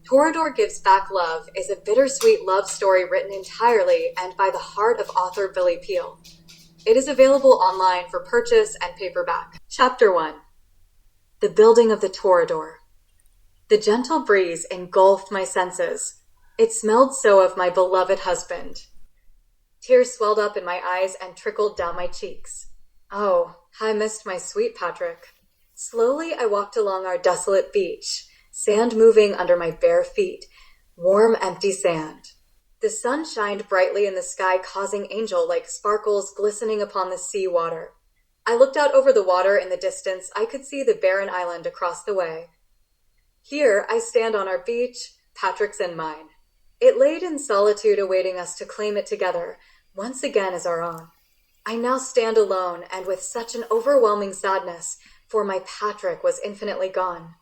Torradore Gives Back Love is a bittersweet love story written entirely and by the heart of author Billy Peel. It is available online for purchase and paperback. Chapter 1. The Building of the Torradore. The gentle breeze engulfed my senses. It smelled so of my beloved husband. Tears swelled up in my eyes and trickled down my cheeks. Oh, I missed my sweet Patrick. Slowly I walked along our desolate beach, sand moving under my bare feet, warm, empty sand. The sun shined brightly in the sky, causing angel-like sparkles glistening upon the sea water. I looked out over the water in the distance. I could see the barren island across the way. Here I stand on our beach, Patrick's and mine. It laid in solitude awaiting us to claim it together, once again as our own. I now stand alone and with such an overwhelming sadness, for my Patrick was infinitely gone.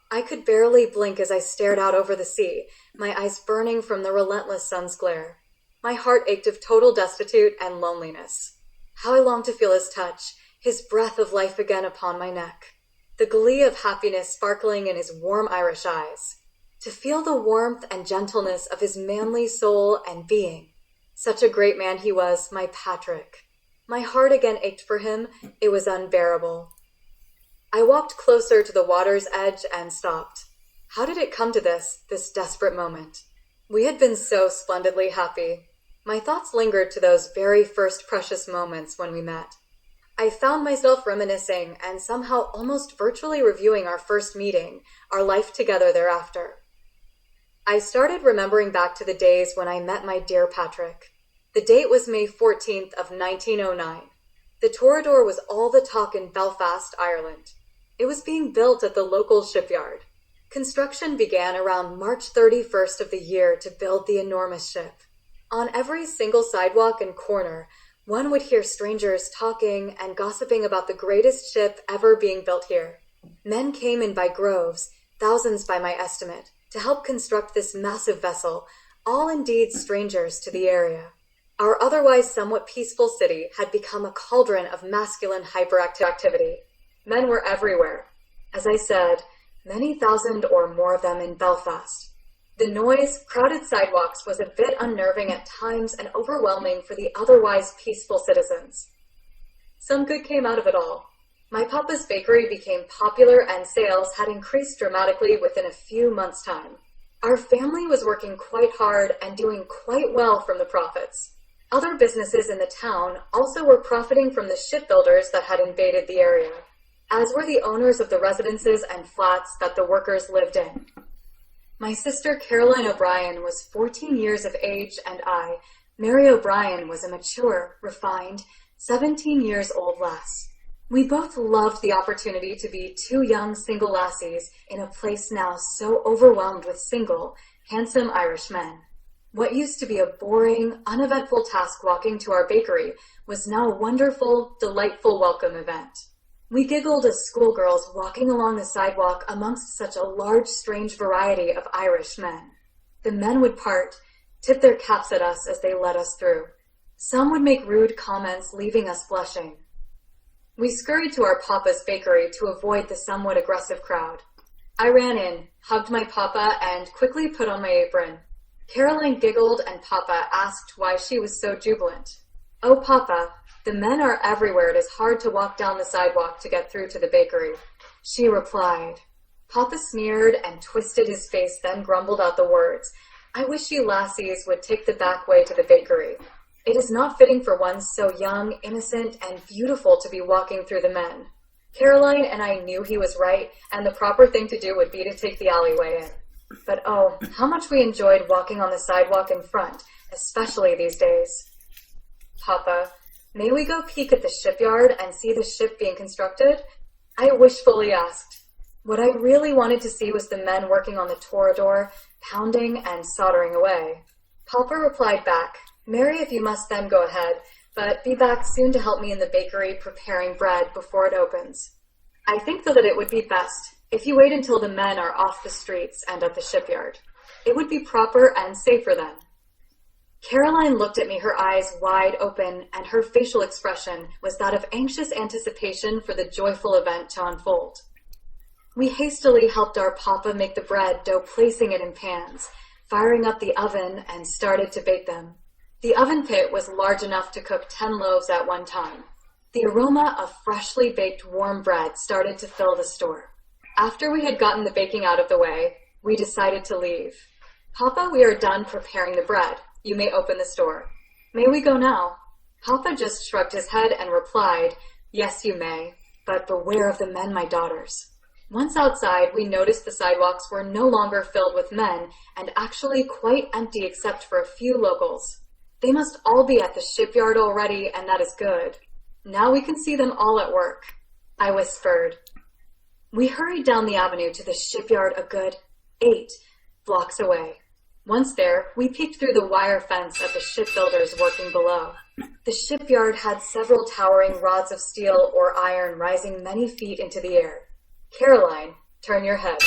I could barely blink as I stared out over the sea, my eyes burning from the relentless sun's glare. My heart ached of total destitute and loneliness. How I longed to feel his touch, his breath of life again upon my neck. The glee of happiness sparkling in his warm Irish eyes. To feel the warmth and gentleness of his manly soul and being. Such a great man he was, my Patrick. My heart again ached for him. It was unbearable. I walked closer to the water's edge and stopped. How did it come to this desperate moment? We had been so splendidly happy. My thoughts lingered to those very first precious moments when we met. I found myself reminiscing and somehow almost virtually reviewing our first meeting, our life together thereafter. I started remembering back to the days when I met my dear Patrick. The date was May 14th of 1909. The Torradore was all the talk in Belfast, Ireland. It was being built at the local shipyard. Construction began around March 31st of the year to build the enormous ship. On every single sidewalk and corner, one would hear strangers talking and gossiping about the greatest ship ever being built here. Men came in by groves, thousands by my estimate, to help construct this massive vessel, all indeed strangers to the area. Our otherwise somewhat peaceful city had become a cauldron of masculine hyperactivity. Men were everywhere. As I said, many thousand or more of them in Belfast. The noise, crowded sidewalks was a bit unnerving at times and overwhelming for the otherwise peaceful citizens. Some good came out of it all. My papa's bakery became popular and sales had increased dramatically within a few months' time. Our family was working quite hard and doing quite well from the profits. Other businesses in the town also were profiting from the shipbuilders that had invaded the area, as were the owners of the residences and flats that the workers lived in. My sister Caroline O'Brien was 14 years of age and I, Mary O'Brien, was a mature, refined, 17 years old lass. We both loved the opportunity to be two young single lassies in a place now so overwhelmed with single, handsome Irish men. What used to be a boring, uneventful task walking to our bakery was now a wonderful, delightful welcome event. We giggled as schoolgirls walking along the sidewalk amongst such a large, strange variety of Irish men. The men would part, tip their caps at us as they led us through. Some would make rude comments, leaving us blushing. We scurried to our papa's bakery to avoid the somewhat aggressive crowd. I ran in, hugged my papa, and quickly put on my apron. Caroline giggled and Papa asked why she was so jubilant. "Oh, Papa, the men are everywhere. It is hard to walk down the sidewalk to get through to the bakery," she replied. Papa sneered and twisted his face, then grumbled out the words, "I wish you lassies would take the back way to the bakery. It is not fitting for one so young, innocent, and beautiful to be walking through the men." Caroline and I knew he was right, and the proper thing to do would be to take the alleyway in. But oh, how much we enjoyed walking on the sidewalk in front, especially these days. "Papa, may we go peek at the shipyard and see the ship being constructed?" I wishfully asked. What I really wanted to see was the men working on the Torradore, pounding and soldering away. Papa replied back, "Mary, if you must, then go ahead, but be back soon to help me in the bakery preparing bread before it opens. I think though that it would be best if you wait until the men are off the streets and at the shipyard. It would be proper and safer then." Caroline looked at me, her eyes wide open, and her facial expression was that of anxious anticipation for the joyful event to unfold. We hastily helped our papa make the bread dough, placing it in pans, firing up the oven, and started to bake them. The oven pit was large enough to cook 10 loaves at one time. The aroma of freshly baked warm bread started to fill the store. After we had gotten the baking out of the way, we decided to leave. Papa, we are done preparing the bread. You may open the store. May we go now? Papa just shrugged his head and replied, Yes, you may, but beware of the men, my daughters. Once outside, we noticed the sidewalks were no longer filled with men and actually quite empty except for a few locals. They must all be at the shipyard already, and that is good. Now we can see them all at work, I whispered. We hurried down the avenue to the shipyard a good 8 blocks away. Once there, we peeked through the wire fence at the shipbuilders working below. The shipyard had several towering rods of steel or iron rising many feet into the air. Caroline, turn your head.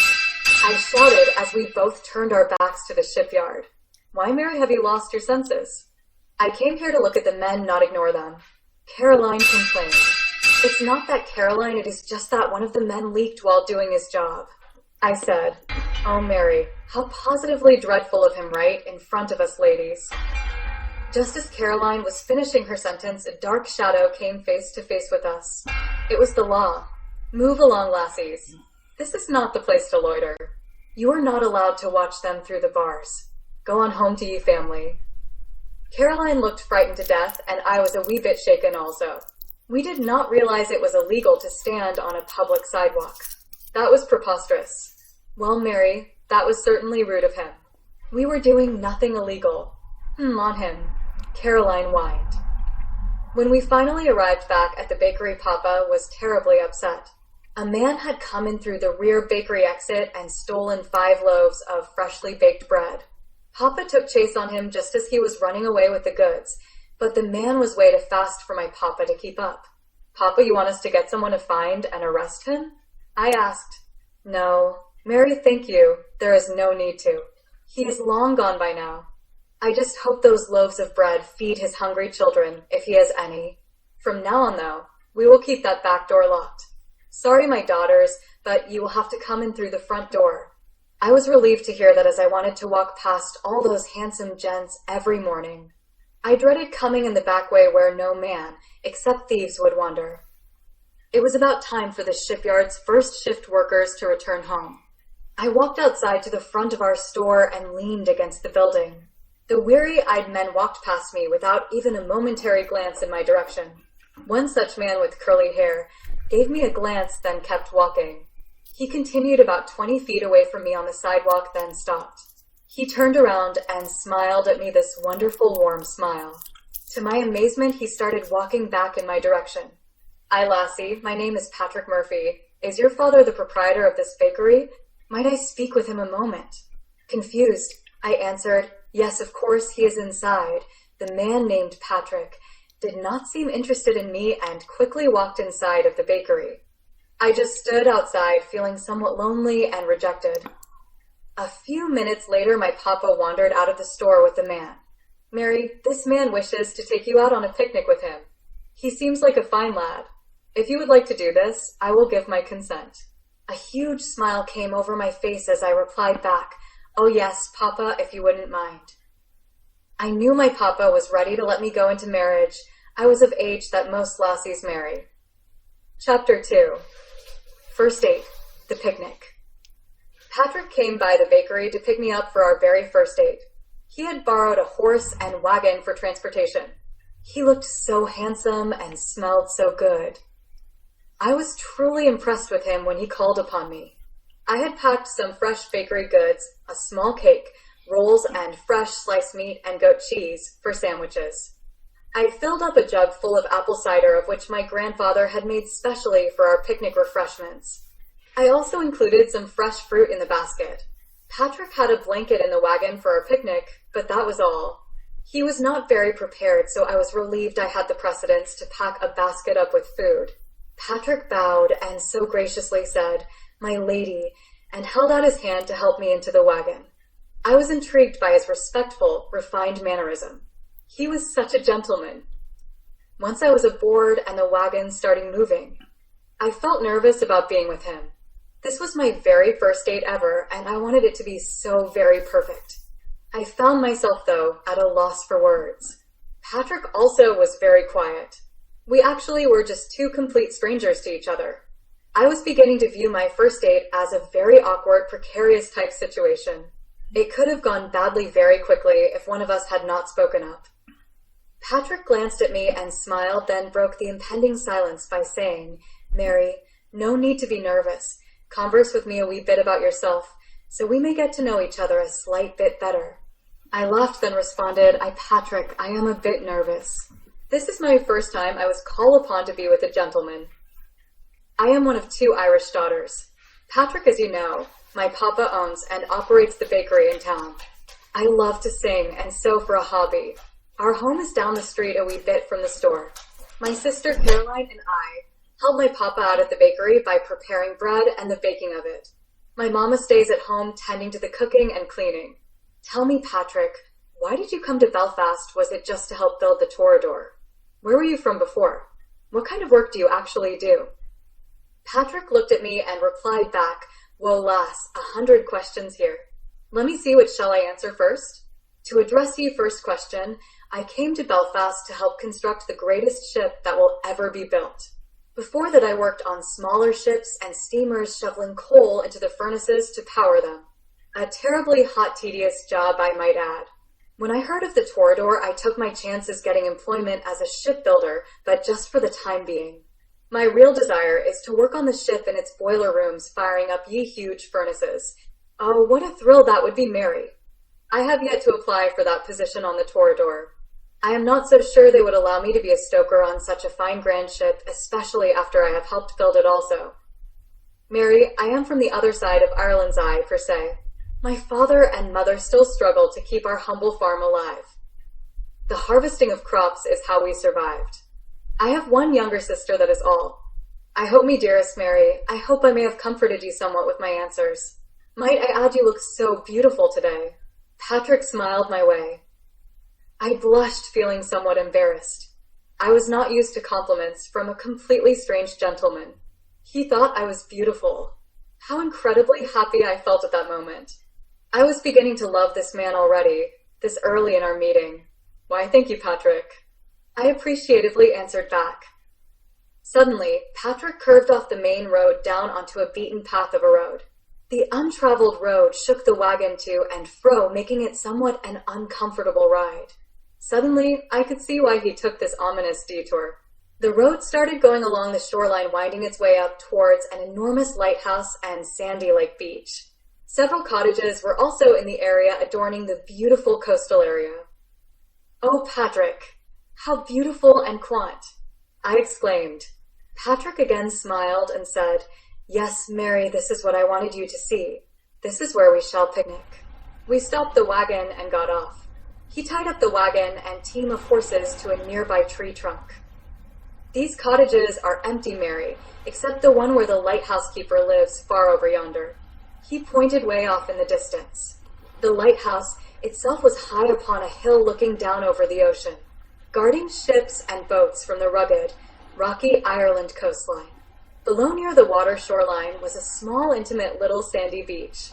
I shouted as we both turned our backs to the shipyard. Why, Mary, have you lost your senses? I came here to look at the men, not ignore them. Caroline complained. It's not that, Caroline, it is just that one of the men leaked while doing his job. I said, Oh, Mary, how positively dreadful of him, right? In front of us ladies. Just as Caroline was finishing her sentence, a dark shadow came face to face with us. It was the law. Move along, lassies. This is not the place to loiter. You are not allowed to watch them through the bars. Go on home to ye family. Caroline looked frightened to death, and I was a wee bit shaken also. We did not realize it was illegal to stand on a public sidewalk. That was preposterous. Well, Mary, that was certainly rude of him. We were doing nothing illegal. On him. Caroline whined. When we finally arrived back at the bakery, Papa was terribly upset. A man had come in through the rear bakery exit and stolen 5 loaves of freshly baked bread. Papa took chase on him just as he was running away with the goods, but the man was way too fast for my Papa to keep up. Papa, you want us to get someone to find and arrest him? I asked. No. Mary, thank you. There is no need to. He is long gone by now. I just hope those loaves of bread feed his hungry children, if he has any. From now on, though, we will keep that back door locked. Sorry, my daughters, but you will have to come in through the front door. I was relieved to hear that, as I wanted to walk past all those handsome gents every morning. I dreaded coming in the back way where no man, except thieves, would wander. It was about time for the shipyard's first shift workers to return home. I walked outside to the front of our store and leaned against the building. The weary-eyed men walked past me without even a momentary glance in my direction. One such man with curly hair gave me a glance, then kept walking. He continued about 20 feet away from me on the sidewalk, then stopped. He turned around and smiled at me this wonderful, warm smile. To my amazement, he started walking back in my direction. Aye, lassie, my name is Patrick Murphy. Is your father the proprietor of this bakery? Might I speak with him a moment? Confused, I answered, Yes, of course he is inside. The man named Patrick did not seem interested in me and quickly walked inside of the bakery. I just stood outside, feeling somewhat lonely and rejected. A few minutes later, my Papa wandered out of the store with the man. Mary, this man wishes to take you out on a picnic with him. He seems like a fine lad. If you would like to do this, I will give my consent. A huge smile came over my face as I replied back, Oh yes, Papa, if you wouldn't mind. I knew my Papa was ready to let me go into marriage. I was of age that most lassies marry. Chapter 2. First date, the picnic. Patrick came by the bakery to pick me up for our very first date. He had borrowed a horse and wagon for transportation. He looked so handsome and smelled so good. I was truly impressed with him when he called upon me. I had packed some fresh bakery goods, a small cake, rolls, and fresh sliced meat and goat cheese for sandwiches. I filled up a jug full of apple cider, of which my grandfather had made specially for our picnic refreshments. I also included some fresh fruit in the basket. Patrick had a blanket in the wagon for our picnic, but that was all. He was not very prepared, so I was relieved I had the precedence to pack a basket up with food. Patrick bowed and so graciously said, My lady, and held out his hand to help me into the wagon. I was intrigued by his respectful, refined mannerism. He was such a gentleman. Once I was aboard and the wagon started moving. I felt nervous about being with him. This was my very first date ever, and I wanted it to be so very perfect. I found myself, though, at a loss for words. Patrick also was very quiet. We actually were just two complete strangers to each other. I was beginning to view my first date as a very awkward, precarious type situation. It could have gone badly very quickly if one of us had not spoken up. Patrick glanced at me and smiled, then broke the impending silence by saying, "Mary, no need to be nervous. Converse with me a wee bit about yourself, so we may get to know each other a slight bit better." I laughed, then responded, Patrick, I am a bit nervous. This is my first time I was called upon to be with a gentleman. I am one of two Irish daughters. Patrick, as you know, my papa owns and operates the bakery in town. I love to sing and sew for a hobby. Our home is down the street a wee bit from the store. My sister Caroline and I help my papa out at the bakery by preparing bread and the baking of it. My mama stays at home tending to the cooking and cleaning. Tell me, Patrick, why did you come to Belfast? Was it just to help build the Torradore? Where were you from before? What kind of work do you actually do? Patrick looked at me and replied back, "Whoa, lass, 100 questions here. Let me see, which shall I answer first? To address your first question, I came to Belfast to help construct the greatest ship that will ever be built. Before that, I worked on smaller ships and steamers shoveling coal into the furnaces to power them. A terribly hot, tedious job, I might add. When I heard of the Torradore, I took my chances getting employment as a shipbuilder, but just for the time being. My real desire is to work on the ship in its boiler rooms, firing up ye huge furnaces. Oh, what a thrill that would be, Mary. I have yet to apply for that position on the Torradore. I am not so sure they would allow me to be a stoker on such a fine grand ship, especially after I have helped build it also. Mary, I am from the other side of Ireland's eye, per se. My father and mother still struggle to keep our humble farm alive. The harvesting of crops is how we survived. I have one younger sister, that is all. I hope, me dearest Mary, I hope I may have comforted you somewhat with my answers. Might I add, you look so beautiful today." Patrick smiled my way. I blushed, feeling somewhat embarrassed. I was not used to compliments from a completely strange gentleman. He thought I was beautiful. How incredibly happy I felt at that moment. I was beginning to love this man already, this early in our meeting. "Why, thank you, Patrick." I appreciatively answered back. Suddenly, Patrick curved off the main road down onto a beaten path of a road. The untraveled road shook the wagon to and fro, making it somewhat an uncomfortable ride. Suddenly, I could see why he took this ominous detour. The road started going along the shoreline, winding its way up towards an enormous lighthouse and sandy lake beach. Several cottages were also in the area, adorning the beautiful coastal area. "Oh, Patrick, how beautiful and quaint!" I exclaimed. Patrick again smiled and said, "Yes, Mary, this is what I wanted you to see. This is where we shall picnic." We stopped the wagon and got off. He tied up the wagon and team of horses to a nearby tree trunk. "These cottages are empty, Mary, except the one where the lighthouse keeper lives far over yonder." He pointed way off in the distance. The lighthouse itself was high upon a hill looking down over the ocean, guarding ships and boats from the rugged, rocky Ireland coastline. Below, near the water shoreline, was a small, intimate little sandy beach,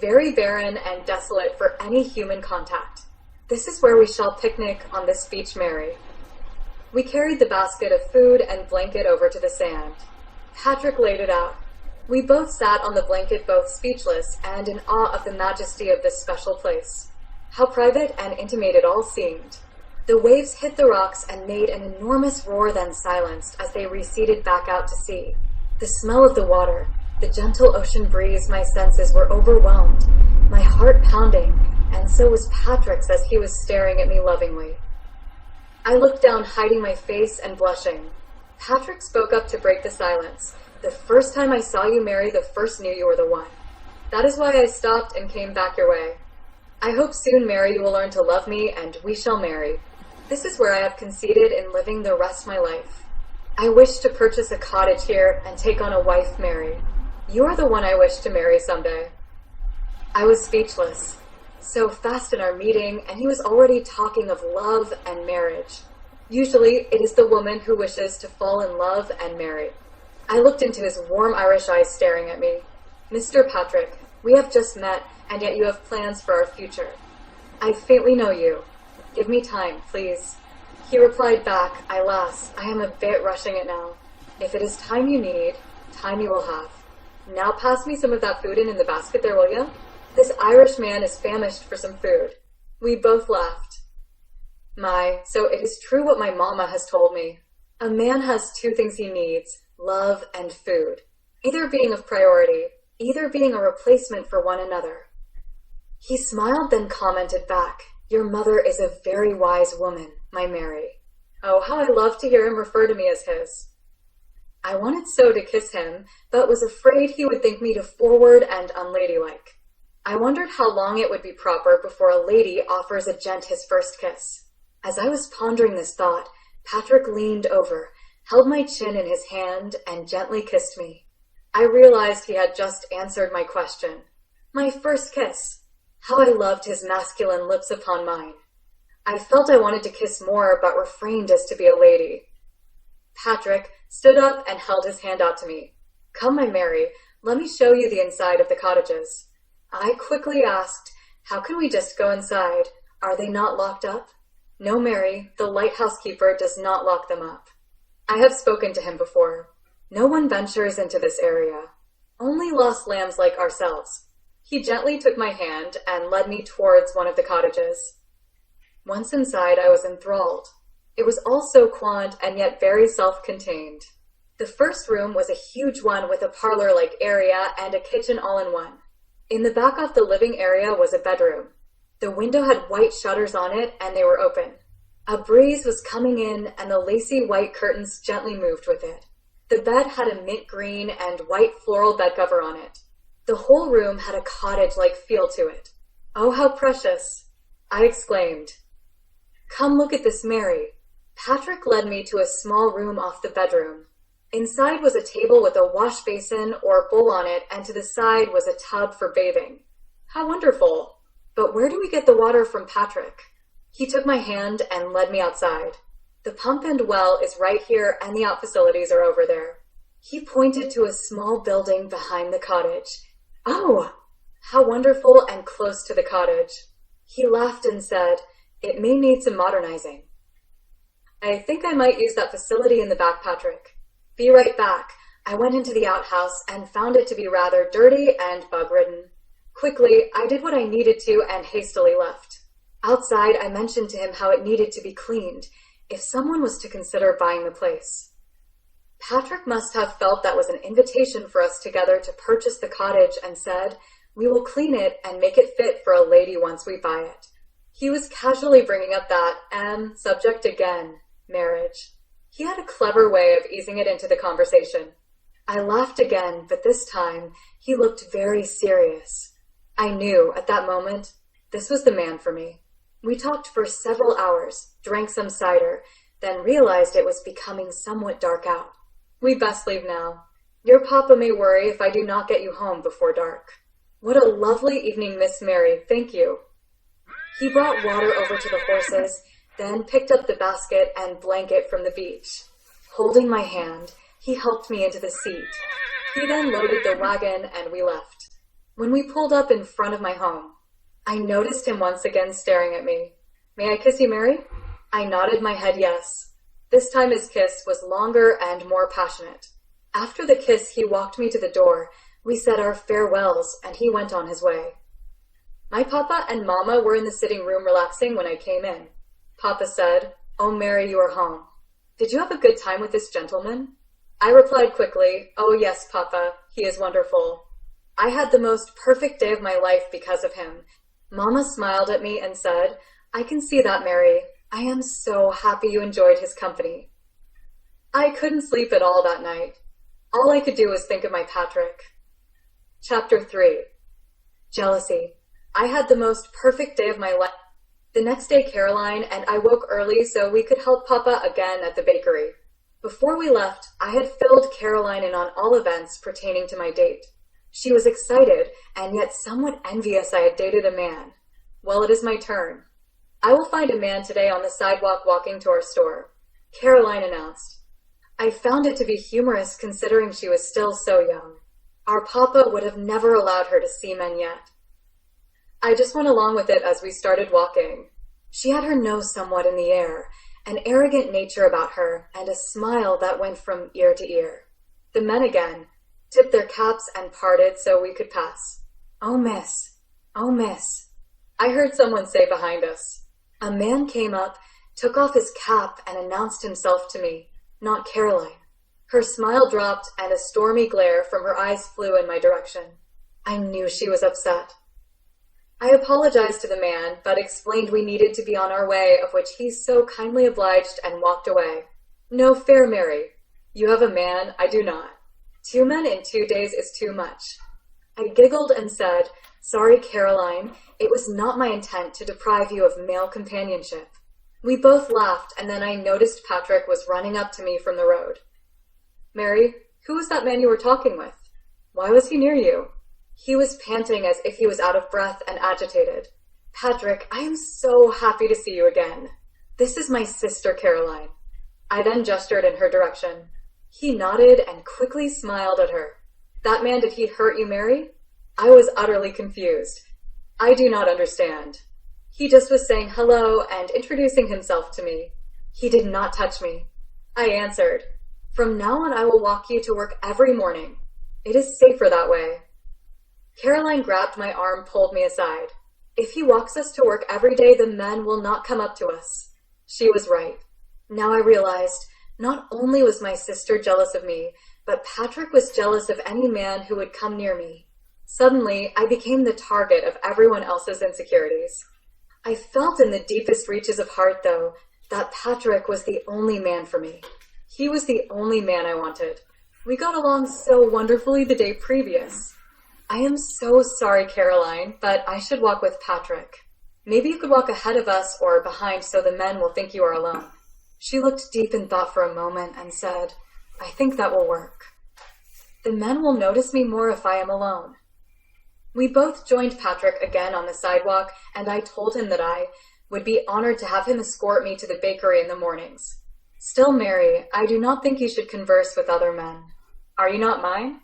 very barren and desolate for any human contact. "This is where we shall picnic on this beach, Mary." We carried the basket of food and blanket over to the sand. Patrick laid it out. We both sat on the blanket, both speechless and in awe of the majesty of this special place. How private and intimate it all seemed. The waves hit the rocks and made an enormous roar, then silenced as they receded back out to sea. The smell of the water, the gentle ocean breeze, my senses were overwhelmed, my heart pounding, and so was Patrick's as he was staring at me lovingly. I looked down, hiding my face and blushing. Patrick spoke up to break the silence. "The first time I saw you, Mary, the first knew you were the one. That is why I stopped and came back your way. I hope soon, Mary, you will learn to love me, and we shall marry. This is where I have conceded in living the rest of my life. I wish to purchase a cottage here and take on a wife, Mary. You are the one I wish to marry someday." I was speechless. So fast in our meeting, and he was already talking of love and marriage. Usually, it is the woman who wishes to fall in love and marry. I looked into his warm Irish eyes staring at me. Mr. Patrick, we have just met, and yet you have plans for our future. I faintly know you. Give me time, please. He replied back, Alas, I am a bit rushing it now. If it is time you need, time you will have. Now pass me some of that food in the basket there, will you? This Irish man is famished for some food. We both laughed. My, so it is true what my mama has told me. A man has two things he needs, love and food. Either being of priority, either being a replacement for one another. He smiled, then commented back, Your mother is a very wise woman, my Mary. Oh, how I love to hear him refer to me as his. I wanted so to kiss him, but was afraid he would think me too forward and unladylike. I wondered how long it would be proper before a lady offers a gent his first kiss. As I was pondering this thought, Patrick leaned over, held my chin in his hand, and gently kissed me. I realized he had just answered my question. My first kiss. How I loved his masculine lips upon mine. I felt I wanted to kiss more, but refrained as to be a lady. Patrick stood up and held his hand out to me. Come, my Mary, let me show you the inside of the cottages. I quickly asked, How can we just go inside? Are they not locked up? No, Mary, the lighthouse keeper does not lock them up. I have spoken to him before. No one ventures into this area. Only lost lambs like ourselves. He gently took my hand and led me towards one of the cottages. Once inside, I was enthralled. It was all so quaint and yet very self-contained. The first room was a huge one with a parlor-like area and a kitchen all in one. In the back of the living area was a bedroom. The window had white shutters on it and they were open. A breeze was coming in and the lacy white curtains gently moved with it. The bed had a mint green and white floral bed cover on it. The whole room had a cottage-like feel to it. Oh, how precious! I exclaimed. Come look at this, Mary. Patrick led me to a small room off the bedroom. Inside was a table with a wash basin or bowl on it, and to the side was a tub for bathing. How wonderful! But where do we get the water from Patrick? He took my hand and led me outside. The pump and well is right here, and the out facilities are over there. He pointed to a small building behind the cottage. Oh, how wonderful and close to the cottage. He laughed and said, It may need some modernizing. I think I might use that facility in the back, Patrick. Be right back. I went into the outhouse and found it to be rather dirty and bug-ridden. Quickly, I did what I needed to and hastily left. Outside, I mentioned to him how it needed to be cleaned, if someone was to consider buying the place. Patrick must have felt that was an invitation for us together to purchase the cottage and said, We will clean it and make it fit for a lady once we buy it. He was casually bringing up that, and subject again, marriage. He had a clever way of easing it into the conversation. I laughed again, but this time he looked very serious. I knew, at that moment, this was the man for me. We talked for several hours, drank some cider, then realized it was becoming somewhat dark out. We best leave now. Your papa may worry if I do not get you home before dark. What a lovely evening, Miss Mary, thank you. He brought water over to the horses, then picked up the basket and blanket from the beach. Holding my hand, he helped me into the seat. He then loaded the wagon and we left. When we pulled up in front of my home, I noticed him once again staring at me. May I kiss you, Mary? I nodded my head yes. This time his kiss was longer and more passionate. After the kiss, he walked me to the door. We said our farewells, and he went on his way. My papa and mama were in the sitting room relaxing when I came in. Papa said, Oh, Mary, you are home. Did you have a good time with this gentleman? I replied quickly, Oh, yes, Papa, he is wonderful. I had the most perfect day of my life because of him. Mama smiled at me and said, I can see that, Mary. I am so happy you enjoyed his company. I couldn't sleep at all that night. All I could do was think of my Patrick. Chapter 3. Jealousy. I had the most perfect day of my life. The next day, Caroline and I woke early so we could help Papa again at the bakery. Before we left, I had filled Caroline in on all events pertaining to my date. She was excited and yet somewhat envious I had dated a man. Well, it is my turn. I will find a man today on the sidewalk walking to our store, Caroline announced. I found it to be humorous considering she was still so young. Our papa would have never allowed her to see men yet. I just went along with it as we started walking. She had her nose somewhat in the air, an arrogant nature about her, and a smile that went from ear to ear. The men again tipped their caps and parted so we could pass. "Oh, miss. Oh, miss." I heard someone say behind us. A man came up, took off his cap, and announced himself to me, not Caroline. Her smile dropped, and a stormy glare from her eyes flew in my direction. I knew she was upset. I apologized to the man, but explained we needed to be on our way, of which he so kindly obliged and walked away. No fair, Mary. You have a man, I do not. 2 men in 2 days is too much. I giggled and said, "Sorry, Caroline, it was not my intent to deprive you of male companionship." We both laughed, and then I noticed Patrick was running up to me from the road. "Mary, who was that man you were talking with? Why was he near you?" He was panting as if he was out of breath and agitated. "Patrick, I am so happy to see you again. This is my sister, Caroline." I then gestured in her direction. He nodded and quickly smiled at her. "That man, did he hurt you, Mary?" I was utterly confused. "I do not understand." He just was saying hello and introducing himself to me. He did not touch me. I answered, "From now on I will walk you to work every morning. It is safer that way." Caroline grabbed my arm, pulled me aside. "If he walks us to work every day, the men will not come up to us." She was right. Now I realized, not only was my sister jealous of me, but Patrick was jealous of any man who would come near me. Suddenly, I became the target of everyone else's insecurities. I felt in the deepest reaches of heart, though, that Patrick was the only man for me. He was the only man I wanted. We got along so wonderfully the day previous. "I am so sorry, Caroline, but I should walk with Patrick. Maybe you could walk ahead of us or behind so the men will think you are alone." She looked deep in thought for a moment and said, "I think that will work. The men will notice me more if I am alone." We both joined Patrick again on the sidewalk, and I told him that I would be honored to have him escort me to the bakery in the mornings. "Still, Mary, I do not think you should converse with other men. Are you not mine?"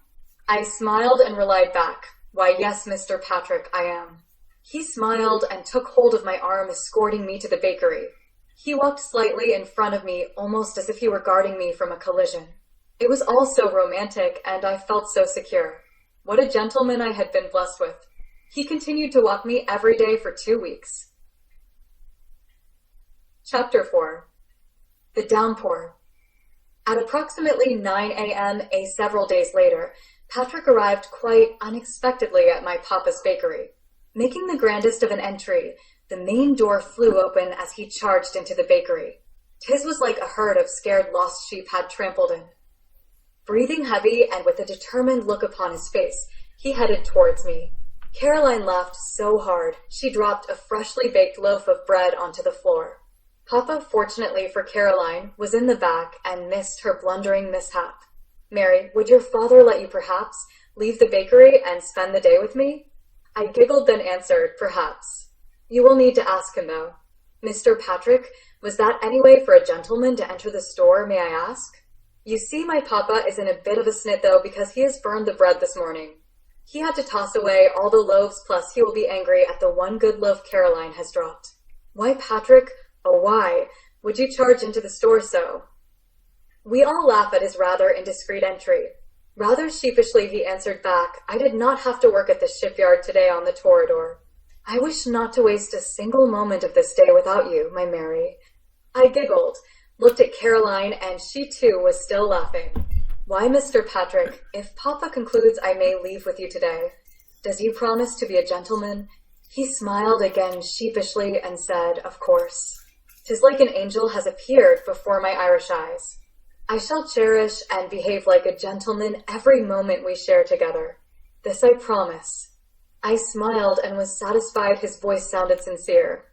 I smiled and replied back, "Why, yes, Mr. Patrick, I am." He smiled and took hold of my arm, escorting me to the bakery. He walked slightly in front of me, almost as if he were guarding me from a collision. It was all so romantic, and I felt so secure. What a gentleman I had been blessed with. He continued to walk me every day for 2 weeks. Chapter 4. The Downpour. At approximately 9 a.m. several days later, Patrick arrived quite unexpectedly at my papa's bakery. Making the grandest of an entry, the main door flew open as he charged into the bakery. 'Tis was like a herd of scared lost sheep had trampled in. Breathing heavy and with a determined look upon his face, he headed towards me. Caroline laughed so hard, she dropped a freshly baked loaf of bread onto the floor. Papa, fortunately for Caroline, was in the back and missed her blundering mishap. "Mary, would your father let you perhaps leave the bakery and spend the day with me?" I giggled, then answered, "Perhaps. You will need to ask him, though." "Mr. Patrick, was that any way for a gentleman to enter the store, may I ask?" "You see, my papa is in a bit of a snit, though, because he has burned the bread this morning. He had to toss away all the loaves, plus he will be angry at the one good loaf Caroline has dropped." "Why, Patrick, oh why, would you charge into the store so?" We all laugh at his rather indiscreet entry. Rather sheepishly he answered back, "I did not have to work at the shipyard today on the Torradore. I wish not to waste a single moment of this day without you, my Mary." I giggled, looked at Caroline, and she too was still laughing. "Why, Mr. Patrick, if Papa concludes I may leave with you today, does you promise to be a gentleman?" He smiled again sheepishly and said, "Of course. 'Tis like an angel has appeared before my Irish eyes. I shall cherish and behave like a gentleman every moment we share together. This I promise." I smiled and was satisfied his voice sounded sincere.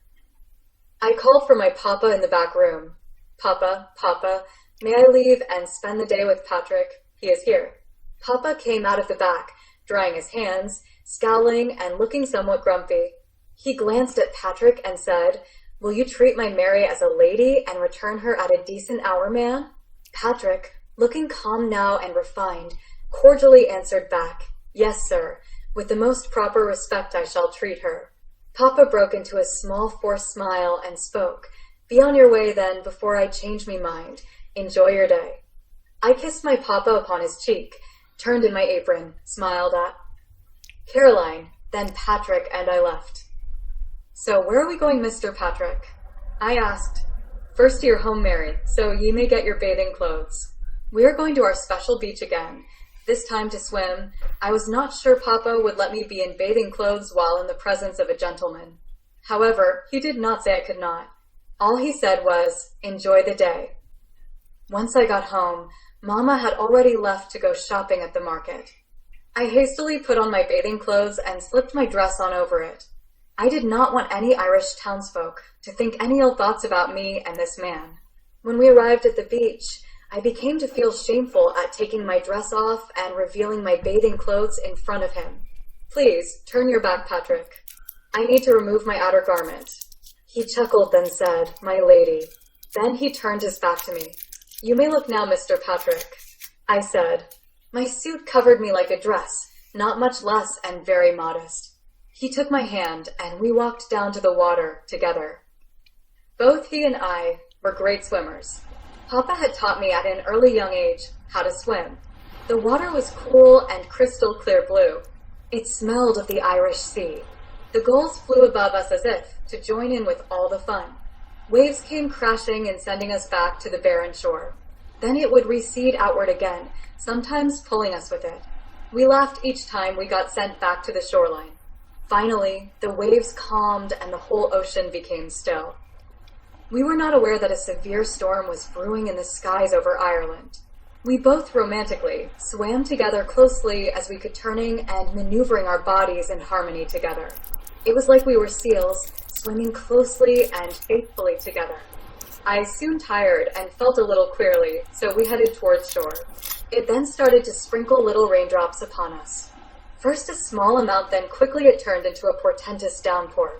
I called for my papa in the back room. Papa, may I leave and spend the day with Patrick? He is here." Papa came out of the back, drying his hands, scowling and looking somewhat grumpy. He glanced at Patrick and said, "Will you treat my Mary as a lady and return her at a decent hour, man?" Patrick, looking calm now and refined, cordially answered back, Yes, sir. With the most proper respect I shall treat her. Papa broke into a small forced smile and spoke. Be on your way then, before I change me mind. Enjoy your day. I kissed my papa upon his cheek, turned in my apron, smiled at Caroline, then Patrick, and I left. So where are we going, Mr. Patrick? I asked. First to your home, Mary, so ye may get your bathing clothes. We are going to our special beach again, this time to swim. I was not sure Papa would let me be in bathing clothes while in the presence of a gentleman. However, he did not say I could not. All he said was, enjoy the day. Once I got home, Mama had already left to go shopping at the market. I hastily put on my bathing clothes and slipped my dress on over it. I did not want any Irish townsfolk to think any ill thoughts about me and this man. When we arrived at the beach, I became to feel shameful at taking my dress off and revealing my bathing clothes in front of him. Please, turn your back, Patrick. I need to remove my outer garment. He chuckled, then said, my lady. Then he turned his back to me. You may look now, Mr. Patrick. I said. My suit covered me like a dress, not much less and very modest. He took my hand, and we walked down to the water together. Both he and I were great swimmers. Papa had taught me at an early young age how to swim. The water was cool and crystal clear blue. It smelled of the Irish Sea. The gulls flew above us as if to join in with all the fun. Waves came crashing and sending us back to the barren shore. Then it would recede outward again, sometimes pulling us with it. We laughed each time we got sent back to the shoreline. Finally, the waves calmed and the whole ocean became still. We were not aware that a severe storm was brewing in the skies over Ireland. We both romantically swam together closely as we could, turning and maneuvering our bodies in harmony together. It was like we were seals, swimming closely and faithfully together. I soon tired and felt a little queerly, so we headed towards shore. It then started to sprinkle little raindrops upon us. First a small amount, then quickly it turned into a portentous downpour.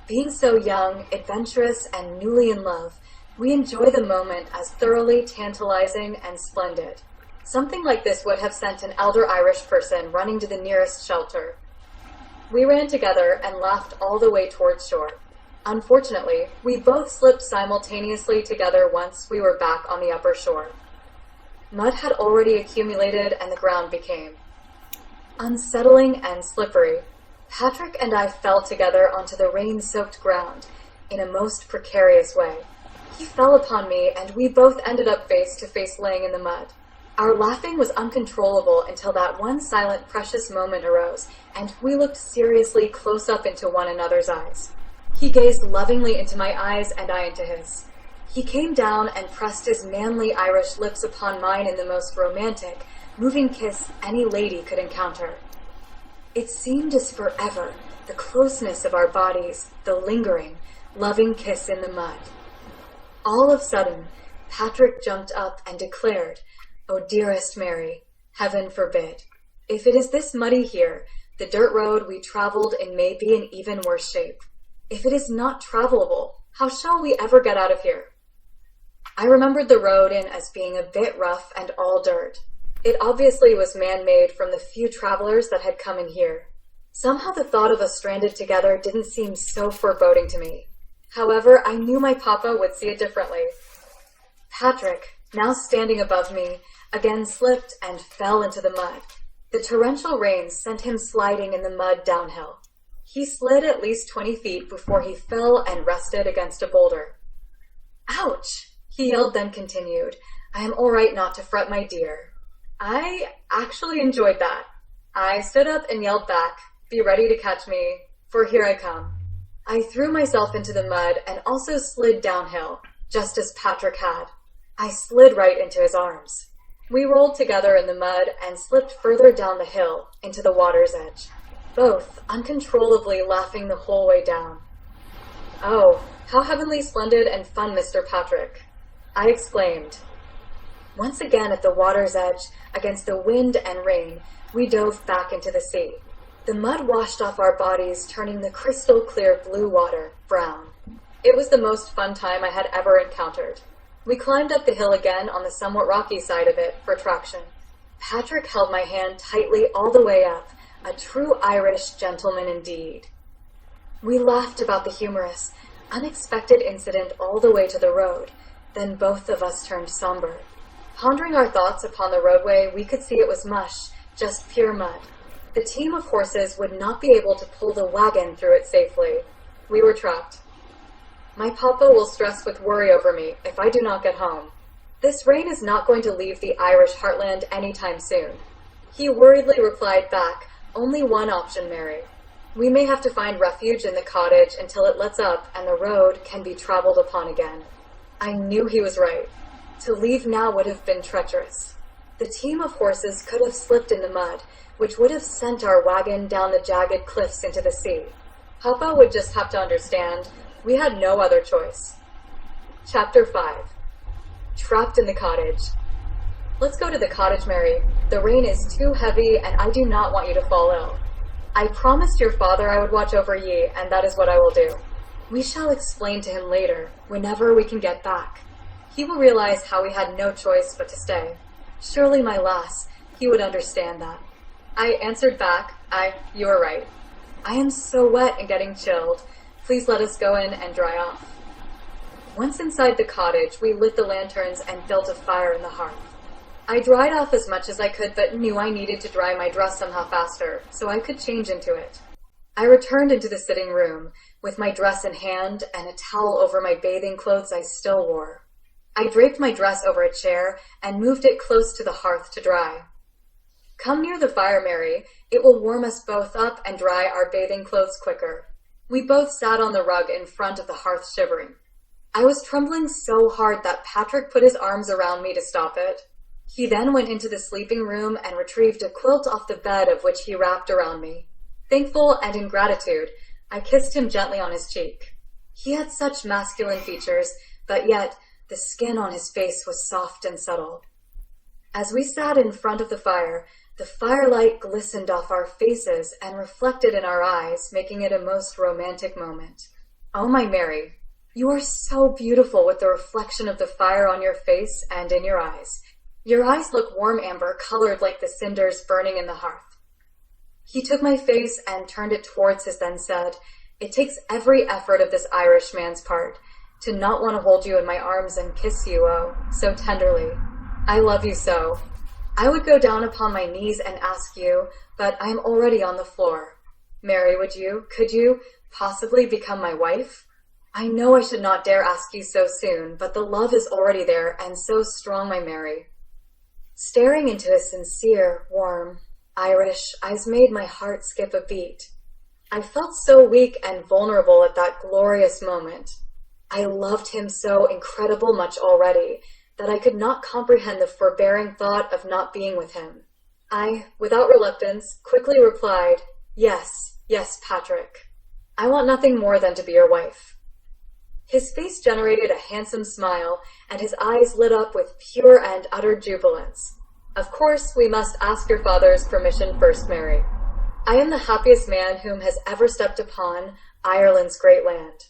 Being so young, adventurous, and newly in love, we enjoy the moment as thoroughly tantalizing and splendid. Something like this would have sent an elder Irish person running to the nearest shelter. We ran together and laughed all the way towards shore. Unfortunately, we both slipped simultaneously together once we were back on the upper shore. Mud had already accumulated and the ground became unsettling and slippery. Patrick and I fell together onto the rain-soaked ground in a most precarious way. He fell upon me, and we both ended up face to face laying in the mud. Our laughing was uncontrollable until that one silent, precious moment arose, and we looked seriously close up into one another's eyes. He gazed lovingly into my eyes, and I into his. He came down and pressed his manly Irish lips upon mine in the most romantic, moving kiss any lady could encounter. It seemed as forever, the closeness of our bodies, the lingering, loving kiss in the mud. All of a sudden, Patrick jumped up and declared, "Oh, dearest Mary, heaven forbid. If it is this muddy here, the dirt road we traveled in may be in even worse shape. If it is not travelable, how shall we ever get out of here?" I remembered the road in as being a bit rough and all dirt. It obviously was man-made from the few travelers that had come in here. Somehow the thought of us stranded together didn't seem so foreboding to me. However, I knew my papa would see it differently. Patrick, now standing above me, again slipped and fell into the mud. The torrential rains sent him sliding in the mud downhill. He slid at least 20 feet before he fell and rested against a boulder. "Ouch!" he yelled, then continued, "I am all right not to fret, my dear." I actually enjoyed that. I stood up and yelled back, "Be ready to catch me, for here I come." I threw myself into the mud and also slid downhill, just as Patrick had. I slid right into his arms. We rolled together in the mud and slipped further down the hill into the water's edge, both uncontrollably laughing the whole way down. "Oh, how heavenly splendid and fun, Mr. Patrick," I exclaimed. Once again at the water's edge, against the wind and rain, we dove back into the sea. The mud washed off our bodies, turning the crystal clear blue water brown. It was the most fun time I had ever encountered. We climbed up the hill again on the somewhat rocky side of it for traction. Patrick held my hand tightly all the way up, a true Irish gentleman indeed. We laughed about the humorous, unexpected incident all the way to the road, then both of us turned somber. Pondering our thoughts upon the roadway, we could see it was mush, just pure mud. The team of horses would not be able to pull the wagon through it safely. We were trapped. My papa will stress with worry over me if I do not get home. This rain is not going to leave the Irish heartland anytime soon. He worriedly replied back, only one option, Mary. We may have to find refuge in the cottage until it lets up and the road can be traveled upon again. I knew he was right. To leave now would have been treacherous. The team of horses could have slipped in the mud, which would have sent our wagon down the jagged cliffs into the sea. Papa would just have to understand we had no other choice. Chapter 5. Trapped in the cottage. Let's go to the cottage, Mary. The rain is too heavy and I do not want you to fall ill. I promised your father I would watch over ye, and that is what I will do. We shall explain to him later, whenever we can get back. He will realize how we had no choice but to stay. Surely, my lass, he would understand that. I answered back, you are right. I am so wet and getting chilled. Please let us go in and dry off. Once inside the cottage, we lit the lanterns and built a fire in the hearth. I dried off as much as I could, but knew I needed to dry my dress somehow faster, so I could change into it. I returned into the sitting room, with my dress in hand and a towel over my bathing clothes I still wore. I draped my dress over a chair and moved it close to the hearth to dry. Come near the fire, Mary. It will warm us both up and dry our bathing clothes quicker. We both sat on the rug in front of the hearth shivering. I was trembling so hard that Patrick put his arms around me to stop it. He then went into the sleeping room and retrieved a quilt off the bed of which he wrapped around me. Thankful and in gratitude, I kissed him gently on his cheek. He had such masculine features, but yet the skin on his face was soft and subtle. As we sat in front of the firelight glistened off our faces and reflected in our eyes, making it a most romantic moment. Oh, my Mary, you are so beautiful with the reflection of the fire on your face and in your eyes. Your eyes look warm amber, colored like the cinders burning in the hearth. He took my face and turned it towards his, then said, It takes every effort of this Irish man's part to not want to hold you in my arms and kiss you, oh, so tenderly. I love you so. I would go down upon my knees and ask you, but I am already on the floor. Mary, could you possibly become my wife? I know I should not dare ask you so soon, but the love is already there and so strong, my Mary. Staring into his sincere, warm, Irish eyes made my heart skip a beat. I felt so weak and vulnerable at that glorious moment. I loved him so incredible much already that I could not comprehend the forbearing thought of not being with him. I, without reluctance, quickly replied, Yes, Patrick. I want nothing more than to be your wife. His face generated a handsome smile, and his eyes lit up with pure and utter jubilance. Of course, we must ask your father's permission first, Mary. I am the happiest man whom has ever stepped upon Ireland's great land.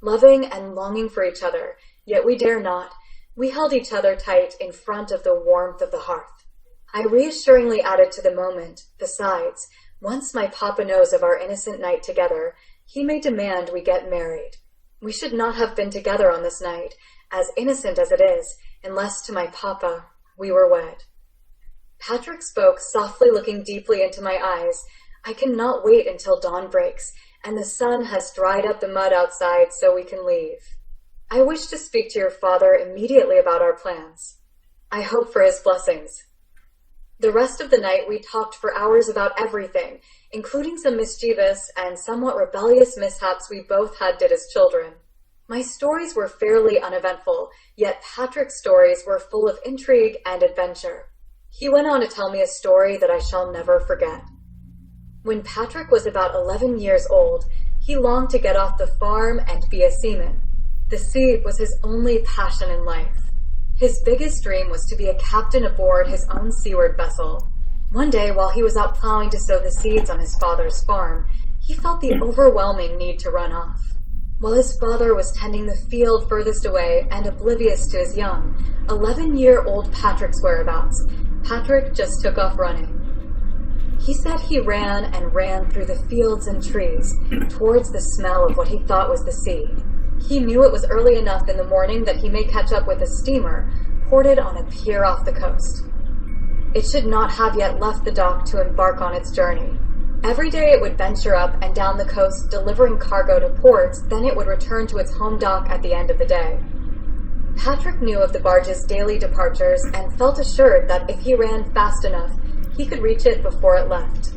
Loving and longing for each other, yet we dare not, we held each other tight in front of the warmth of the hearth. I reassuringly added to the moment, besides, once my papa knows of our innocent night together, he may demand we get married. We should not have been together on this night, as innocent as it is, unless to my papa we were wed. Patrick spoke, softly looking deeply into my eyes. I cannot wait until dawn breaks, and the sun has dried up the mud outside so we can leave. I wish to speak to your father immediately about our plans. I hope for his blessings. The rest of the night we talked for hours about everything, including some mischievous and somewhat rebellious mishaps we both did as children. My stories were fairly uneventful, yet Patrick's stories were full of intrigue and adventure. He went on to tell me a story that I shall never forget. When Patrick was about 11 years old, he longed to get off the farm and be a seaman. The sea was his only passion in life. His biggest dream was to be a captain aboard his own seaward vessel. One day, while he was out plowing to sow the seeds on his father's farm, he felt the overwhelming need to run off. While his father was tending the field furthest away and oblivious to his young, 11-year-old Patrick's whereabouts, Patrick just took off running. He said he ran and ran through the fields and trees, towards the smell of what he thought was the sea. He knew it was early enough in the morning that he may catch up with a steamer ported on a pier off the coast. It should not have yet left the dock to embark on its journey. Every day it would venture up and down the coast delivering cargo to ports, then it would return to its home dock at the end of the day. Patrick knew of the barge's daily departures and felt assured that if he ran fast enough, he could reach it before it left.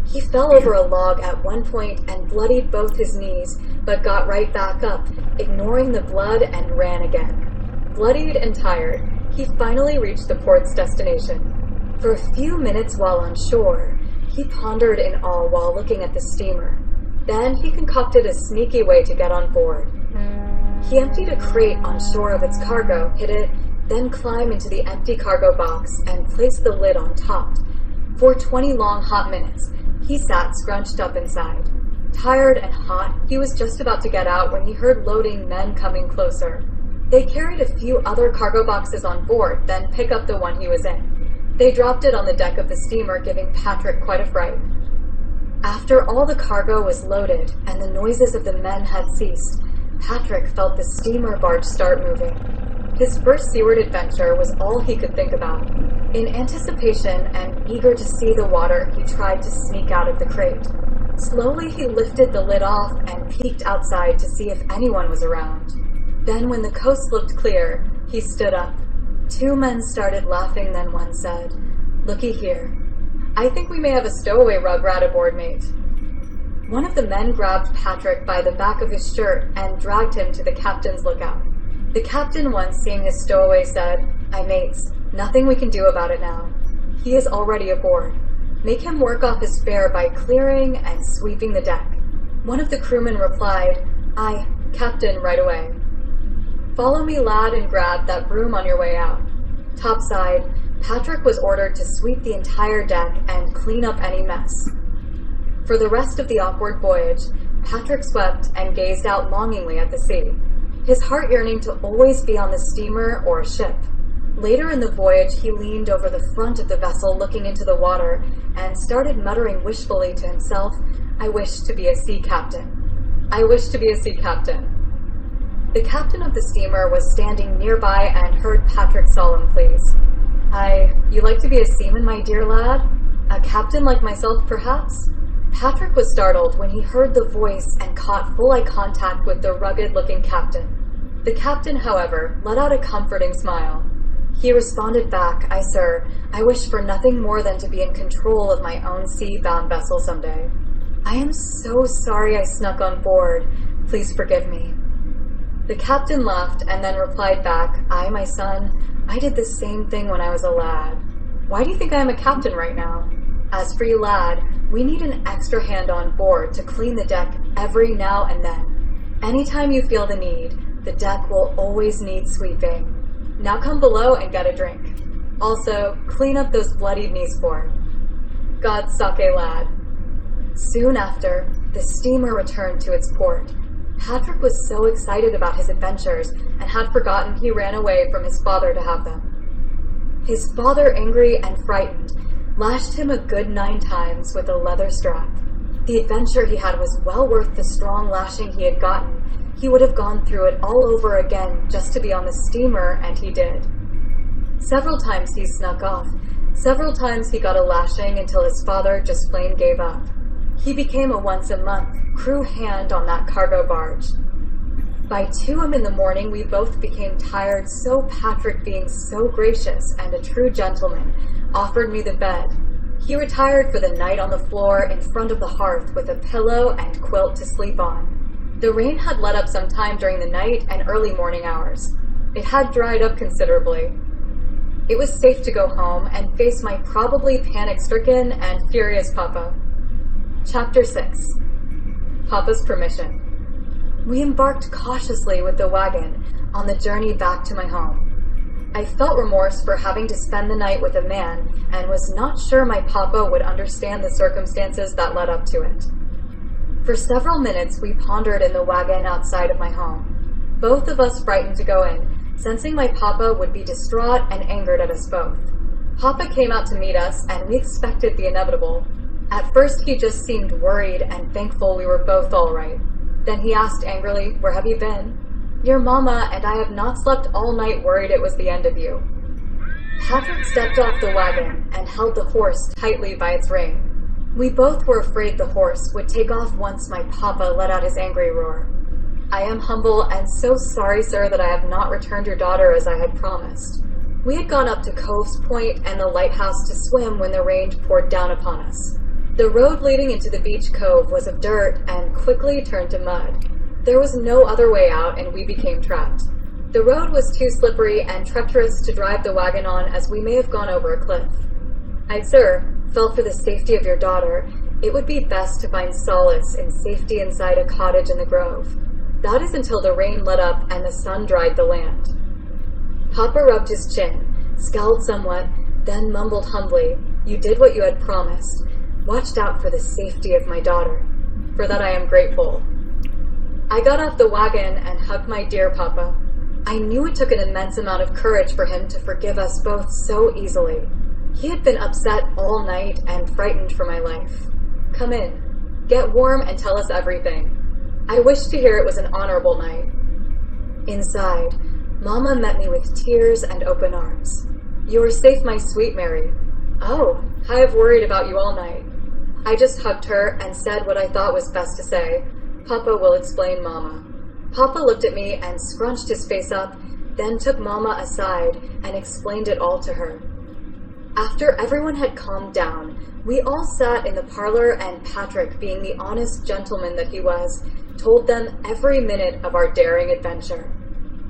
He fell over a log at one point and bloodied both his knees, but got right back up, ignoring the blood, and ran again. Bloodied and tired, he finally reached the port's destination. For a few minutes while on shore, he pondered in awe while looking at the steamer. Then he concocted a sneaky way to get on board. He emptied a crate on shore of its cargo, hid it, then climbed into the empty cargo box and placed the lid on top. For 20 long hot minutes, he sat scrunched up inside. Tired and hot, he was just about to get out when he heard loading men coming closer. They carried a few other cargo boxes on board, then picked up the one he was in. They dropped it on the deck of the steamer, giving Patrick quite a fright. After all the cargo was loaded and the noises of the men had ceased, Patrick felt the steamer barge start moving. His first seaward adventure was all he could think about. In anticipation and eager to see the water, he tried to sneak out of the crate. Slowly he lifted the lid off and peeked outside to see if anyone was around. Then when the coast looked clear, he stood up. Two men started laughing, then one said, "Looky here. I think we may have a stowaway rugrat aboard, mate." One of the men grabbed Patrick by the back of his shirt and dragged him to the captain's lookout. The captain, once seeing his stowaway, said, "Aye, mates, nothing we can do about it now. He is already aboard. Make him work off his fare by clearing and sweeping the deck." One of the crewmen replied, "Aye, captain, right away." "Follow me, lad, and grab that broom on your way out." Topside, Patrick was ordered to sweep the entire deck and clean up any mess. For the rest of the awkward voyage, Patrick swept and gazed out longingly at the sea, his heart yearning to always be on the steamer or a ship. Later in the voyage, he leaned over the front of the vessel looking into the water and started muttering wishfully to himself, "I wish to be a sea captain. I wish to be a sea captain." The captain of the steamer was standing nearby and heard Patrick's solemn pleas. You like to be a seaman, my dear lad? A captain like myself, perhaps?" Patrick was startled when he heard the voice and caught full eye contact with the rugged-looking captain. The captain, however, let out a comforting smile. He responded back, "Aye, sir, I wish for nothing more than to be in control of my own sea-bound vessel someday. I am so sorry I snuck on board. Please forgive me." The captain laughed and then replied back, "Aye, my son, I did the same thing when I was a lad. Why do you think I am a captain right now? As for you, lad, we need an extra hand on board to clean the deck every now and then. Anytime you feel the need, the deck will always need sweeping. Now come below and get a drink. Also, clean up those bloodied knees for. God sake, lad." Soon after, the steamer returned to its port. Patrick was so excited about his adventures and had forgotten he ran away from his father to have them. His father, angry and frightened, lashed him a good 9 times with a leather strap. The adventure he had was well worth the strong lashing he had gotten. He would have gone through it all over again just to be on the steamer, and he did. Several times he snuck off. Several times he got a lashing until his father just plain gave up. He became a once-a-month crew hand on that cargo barge. By 2 a.m. in the morning, we both became tired, so Patrick, being so gracious and a true gentleman, offered me the bed. He retired for the night on the floor in front of the hearth with a pillow and quilt to sleep on. The rain had let up some time during the night and early morning hours. It had dried up considerably. It was safe to go home and face my probably panic-stricken and furious papa. Chapter 6. Papa's Permission. We embarked cautiously with the wagon on the journey back to my home. I felt remorse for having to spend the night with a man and was not sure my papa would understand the circumstances that led up to it. For several minutes we pondered in the wagon outside of my home, both of us frightened to go in, sensing my papa would be distraught and angered at us both. Papa came out to meet us, and we expected the inevitable. At first, he just seemed worried and thankful we were both all right. Then he asked angrily, "Where have you been?" "Your mama and I have not slept all night worried it was the end of you." Patrick stepped off the wagon and held the horse tightly by its rein. We both were afraid the horse would take off once my papa let out his angry roar. "I am humble and so sorry, sir, that I have not returned your daughter as I had promised." We had gone up to Cove's Point and the lighthouse to swim when the rain poured down upon us. The road leading into the beach cove was of dirt and quickly turned to mud. There was no other way out, and we became trapped. The road was too slippery and treacherous to drive the wagon on, as we may have gone over a cliff. "I, sir, felt for the safety of your daughter, it would be best to find solace in safety inside a cottage in the grove. That is until the rain let up and the sun dried the land." Papa rubbed his chin, scowled somewhat, then mumbled humbly, "You did what you had promised. Watched out for the safety of my daughter. For that I am grateful." I got off the wagon and hugged my dear Papa. I knew it took an immense amount of courage for him to forgive us both so easily. He had been upset all night and frightened for my life. "Come in. Get warm and tell us everything." I wished to hear it was an honorable night. Inside, Mama met me with tears and open arms. "You are safe, my sweet Mary." "Oh, I have worried about you all night." I just hugged her and said what I thought was best to say. "Papa will explain, Mama." Papa looked at me and scrunched his face up, then took Mama aside and explained it all to her. After everyone had calmed down, we all sat in the parlor, and Patrick, being the honest gentleman that he was, told them every minute of our daring adventure.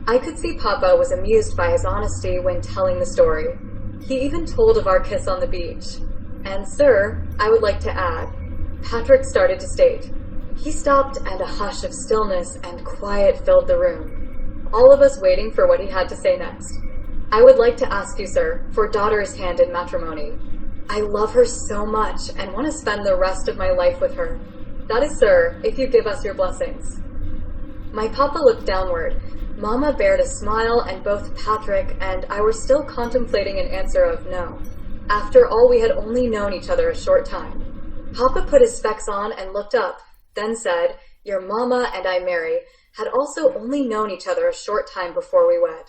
I could see Papa was amused by his honesty when telling the story. He even told of our kiss on the beach. "And, sir, I would like to add," Patrick started to state. He stopped, and a hush of stillness and quiet filled the room, all of us waiting for what he had to say next. "I would like to ask you, sir, for daughter's hand in matrimony. I love her so much and want to spend the rest of my life with her. That is, sir, if you give us your blessings." My Papa looked downward. Mama bared a smile, and both Patrick and I were still contemplating an answer of no. After all, we had only known each other a short time. Papa put his specs on and looked up, then said, "Your Mama and I, Mary, had also only known each other a short time before we wed.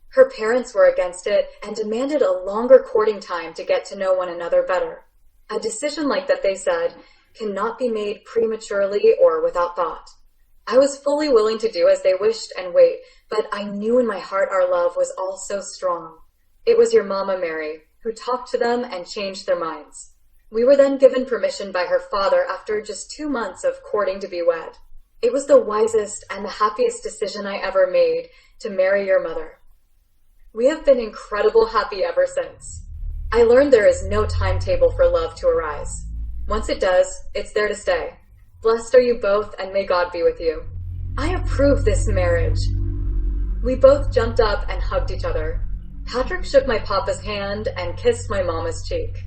Her parents were against it and demanded a longer courting time to get to know one another better. A decision like that, they said, cannot be made prematurely or without thought. I was fully willing to do as they wished and wait, but I knew in my heart our love was all so strong. It was your Mama, Mary, who talked to them and changed their minds. We were then given permission by her father after just 2 months of courting to be wed. It was the wisest and the happiest decision I ever made to marry your mother. We have been incredibly happy ever since. I learned there is no timetable for love to arise. Once it does, it's there to stay. Blessed are you both, and may God be with you. I approve this marriage." We both jumped up and hugged each other. Patrick shook my Papa's hand and kissed my Mama's cheek.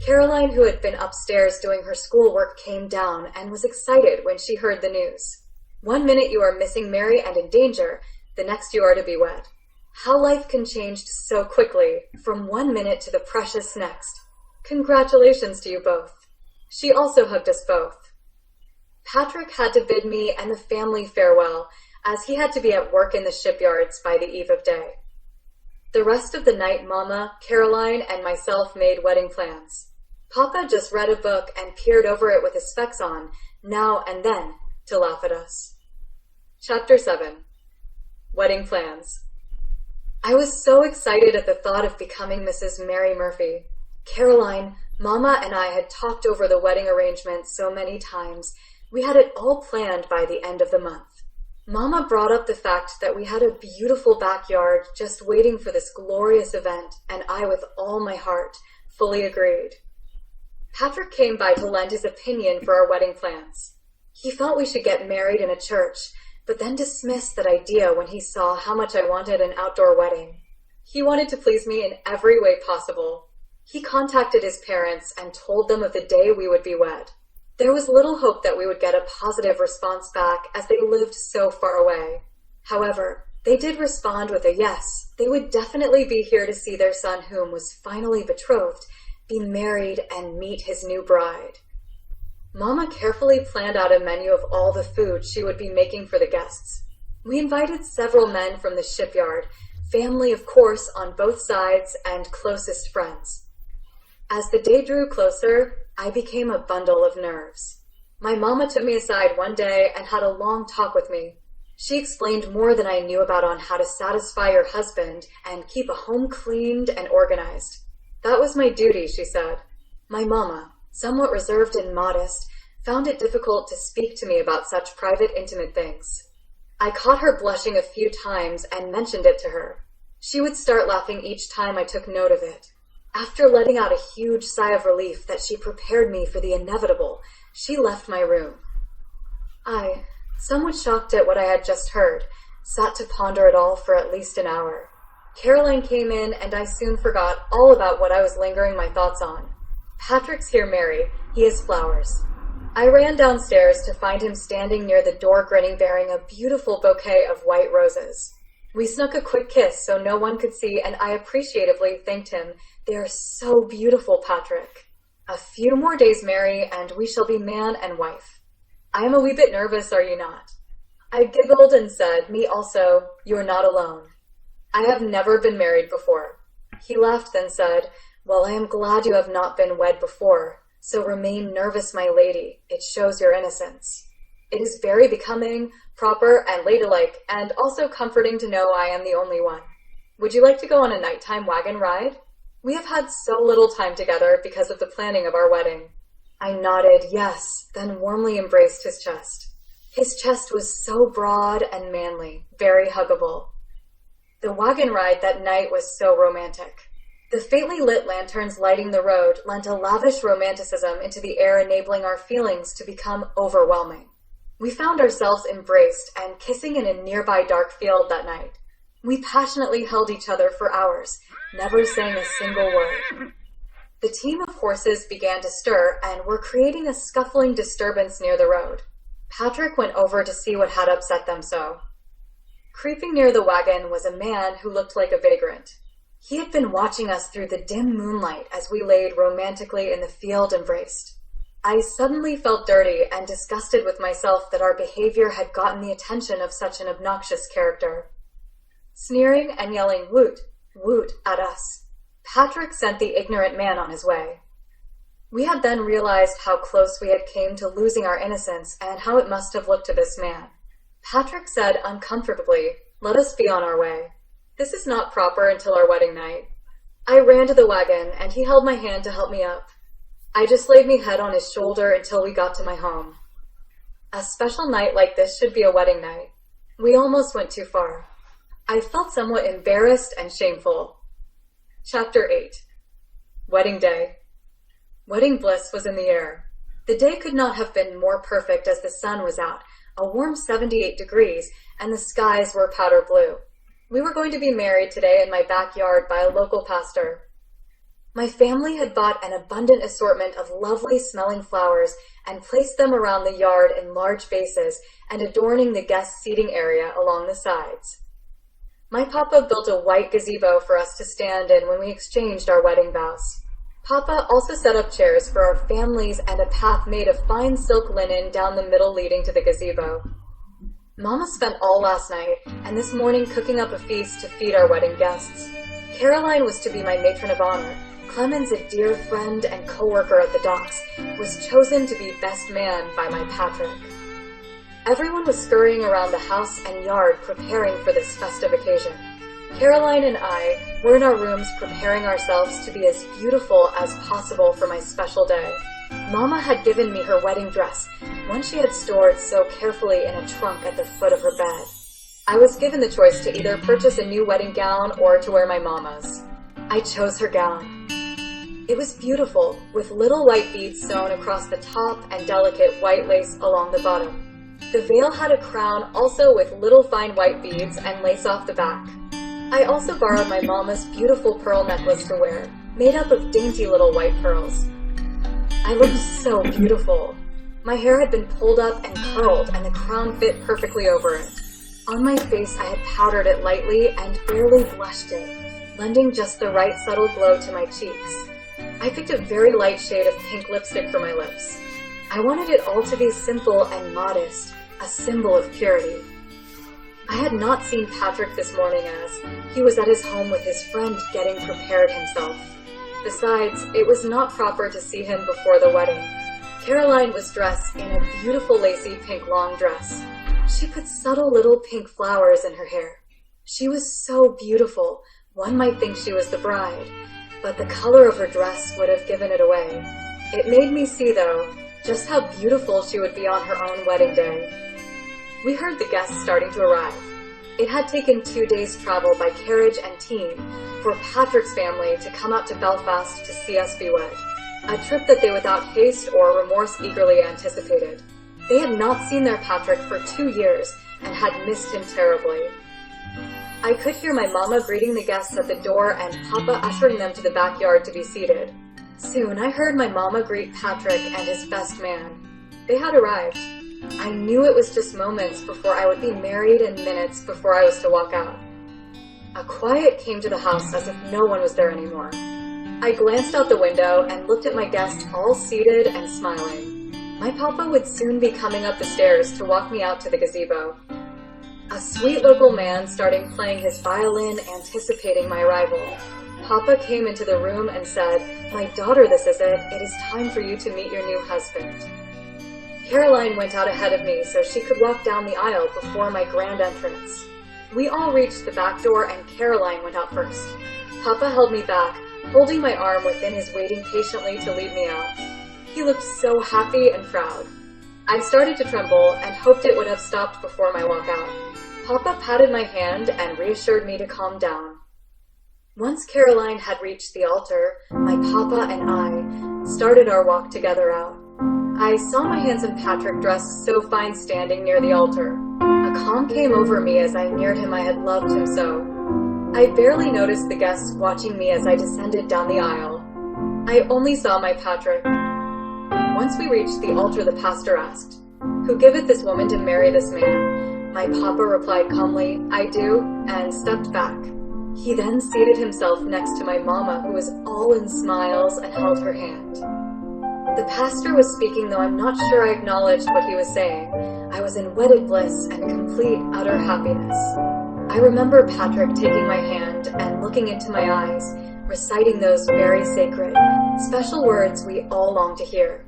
Caroline, who had been upstairs doing her schoolwork, came down and was excited when she heard the news. One minute you are missing Mary and in danger, the next you are to be wed. How life can change so quickly, from one minute to the precious next. Congratulations to you both. She also hugged us both. Patrick had to bid me and the family farewell, as he had to be at work in the shipyards by the eve of day. The rest of the night, Mama, Caroline, and myself made wedding plans. Papa just read a book and peered over it with his specs on, now and then, to laugh at us. Chapter 7. Wedding Plans. I was so excited at the thought of becoming Mrs. Mary Murphy. Caroline, Mama, and I had talked over the wedding arrangements so many times, we had it all planned by the end of the month. Mama brought up the fact that we had a beautiful backyard just waiting for this glorious event, and I, with all my heart, fully agreed. Patrick came by to lend his opinion for our wedding plans. He felt we should get married in a church, but then dismissed that idea when he saw how much I wanted an outdoor wedding. He wanted to please me in every way possible. He contacted his parents and told them of the day we would be wed. There was little hope that we would get a positive response back, as they lived so far away. However, They did respond with a yes. They would definitely be here to see their son, whom was finally betrothed, be married and meet his new bride. Mama carefully planned out a menu of all the food she would be making for the guests. We invited several men from the shipyard, family of course on both sides, and closest friends. As the day drew closer, I became a bundle of nerves. My mama took me aside one day and had a long talk with me. She explained more than I knew about on how to satisfy your husband and keep a home cleaned and organized. That was my duty, she said. My mama, somewhat reserved and modest, found it difficult to speak to me about such private, intimate things. I caught her blushing a few times and mentioned it to her. She would start laughing each time I took note of it. After letting out a huge sigh of relief that she prepared me for the inevitable, she left my room. I, somewhat shocked at what I had just heard, sat to ponder it all for at least an hour. Caroline came in, and I soon forgot all about what I was lingering my thoughts on. Patrick's here, Mary. He has flowers. I ran downstairs to find him standing near the door grinning, bearing a beautiful bouquet of white roses. We snuck a quick kiss so no one could see, and I appreciatively thanked him. They are so beautiful, Patrick. A few more days, Mary, and we shall be man and wife. I am a wee bit nervous, are you not? I giggled and said, me also, you are not alone. I have never been married before. He laughed, then said, well, I am glad you have not been wed before, so remain nervous, my lady. It shows your innocence. It is very becoming, proper, and ladylike, and also comforting to know I am the only one. Would you like to go on a nighttime wagon ride? We have had so little time together because of the planning of our wedding. I nodded yes, then warmly embraced his chest. His chest was so broad and manly, very huggable. The wagon ride that night was so romantic. The faintly lit lanterns lighting the road lent a lavish romanticism into the air, enabling our feelings to become overwhelming. We found ourselves embraced and kissing in a nearby dark field that night. We passionately held each other for hours, never saying a single word. The team of horses began to stir and were creating a scuffling disturbance near the road. Patrick went over to see what had upset them so. Creeping near the wagon was a man who looked like a vagrant. He had been watching us through the dim moonlight as we laid romantically in the field embraced. I suddenly felt dirty and disgusted with myself that our behavior had gotten the attention of such an obnoxious character. Sneering and yelling woot, woot at us, Patrick sent the ignorant man on his way. We had then realized how close we had came to losing our innocence and how it must have looked to this man. Patrick said uncomfortably, let us be on our way. This is not proper until our wedding night. I ran to the wagon and he held my hand to help me up. I just laid me head on his shoulder until we got to my home. A special night like this should be a wedding night. We almost went too far. I felt somewhat embarrassed and shameful. Chapter 8. Wedding Day. Wedding bliss was in the air. The day could not have been more perfect as the sun was out, a warm 78 degrees, and the skies were powder blue. We were going to be married today in my backyard by a local pastor. My family had bought an abundant assortment of lovely smelling flowers and placed them around the yard in large vases and adorning the guest seating area along the sides. My papa built a white gazebo for us to stand in when we exchanged our wedding vows. Papa also set up chairs for our families and a path made of fine silk linen down the middle leading to the gazebo. Mama spent all last night and this morning cooking up a feast to feed our wedding guests. Caroline was to be my matron of honor. Clemens, a dear friend and co-worker at the docks, was chosen to be best man by my Patrick. Everyone was scurrying around the house and yard preparing for this festive occasion. Caroline and I were in our rooms preparing ourselves to be as beautiful as possible for my special day. Mama had given me her wedding dress, one she had stored so carefully in a trunk at the foot of her bed. I was given the choice to either purchase a new wedding gown or to wear my mama's. I chose her gown. It was beautiful, with little white beads sewn across the top and delicate white lace along the bottom. The veil had a crown also with little fine white beads and lace off the back. I also borrowed my mama's beautiful pearl necklace to wear, made up of dainty little white pearls. I looked so beautiful. My hair had been pulled up and curled, and the crown fit perfectly over it. On my face, I had powdered it lightly and barely blushed it, lending just the right subtle glow to my cheeks. I picked a very light shade of pink lipstick for my lips. I wanted it all to be simple and modest, a symbol of purity. I had not seen Patrick this morning as he was at his home with his friend getting prepared himself. Besides, it was not proper to see him before the wedding. Caroline was dressed in a beautiful lacy pink long dress. She put subtle little pink flowers in her hair. She was so beautiful, one might think she was the bride, but the color of her dress would have given it away. It made me see, though, just how beautiful she would be on her own wedding day. We heard the guests starting to arrive. It had taken 2 days' travel by carriage and team for Patrick's family to come out to Belfast to see us be wed, a trip that they without haste or remorse eagerly anticipated. They had not seen their Patrick for 2 years and had missed him terribly. I could hear my mama greeting the guests at the door and Papa ushering them to the backyard to be seated. Soon I heard my mama greet Patrick and his best man. They had arrived. I knew it was just moments before I would be married and minutes before I was to walk out. A quiet came to the house as if no one was there anymore. I glanced out the window and looked at my guests all seated and smiling. My papa would soon be coming up the stairs to walk me out to the gazebo. A sweet local man started playing his violin, anticipating my arrival. Papa came into the room and said, "My daughter, this is it. It is time for you to meet your new husband." Caroline went out ahead of me so she could walk down the aisle before my grand entrance. We all reached the back door and Caroline went out first. Papa held me back, holding my arm within his, waiting patiently to lead me out. He looked so happy and proud. I started to tremble and hoped it would have stopped before my walk out. Papa patted my hand and reassured me to calm down. Once Caroline had reached the altar, my papa and I started our walk together out. I saw my handsome Patrick dressed so fine standing near the altar. A calm came over me as I neared him. I had loved him so. I barely noticed the guests watching me as I descended down the aisle. I only saw my Patrick. Once we reached the altar, the pastor asked, "Who giveth this woman to marry this man?" My papa replied calmly, "I do," and stepped back. He then seated himself next to my mama, who was all in smiles, and held her hand. The pastor was speaking, though I'm not sure I acknowledged what he was saying. I was in wedded bliss and complete, utter happiness. I remember Patrick taking my hand and looking into my eyes, reciting those very sacred, special words we all long to hear.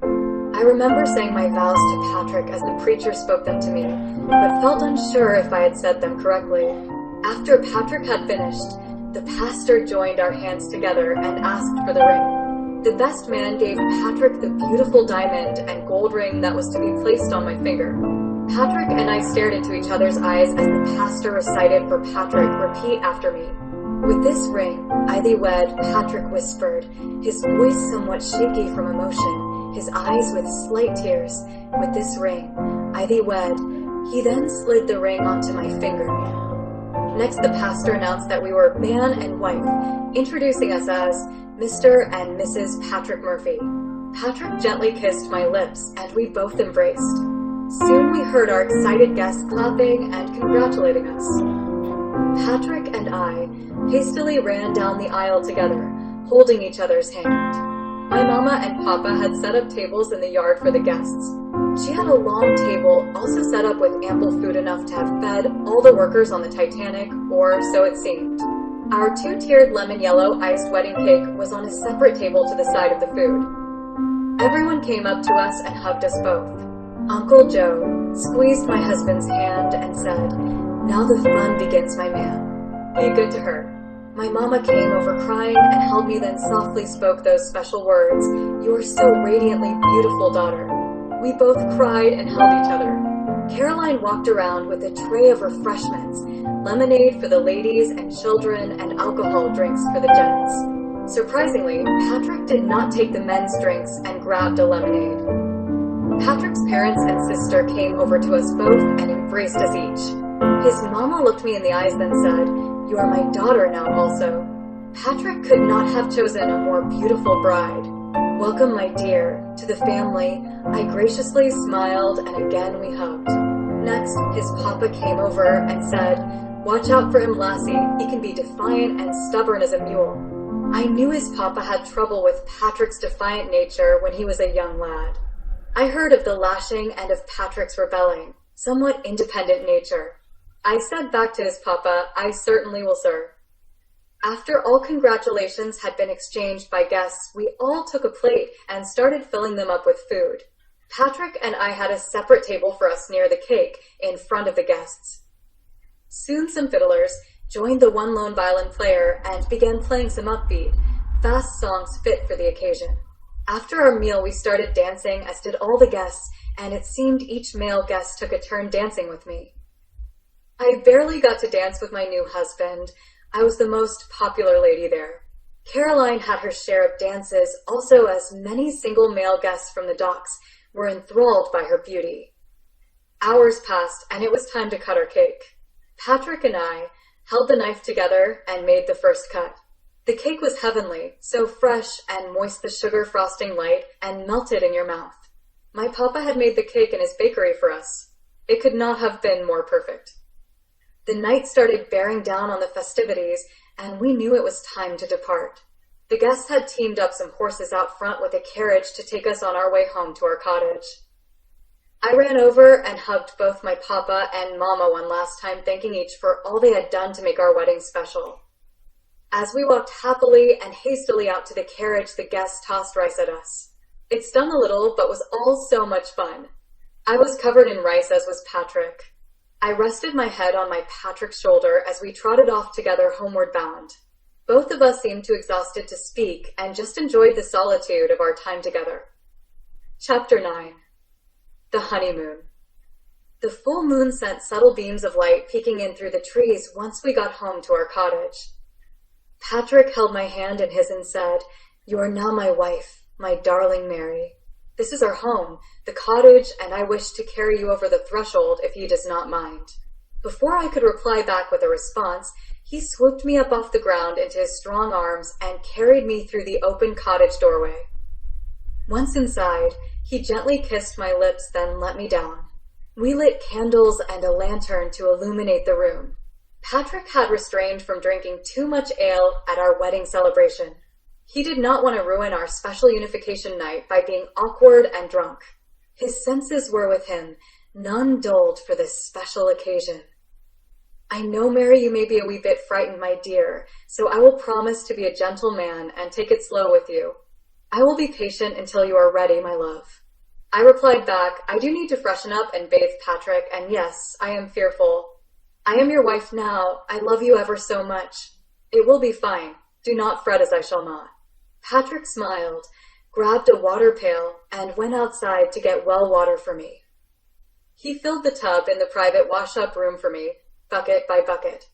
I remember saying my vows to Patrick as the preacher spoke them to me, but felt unsure if I had said them correctly. After Patrick had finished, the pastor joined our hands together and asked for the ring. The best man gave Patrick the beautiful diamond and gold ring that was to be placed on my finger. Patrick and I stared into each other's eyes as the pastor recited for Patrick, "Repeat after me." "With this ring, I thee wed," Patrick whispered, his voice somewhat shaky from emotion, his eyes with slight tears. "With this ring, I thee wed." He then slid the ring onto my finger. Next, the pastor announced that we were man and wife, introducing us as Mr. and Mrs. Patrick Murphy. Patrick gently kissed my lips, and we both embraced. Soon we heard our excited guests clapping and congratulating us. Patrick and I hastily ran down the aisle together, holding each other's hand. My mama and papa had set up tables in the yard for the guests. She had a long table, also set up with ample food enough to have fed all the workers on the Titanic, or so it seemed. Our 2-tiered lemon yellow iced wedding cake was on a separate table to the side of the food. Everyone came up to us and hugged us both. Uncle Joe squeezed my husband's hand and said, "Now the fun begins, my man. Be good to her." My mama came over crying and held me, then softly spoke those special words, "You are so radiantly beautiful, daughter." We both cried and held each other. Caroline walked around with a tray of refreshments, lemonade for the ladies and children, and alcohol drinks for the gents. Surprisingly, Patrick did not take the men's drinks and grabbed a lemonade. Patrick's parents and sister came over to us both and embraced us each. His mama looked me in the eyes, then said, "You are my daughter now also." Patrick could not have chosen a more beautiful bride. "Welcome, my dear, to the family." I graciously smiled, and again we hugged. Next, his papa came over and said, "Watch out for him, lassie. He can be defiant and stubborn as a mule." I knew his papa had trouble with Patrick's defiant nature when he was a young lad. I heard of the lashing and of Patrick's rebelling, somewhat independent nature. I said back to his papa, "I certainly will, sir." After all congratulations had been exchanged by guests, we all took a plate and started filling them up with food. Patrick and I had a separate table for us near the cake, in front of the guests. Soon some fiddlers joined the one lone violin player and began playing some upbeat, fast songs fit for the occasion. After our meal, we started dancing, as did all the guests, and it seemed each male guest took a turn dancing with me. I barely got to dance with my new husband. I was the most popular lady there. Caroline had her share of dances, also as many single male guests from the docks were enthralled by her beauty. Hours passed, and it was time to cut our cake. Patrick and I held the knife together and made the first cut. The cake was heavenly, so fresh and moist, the sugar frosting light and melted in your mouth. My papa had made the cake in his bakery for us. It could not have been more perfect. The night started bearing down on the festivities, and we knew it was time to depart. The guests had teamed up some horses out front with a carriage to take us on our way home to our cottage. I ran over and hugged both my papa and mama one last time, thanking each for all they had done to make our wedding special. As we walked happily and hastily out to the carriage, the guests tossed rice at us. It stung a little, but was all so much fun. I was covered in rice, as was Patrick. I rested my head on my Patrick's shoulder as we trotted off together homeward bound. Both of us seemed too exhausted to speak and just enjoyed the solitude of our time together. Chapter 9. The Honeymoon. The full moon sent subtle beams of light peeking in through the trees once we got home to our cottage. Patrick held my hand in his and said, "You are now my wife, my darling Mary. This is our home, the cottage, and I wish to carry you over the threshold if he does not mind." Before I could reply back with a response, he swooped me up off the ground into his strong arms and carried me through the open cottage doorway. Once inside, he gently kissed my lips, then let me down. We lit candles and a lantern to illuminate the room. Patrick had restrained from drinking too much ale at our wedding celebration. He did not want to ruin our special unification night by being awkward and drunk. His senses were with him, none dulled for this special occasion. "I know, Mary, you may be a wee bit frightened, my dear, so I will promise to be a gentle man and take it slow with you. I will be patient until you are ready, my love." I replied back, "I do need to freshen up and bathe, Patrick, and yes, I am fearful. I am your wife now. I love you ever so much. It will be fine. Do not fret, as I shall not." Patrick smiled, grabbed a water pail, and went outside to get well water for me. He filled the tub in the private wash-up room for me, bucket by bucket.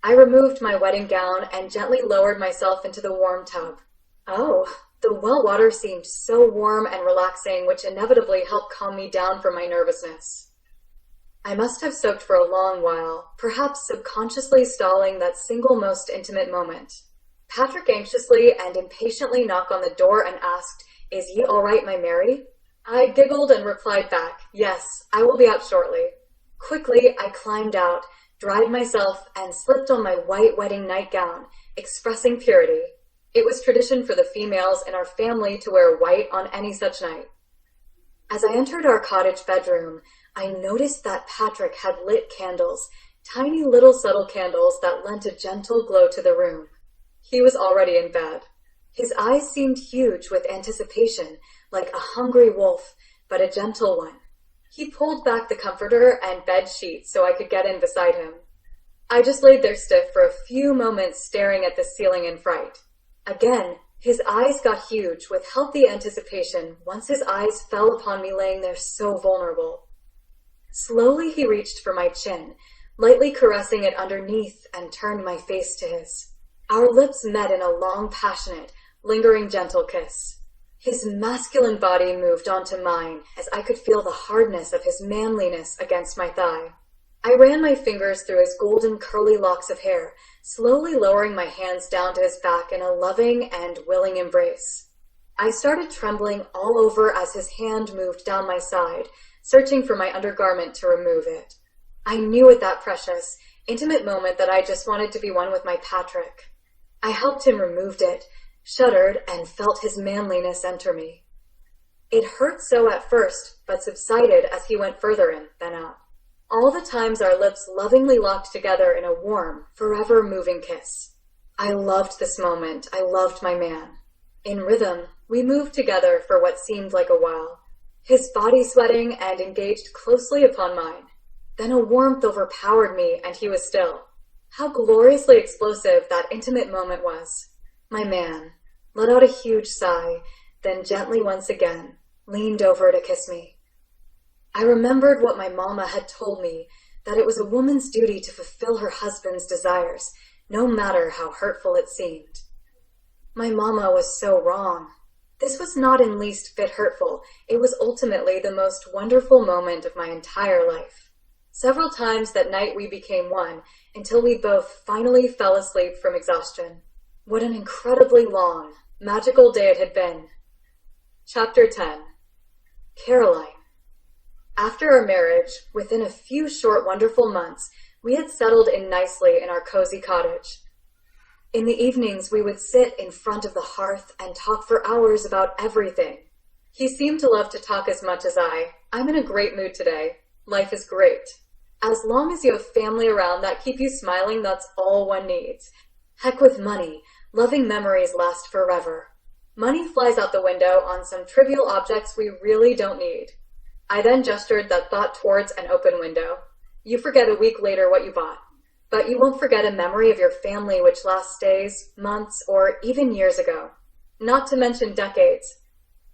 I removed my wedding gown and gently lowered myself into the warm tub. Oh, the well water seemed so warm and relaxing, which inevitably helped calm me down from my nervousness. I must have soaked for a long while, perhaps subconsciously stalling that single most intimate moment. Patrick anxiously and impatiently knocked on the door and asked, "Is ye all right, my Mary?" I giggled and replied back, "Yes, I will be out shortly." Quickly, I climbed out, dried myself, and slipped on my white wedding nightgown, expressing purity. It was tradition for the females in our family to wear white on any such night. As I entered our cottage bedroom, I noticed that Patrick had lit candles, tiny little subtle candles that lent a gentle glow to the room. He was already in bed. His eyes seemed huge with anticipation, like a hungry wolf, but a gentle one. He pulled back the comforter and bed sheet so I could get in beside him. I just laid there stiff for a few moments, staring at the ceiling in fright. Again, his eyes got huge with healthy anticipation once his eyes fell upon me laying there so vulnerable. Slowly he reached for my chin, lightly caressing it underneath, and turned my face to his. Our lips met in a long, passionate, lingering, gentle kiss. His masculine body moved onto mine as I could feel the hardness of his manliness against my thigh. I ran my fingers through his golden curly locks of hair, slowly lowering my hands down to his back in a loving and willing embrace. I started trembling all over as his hand moved down my side, searching for my undergarment to remove it. I knew at that precious, intimate moment that I just wanted to be one with my Patrick. I helped him remove it, shuddered, and felt his manliness enter me. It hurt so at first, but subsided as he went further in, then out. All the times our lips lovingly locked together in a warm, forever moving kiss. I loved this moment. I loved my man. In rhythm, we moved together for what seemed like a while, his body sweating and engaged closely upon mine. Then a warmth overpowered me, and he was still. How gloriously explosive that intimate moment was. My man let out a huge sigh, then gently once again leaned over to kiss me. I remembered what my mama had told me, that it was a woman's duty to fulfill her husband's desires, no matter how hurtful it seemed. My mama was so wrong. This was not in least bit hurtful. It was ultimately the most wonderful moment of my entire life. Several times that night we became one, until we both finally fell asleep from exhaustion. What an incredibly long, magical day it had been. Chapter 10. Caroline. After our marriage, within a few short, wonderful months, we had settled in nicely in our cozy cottage. In the evenings, we would sit in front of the hearth and talk for hours about everything. He seemed to love to talk as much as I. I'm in a great mood today. Life is great. As long as you have family around that keep you smiling, that's all one needs. Heck with money. Loving memories last forever. Money flies out the window on some trivial objects we really don't need. I then gestured that thought towards an open window. You forget a week later what you bought, but you won't forget a memory of your family which lasts days, months, or even years ago. Not to mention decades.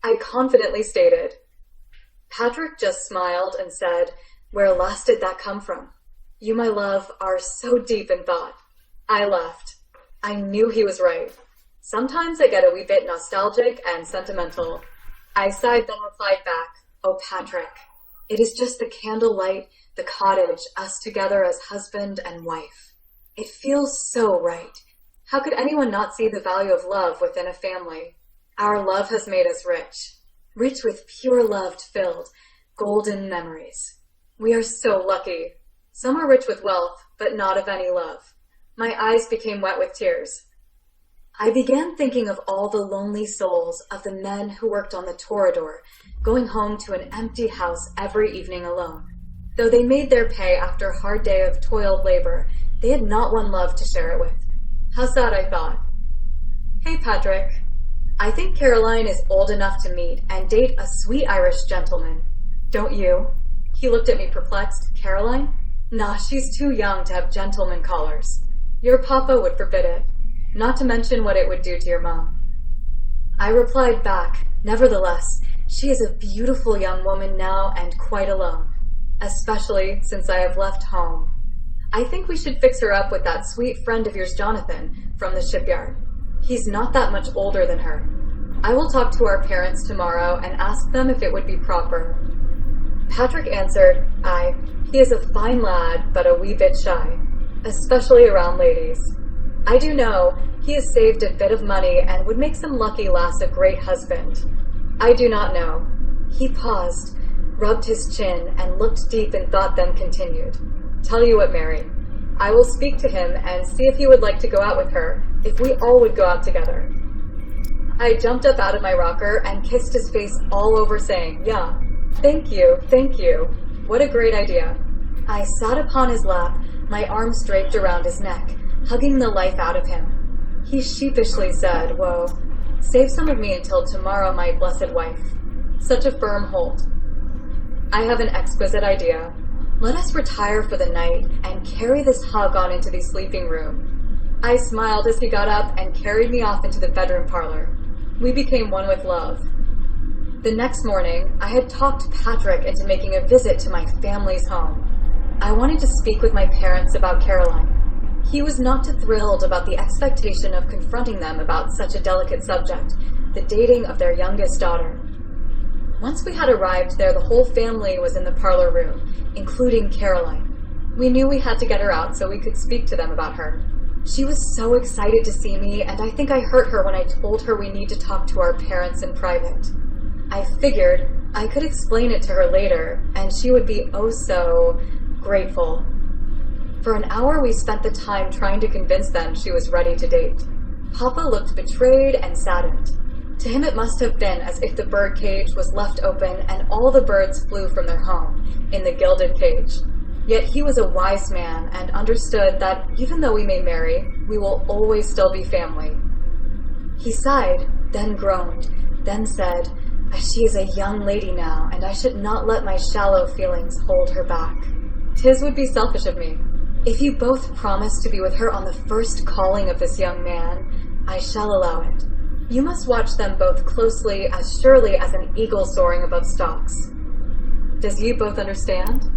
I confidently stated. Patrick just smiled and said, "Where last did that come from? You, my love, are so deep in thought." I laughed. I knew he was right. Sometimes I get a wee bit nostalgic and sentimental. I sighed, then replied back, "Oh, Patrick, it is just the candlelight, the cottage, us together as husband and wife. It feels so right. How could anyone not see the value of love within a family? Our love has made us rich. Rich with pure love filled, golden memories. We are so lucky. Some are rich with wealth, but not of any love." My eyes became wet with tears. I began thinking of all the lonely souls of the men who worked on the Torradore, going home to an empty house every evening alone. Though they made their pay after a hard day of toiled labor, they had not one love to share it with. How sad, I thought. "Hey, Patrick. I think Caroline is old enough to meet and date a sweet Irish gentleman. Don't you?" He looked at me perplexed. "Caroline? Nah, she's too young to have gentleman callers. Your papa would forbid it, not to mention what it would do to your mom." I replied back, "Nevertheless, she is a beautiful young woman now and quite alone, especially since I have left home. I think we should fix her up with that sweet friend of yours, Jonathan, from the shipyard. He's not that much older than her. I will talk to our parents tomorrow and ask them if it would be proper." Patrick answered, "Aye, he is a fine lad, but a wee bit shy, especially around ladies. I do know he has saved a bit of money and would make some lucky lass a great husband. I do not know." He paused, rubbed his chin, and looked deep in thought, then continued, "Tell you what, Mary, I will speak to him and see if he would like to go out with her, if we all would go out together." I jumped up out of my rocker and kissed his face all over, saying, "Yeah, thank you, thank you. What a great idea." I sat upon his lap, my arms draped around his neck, hugging the life out of him. He sheepishly said, "Whoa, save some of me until tomorrow, my blessed wife." Such a firm hold. "I have an exquisite idea. Let us retire for the night and carry this hug on into the sleeping room." I smiled as he got up and carried me off into the bedroom parlor. We became one with love. The next morning, I had talked Patrick into making a visit to my family's home. I wanted to speak with my parents about Caroline. He was not too thrilled about the expectation of confronting them about such a delicate subject, the dating of their youngest daughter. Once we had arrived there, the whole family was in the parlor room, including Caroline. We knew we had to get her out so we could speak to them about her. She was so excited to see me, and I think I hurt her when I told her we need to talk to our parents in private. I figured I could explain it to her later, and she would be oh so grateful. For an hour we spent the time trying to convince them she was ready to date. Papa looked betrayed and saddened. To him it must have been as if the birdcage was left open and all the birds flew from their home, in the gilded cage. Yet he was a wise man and understood that even though we may marry, we will always still be family. He sighed, then groaned, then said, "She is a young lady now, and I should not let my shallow feelings hold her back. 'Tis would be selfish of me. If you both promise to be with her on the first calling of this young man, I shall allow it. You must watch them both closely, as surely as an eagle soaring above stalks. Does you both understand?"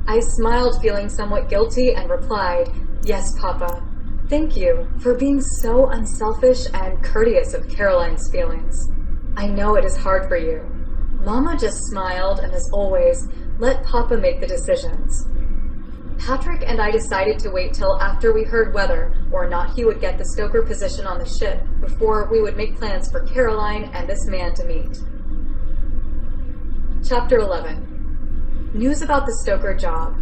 I smiled, feeling somewhat guilty, and replied, "Yes, Papa. Thank you for being so unselfish and courteous of Caroline's feelings. I know it is hard for you." Mama just smiled and, as always, let Papa make the decisions. Patrick and I decided to wait till after we heard whether or not he would get the stoker position on the ship before we would make plans for Caroline and this man to meet. Chapter 11. News about the stoker job.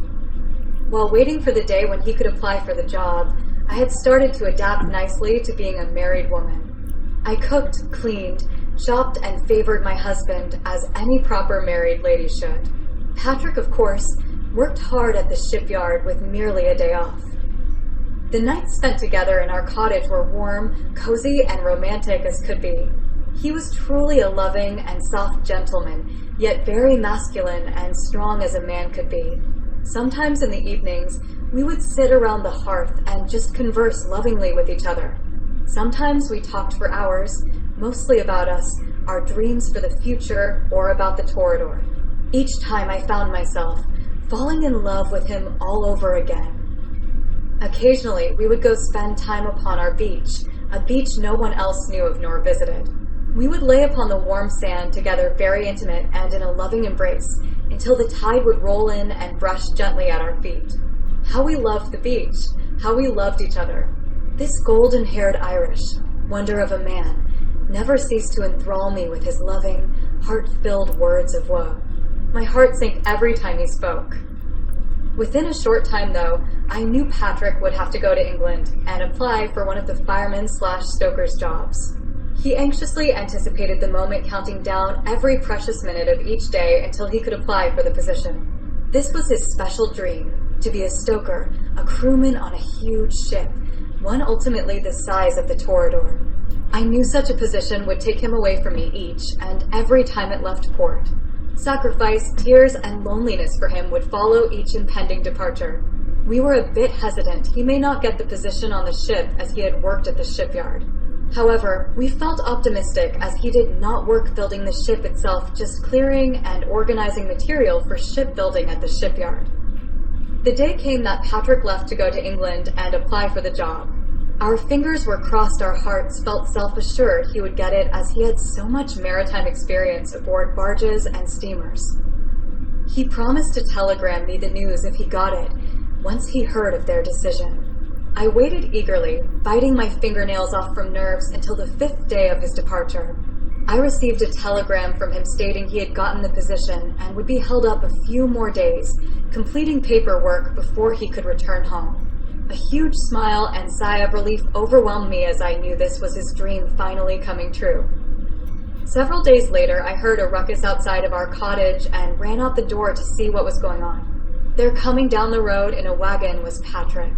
While waiting for the day when he could apply for the job, I had started to adapt nicely to being a married woman. I cooked, cleaned, shopped, and favored my husband as any proper married lady should. Patrick, of course, worked hard at the shipyard with merely a day off. The nights spent together in our cottage were warm, cozy, and romantic as could be. He was truly a loving and soft gentleman, yet very masculine and strong as a man could be. Sometimes in the evenings, we would sit around the hearth and just converse lovingly with each other. Sometimes we talked for hours, mostly about us, our dreams for the future, or about the Torradore. Each time I found myself falling in love with him all over again. Occasionally, we would go spend time upon our beach, a beach no one else knew of nor visited. We would lay upon the warm sand together, very intimate and in a loving embrace, until the tide would roll in and brush gently at our feet. How we loved the beach, how we loved each other. This golden-haired Irish, wonder of a man, never ceased to enthrall me with his loving, heart-filled words of woe. My heart sank every time he spoke. Within a short time, though, I knew Patrick would have to go to England and apply for one of the fireman/stoker's jobs. He anxiously anticipated the moment, counting down every precious minute of each day until he could apply for the position. This was his special dream, to be a stoker, a crewman on a huge ship, one ultimately the size of the Torradore. I knew such a position would take him away from me each and every time it left port. Sacrifice, tears, and loneliness for him would follow each impending departure. We were a bit hesitant he may not get the position on the ship as he had worked at the shipyard. However, we felt optimistic as he did not work building the ship itself, just clearing and organizing material for shipbuilding at the shipyard. The day came that Patrick left to go to England and apply for the job. Our fingers were crossed, our hearts felt self-assured he would get it as he had so much maritime experience aboard barges and steamers. He promised to telegram me the news if he got it, once he heard of their decision. I waited eagerly, biting my fingernails off from nerves until the 5th day of his departure. I received a telegram from him stating he had gotten the position and would be held up a few more days, completing paperwork before he could return home. A huge smile and sigh of relief overwhelmed me as I knew this was his dream finally coming true. Several days later, I heard a ruckus outside of our cottage and ran out the door to see what was going on. There, coming down the road in a wagon, was Patrick.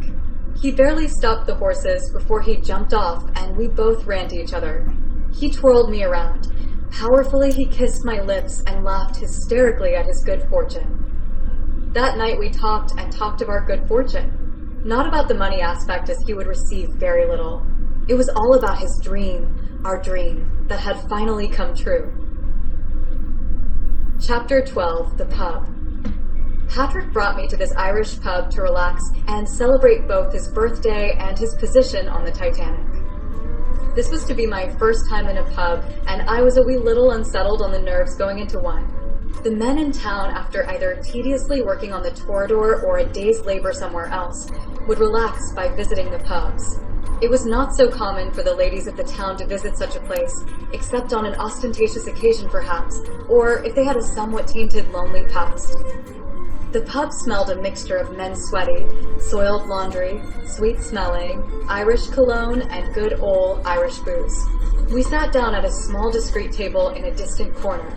He barely stopped the horses before he jumped off, and we both ran to each other. He twirled me around. Powerfully, he kissed my lips and laughed hysterically at his good fortune. That night, we talked and talked of our good fortune. Not about the money aspect, as he would receive very little. It was all about his dream, our dream, that had finally come true. Chapter 12, The Pub. Patrick brought me to this Irish pub to relax and celebrate both his birthday and his position on the Titanic. This was to be my first time in a pub, and I was a wee little unsettled on the nerves going into one. The men in town, after either tediously working on the Torradore or a day's labor somewhere else, would relax by visiting the pubs. It was not so common for the ladies of the town to visit such a place, except on an ostentatious occasion perhaps, or if they had a somewhat tainted, lonely past. The The pub smelled a mixture of men sweaty, soiled laundry, sweet-smelling, Irish cologne, and good old Irish booze. We sat down at a small discreet table in a distant corner.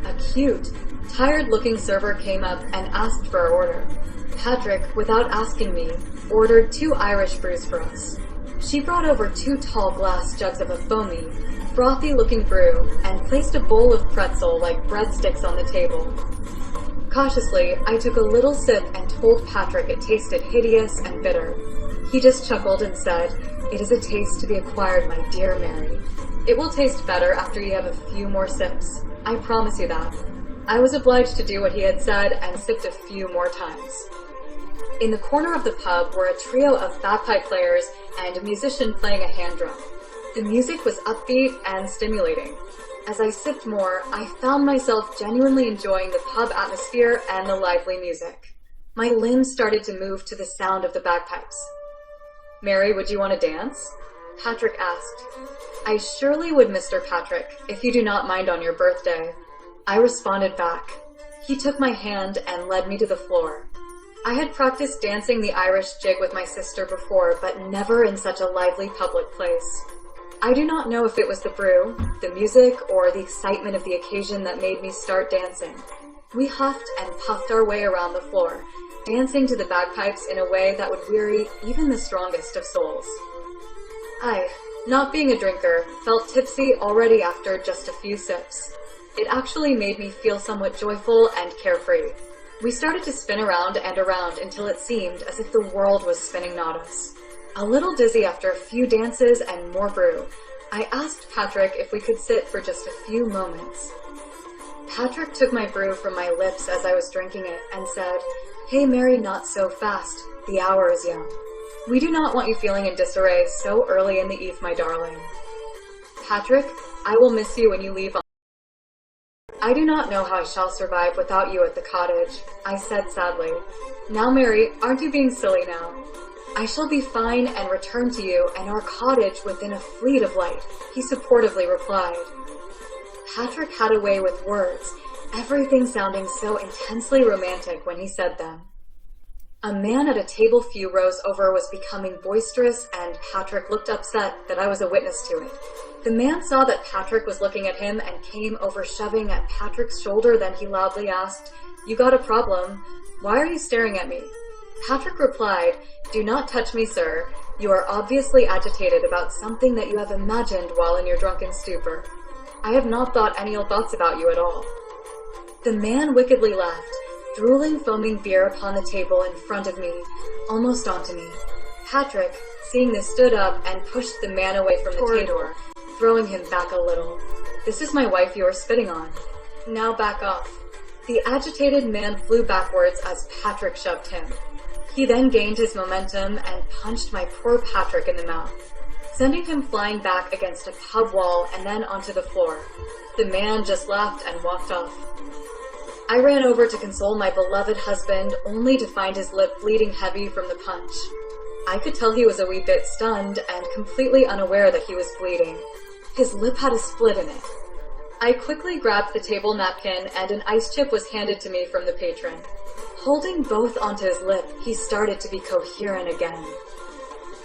A cute, tired-looking server came up and asked for our order. Patrick, without asking me, ordered 2 Irish brews for us. She brought over 2 tall glass jugs of a foamy, frothy-looking brew and placed a bowl of pretzel like breadsticks on the table. Cautiously, I took a little sip and told Patrick it tasted hideous and bitter. He just chuckled and said, "It is a taste to be acquired, my dear Mary. It will taste better after you have a few more sips. I promise you that." I was obliged to do what he had said and sipped a few more times. In the corner of the pub were a trio of bagpipe players and a musician playing a hand drum. The music was upbeat and stimulating. As I sipped more, I found myself genuinely enjoying the pub atmosphere and the lively music. My limbs started to move to the sound of the bagpipes. "Mary, would you want to dance?" Patrick asked. "I surely would, Mr. Patrick, if you do not mind on your birthday." I responded back. He took my hand and led me to the floor. I had practiced dancing the Irish jig with my sister before, but never in such a lively public place. I do not know if it was the brew, the music, or the excitement of the occasion that made me start dancing. We huffed and puffed our way around the floor, dancing to the bagpipes in a way that would weary even the strongest of souls. I, not being a drinker, felt tipsy already after just a few sips. It actually made me feel somewhat joyful and carefree. We started to spin around and around until it seemed as if the world was spinning not us. A little dizzy after a few dances and more brew, I asked Patrick if we could sit for just a few moments. Patrick took my brew from my lips as I was drinking it and said, "Hey Mary, not so fast. The hour is young. We do not want you feeling in disarray so early in the eve, my darling." "Patrick, I will miss you when you leave. I do not know how I shall survive without you at the cottage," I said sadly. "Now, Mary, aren't you being silly now?" "I shall be fine and return to you and our cottage within a fleet of light," he supportively replied. Patrick had a way with words, everything sounding so intensely romantic when he said them. A man at a table few rows over was becoming boisterous, and Patrick looked upset that I was a witness to it. The man saw that Patrick was looking at him and came over shoving at Patrick's shoulder. Then he loudly asked, "You got a problem? Why are you staring at me?" Patrick replied, "Do not touch me, sir. You are obviously agitated about something that you have imagined while in your drunken stupor. I have not thought any ill thoughts about you at all." The man wickedly laughed, drooling foaming beer upon the table in front of me, almost onto me. Patrick, seeing this, stood up and pushed the man away from the Torradore, throwing him back a little. "This is my wife you are spitting on. Now back off." The agitated man flew backwards as Patrick shoved him. He then gained his momentum and punched my poor Patrick in the mouth, sending him flying back against a pub wall and then onto the floor. The man just laughed and walked off. I ran over to console my beloved husband, only to find his lip bleeding heavy from the punch. I could tell he was a wee bit stunned and completely unaware that he was bleeding. His lip had a split in it. I quickly grabbed the table napkin and an ice chip was handed to me from the patron. Holding both onto his lip, he started to be coherent again.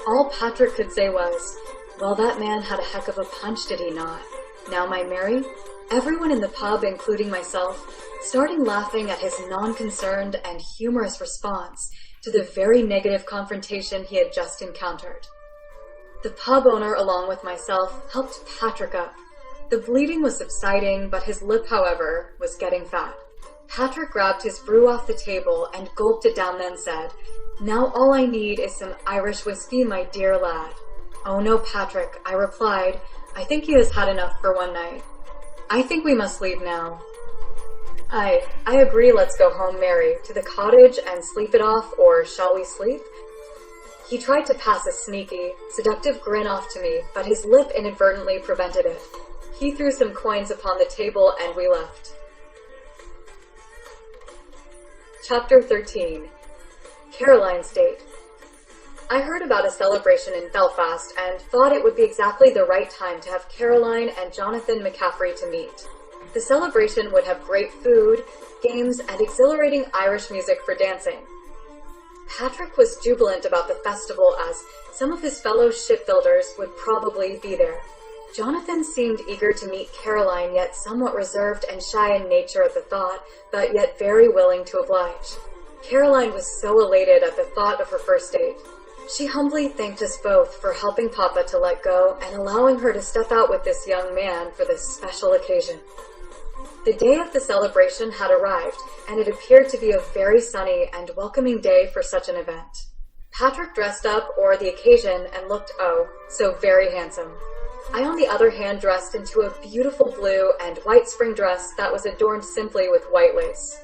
All Patrick could say was, "Well, that man had a heck of a punch, did he not? Now, my Mary?" Everyone in the pub, including myself, started laughing at his non-concerned and humorous response to the very negative confrontation he had just encountered. The pub owner, along with myself, helped Patrick up. The bleeding was subsiding, but his lip, however, was getting fat. Patrick grabbed his brew off the table and gulped it down, then said, "Now all I need is some Irish whiskey, my dear lad." "Oh no, Patrick," I replied. "I think he has had enough for one night. I think we must leave now." I agree, let's go home, Mary, to the cottage and sleep it off, or shall we sleep?" He tried to pass a sneaky, seductive grin off to me, but his lip inadvertently prevented it. He threw some coins upon the table and we left. Chapter 13. Caroline's Date. I heard about a celebration in Belfast and thought it would be exactly the right time to have Caroline and Jonathan McCaffrey to meet. The celebration would have great food, games, and exhilarating Irish music for dancing. Patrick was jubilant about the festival as some of his fellow shipbuilders would probably be there. Jonathan seemed eager to meet Caroline, yet somewhat reserved and shy in nature at the thought, but yet very willing to oblige. Caroline was so elated at the thought of her first date. She humbly thanked us both for helping Papa to let go and allowing her to step out with this young man for this special occasion. The day of the celebration had arrived, and it appeared to be a very sunny and welcoming day for such an event. Patrick dressed up for the occasion and looked, so very handsome. I, on the other hand, dressed into a beautiful blue and white spring dress that was adorned simply with white lace.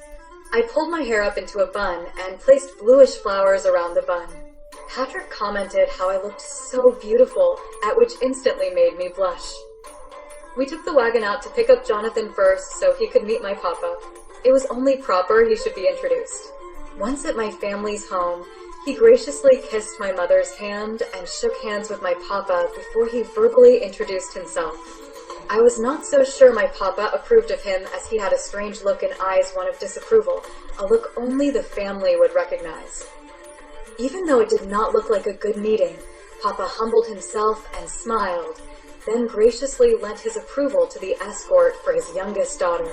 I pulled my hair up into a bun and placed bluish flowers around the bun. Patrick commented how I looked so beautiful, at which instantly made me blush. We took the wagon out to pick up Jonathan first so he could meet my papa. It was only proper he should be introduced. Once at my family's home, he graciously kissed my mother's hand and shook hands with my papa before he verbally introduced himself. I was not so sure my papa approved of him, as he had a strange look in eyes, one of disapproval, a look only the family would recognize. Even though it did not look like a good meeting, Papa humbled himself and smiled, then graciously lent his approval to the escort for his youngest daughter.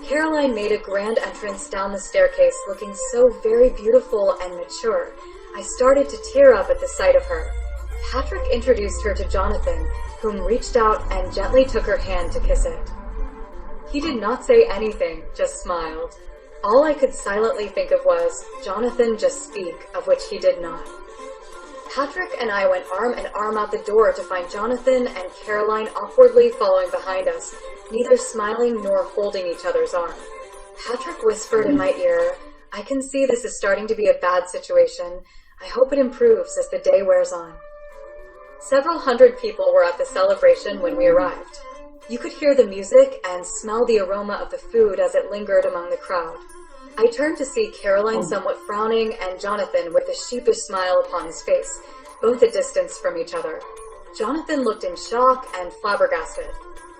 Caroline made a grand entrance down the staircase, looking so very beautiful and mature. I started to tear up at the sight of her. Patrick introduced her to Jonathan, whom reached out and gently took her hand to kiss it. He did not say anything, just smiled. All I could silently think of was, Jonathan, just speak, of which he did not. Patrick and I went arm in arm out the door to find Jonathan and Caroline awkwardly following behind us, neither smiling nor holding each other's arm. Patrick whispered in my ear, I can see this is starting to be a bad situation. I hope it improves as the day wears on. Several hundred people were at the celebration when we arrived. You could hear the music and smell the aroma of the food as it lingered among the crowd. I turned to see Caroline somewhat frowning and Jonathan with a sheepish smile upon his face, both a distance from each other. Jonathan looked in shock and flabbergasted.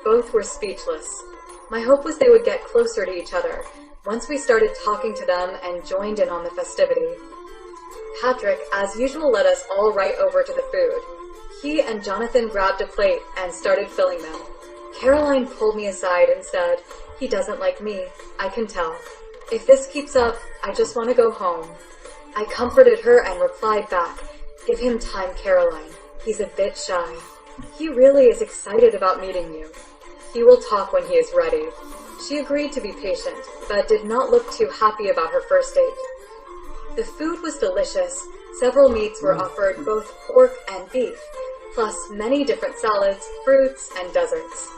Both were speechless. My hope was they would get closer to each other once we started talking to them and joined in on the festivity. Patrick, as usual, led us all right over to the food. He and Jonathan grabbed a plate and started filling them. Caroline pulled me aside and said, he doesn't like me, I can tell. If this keeps up, I just want to go home. I comforted her and replied back, give him time, Caroline. He's a bit shy. He really is excited about meeting you. He will talk when he is ready. She agreed to be patient, but did not look too happy about her first date. The food was delicious. Several meats were offered, both pork and beef, plus many different salads, fruits, and desserts.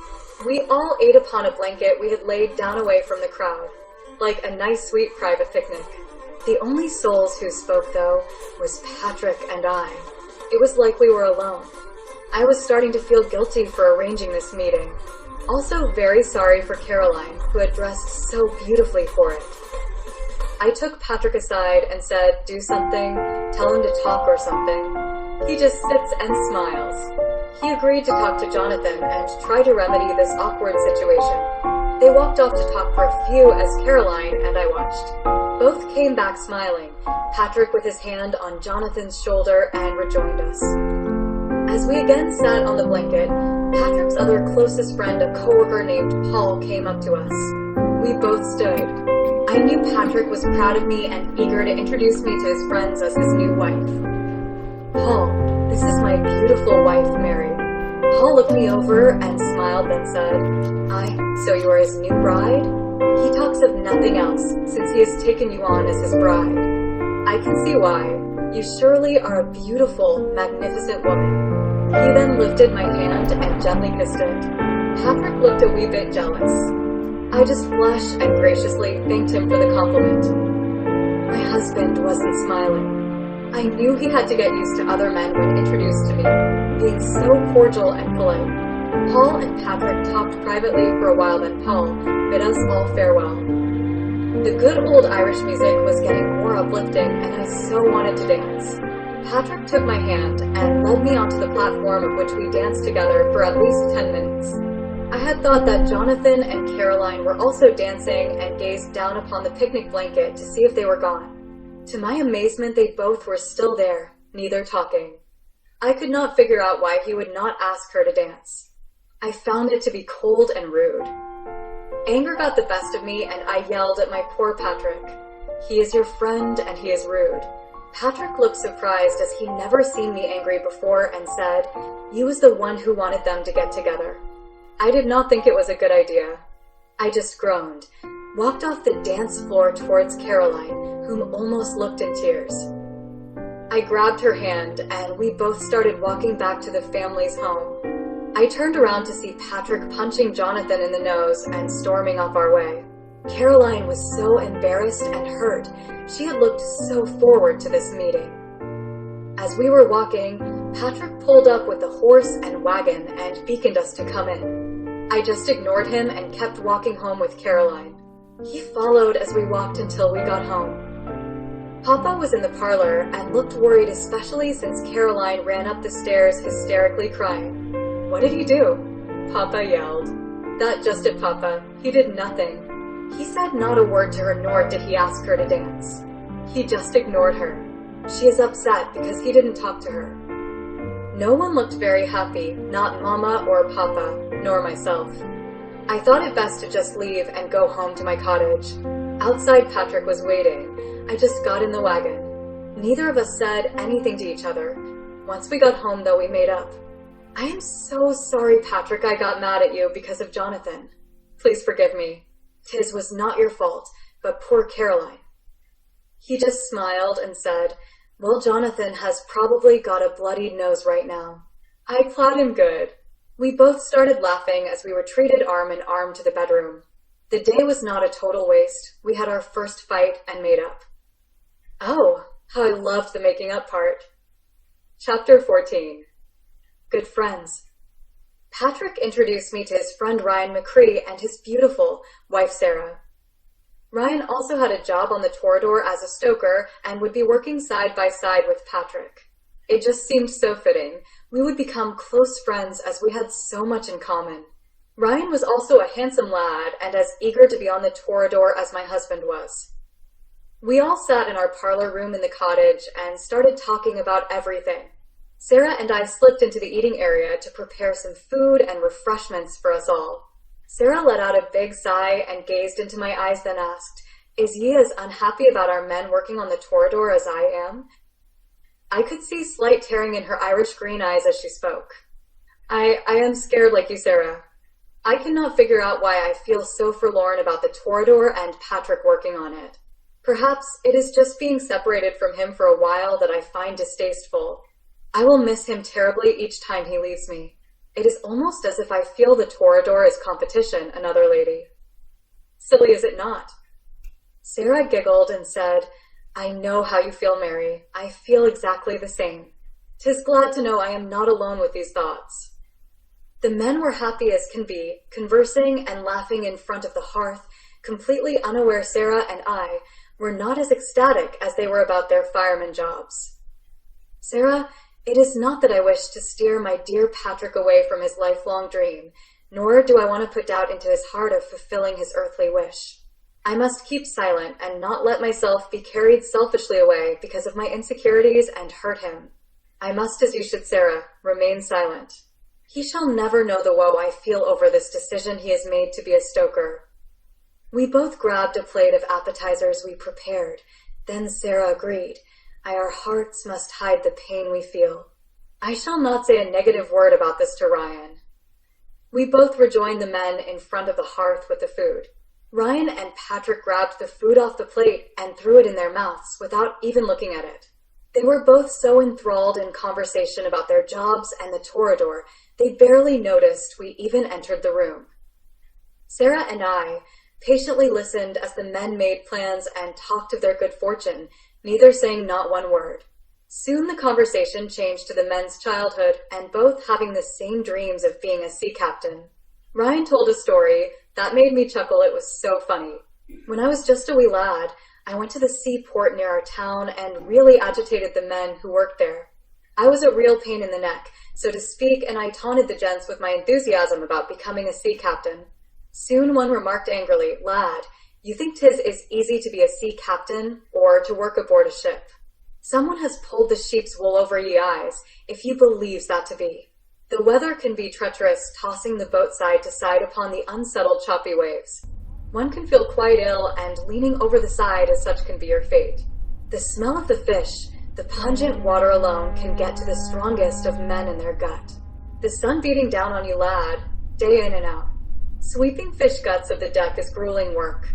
We all ate upon a blanket we had laid down away from the crowd, like a nice sweet private picnic. The only souls who spoke, though, was Patrick and I. It was like we were alone. I was starting to feel guilty for arranging this meeting. Also very sorry for Caroline, who had dressed so beautifully for it. I took Patrick aside and said, do something, tell him to talk or something. He just sits and smiles. He agreed to talk to Jonathan and try to remedy this awkward situation. They walked off to talk for a few as Caroline and I watched. Both came back smiling, Patrick with his hand on Jonathan's shoulder, and rejoined us. As we again sat on the blanket, Patrick's other closest friend, a coworker named Paul, came up to us. We both stood. I knew Patrick was proud of me and eager to introduce me to his friends as his new wife. Paul, this is my beautiful wife, Mary. Paul looked me over and smiled, then said, so you are his new bride? He talks of nothing else, since he has taken you on as his bride. I can see why. You surely are a beautiful, magnificent woman. He then lifted my hand and gently kissed it. Patrick looked a wee bit jealous. I just blushed and graciously thanked him for the compliment. My husband wasn't smiling. I knew he had to get used to other men when introduced to me, being so cordial and polite. Paul and Patrick talked privately for a while, then Paul bid us all farewell. The good old Irish music was getting more uplifting, and I so wanted to dance. Patrick took my hand and led me onto the platform, of which we danced together for at least 10 minutes. I had thought that Jonathan and Caroline were also dancing and gazed down upon the picnic blanket to see if they were gone. To my amazement, they both were still there, neither talking. I could not figure out why he would not ask her to dance. I found it to be cold and rude. Anger got the best of me, and I yelled at my poor Patrick. "He is your friend, and he is rude." Patrick looked surprised, as he never seen me angry before, and said, "You was the one who wanted them to get together." I did not think it was a good idea. I just groaned, walked off the dance floor towards Caroline, whom almost looked in tears. I grabbed her hand, and we both started walking back to the family's home. I turned around to see Patrick punching Jonathan in the nose and storming off our way. Caroline was so embarrassed and hurt. She had looked so forward to this meeting. As we were walking, Patrick pulled up with the horse and wagon and beaconed us to come in. I just ignored him and kept walking home with Caroline. He followed as we walked until we got home. Papa was in the parlor and looked worried, especially since Caroline ran up the stairs hysterically crying. "What did he do?" Papa yelled. "That just it, Papa. He did nothing. He said not a word to her, nor did he ask her to dance. He just ignored her. She is upset because he didn't talk to her." No one looked very happy, not Mama or Papa, nor myself. I thought it best to just leave and go home to my cottage. Outside, Patrick was waiting. I just got in the wagon. Neither of us said anything to each other. Once we got home, though, we made up. "I am so sorry, Patrick, I got mad at you because of Jonathan. Please forgive me. 'Tis was not your fault, but poor Caroline." He just smiled and said, "Well, Jonathan has probably got a bloodied nose right now." I plowed him good. We both started laughing as we retreated arm in arm to the bedroom. The day was not a total waste. We had our first fight and made up. Oh, how I loved the making up part. Chapter 14. Good friends. Patrick introduced me to his friend Ryan McCree and his beautiful wife Sarah. Ryan also had a job on the Torradore as a stoker and would be working side by side with Patrick. It just seemed so fitting. We would become close friends as we had so much in common. Ryan was also a handsome lad and as eager to be on the Torradore as my husband was. We all sat in our parlor room in the cottage and started talking about everything. Sarah and I slipped into the eating area to prepare some food and refreshments for us all. Sarah let out a big sigh and gazed into my eyes, then asked, "Is ye as unhappy about our men working on the Torradore as I am?" I could see slight tearing in her Irish green eyes as she spoke. I am scared like you, Sarah. I cannot figure out why I feel so forlorn about the Torradore and Patrick working on it. Perhaps it is just being separated from him for a while that I find distasteful. I will miss him terribly each time he leaves me. It is almost as if I feel the Torradore is competition, another lady. Silly, is it not? Sarah giggled and said, "I know how you feel, Mary. I feel exactly the same. 'Tis glad to know I am not alone with these thoughts." The men were happy as can be, conversing and laughing in front of the hearth, completely unaware Sarah and I were not as ecstatic as they were about their fireman jobs. "Sarah, it is not that I wish to steer my dear Patrick away from his lifelong dream, nor do I want to put doubt into his heart of fulfilling his earthly wish. I must keep silent and not let myself be carried selfishly away because of my insecurities and hurt him. I must, as you should, Sarah, remain silent. He shall never know the woe I feel over this decision he has made to be a stoker." We both grabbed a plate of appetizers we prepared. Then Sarah agreed. Our hearts must hide the pain we feel. I shall not say a negative word about this to Ryan. We both rejoined the men in front of the hearth with the food. Ryan and Patrick grabbed the food off the plate and threw it in their mouths without even looking at it. They were both so enthralled in conversation about their jobs and the Torradore, they barely noticed we even entered the room. Sarah and I patiently listened as the men made plans and talked of their good fortune, neither saying not one word. Soon the conversation changed to the men's childhood and both having the same dreams of being a sea captain. Ryan told a story that made me chuckle. It was so funny. When I was just a wee lad, I went to the seaport near our town and really agitated the men who worked there. I was a real pain in the neck, so to speak, and I taunted the gents with my enthusiasm about becoming a sea captain. Soon one remarked angrily, "Lad, you think 'tis is easy to be a sea captain, or to work aboard a ship? Someone has pulled the sheep's wool over ye eyes, if he believes that to be. The weather can be treacherous, tossing the boat side to side upon the unsettled choppy waves. One can feel quite ill, and leaning over the side as such can be your fate. The smell of the fish, the pungent water alone, can get to the strongest of men in their gut. The sun beating down on you, lad, day in and out. Sweeping fish guts of the deck is grueling work.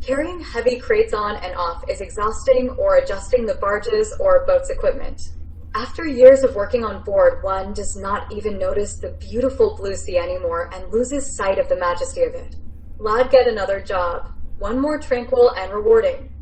Carrying heavy crates on and off is exhausting, or adjusting the barges or boat's equipment. After years of working on board, one does not even notice the beautiful blue sea anymore and loses sight of the majesty of it. Lad, get another job, one more tranquil and rewarding."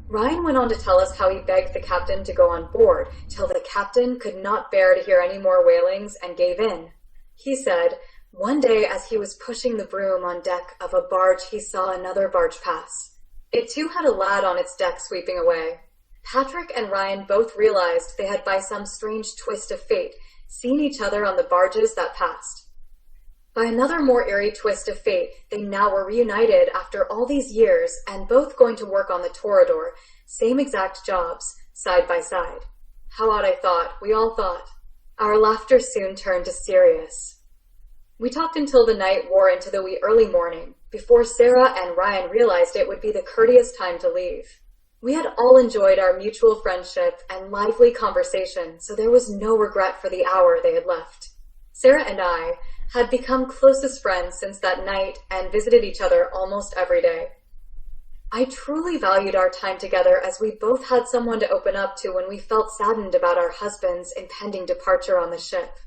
Ryan went on to tell us how he begged the captain to go on board, till the captain could not bear to hear any more wailings and gave in. He said, one day as he was pushing the broom on deck of a barge, he saw another barge pass. It too had a lad on its deck sweeping away. Patrick and Ryan both realized they had, by some strange twist of fate, seen each other on the barges that passed. By another more eerie twist of fate, they now were reunited after all these years and both going to work on the Torradore, same exact jobs, side by side. How odd, I thought, we all thought. Our laughter soon turned to serious. We talked until the night wore into the wee early morning, before Sarah and Ryan realized it would be the courteous time to leave. We had all enjoyed our mutual friendship and lively conversation, so there was no regret for the hour they had left. Sarah and I had become closest friends since that night and visited each other almost every day. I truly valued our time together as we both had someone to open up to when we felt saddened about our husband's impending departure on the ship.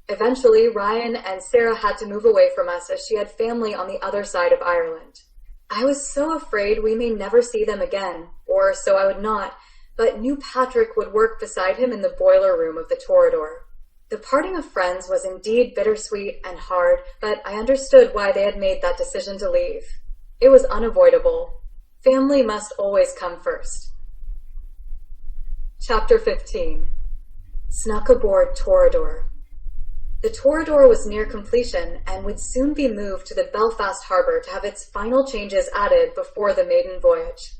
Eventually, Ryan and Sarah had to move away from us as she had family on the other side of Ireland. I was so afraid we may never see them again, or so I would not, but knew Patrick would work beside him in the boiler room of the Torradore. The parting of friends was indeed bittersweet and hard, but I understood why they had made that decision to leave. It was unavoidable. Family must always come first. Chapter 15. Snuck aboard Torradore. The Torradore was near completion and would soon be moved to the Belfast harbour to have its final changes added before the maiden voyage.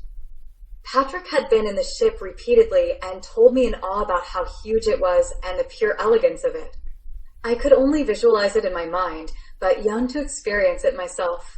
Patrick had been in the ship repeatedly and told me in awe about how huge it was and the pure elegance of it. I could only visualize it in my mind, but young to experience it myself.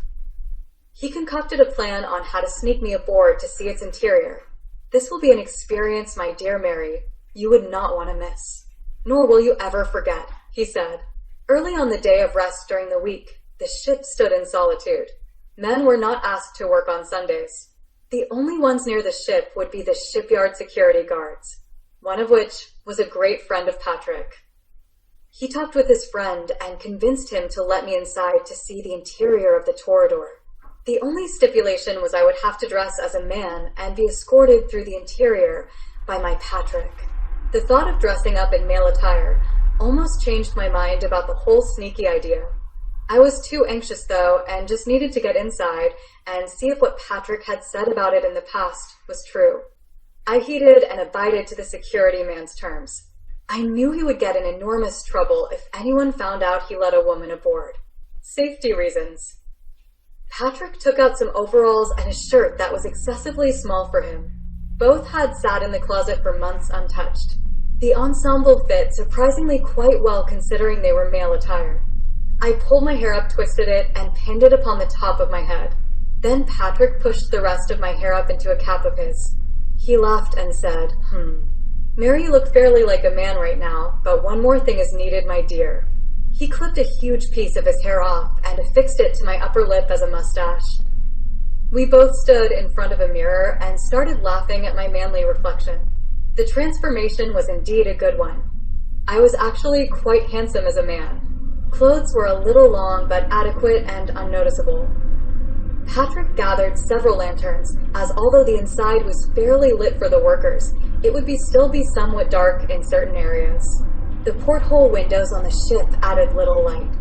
He concocted a plan on how to sneak me aboard to see its interior. "This will be an experience, my dear Mary, you would not want to miss. Nor will you ever forget," he said. Early on the day of rest during the week, the ship stood in solitude. Men were not asked to work on Sundays. The only ones near the ship would be the shipyard security guards, one of which was a great friend of Patrick. He talked with his friend and convinced him to let me inside to see the interior of the Torradore. The only stipulation was I would have to dress as a man and be escorted through the interior by my Patrick. The thought of dressing up in male attire almost changed my mind about the whole sneaky idea. I was too anxious, though, and just needed to get inside and see if what Patrick had said about it in the past was true. I heeded and abided to the security man's terms. I knew he would get in enormous trouble if anyone found out he let a woman aboard. Safety reasons. Patrick took out some overalls and a shirt that was excessively small for him. Both had sat in the closet for months untouched. The ensemble fit surprisingly quite well considering they were male attire. I pulled my hair up, twisted it, and pinned it upon the top of my head. Then Patrick pushed the rest of my hair up into a cap of his. He laughed and said, "Mary, you look fairly like a man right now, but one more thing is needed, my dear." He clipped a huge piece of his hair off and affixed it to my upper lip as a mustache. We both stood in front of a mirror and started laughing at my manly reflection. The transformation was indeed a good one. I was actually quite handsome as a man. Clothes were a little long but adequate and unnoticeable. Patrick gathered several lanterns, as although the inside was fairly lit for the workers, it would still be somewhat dark in certain areas. The porthole windows on the ship added little light.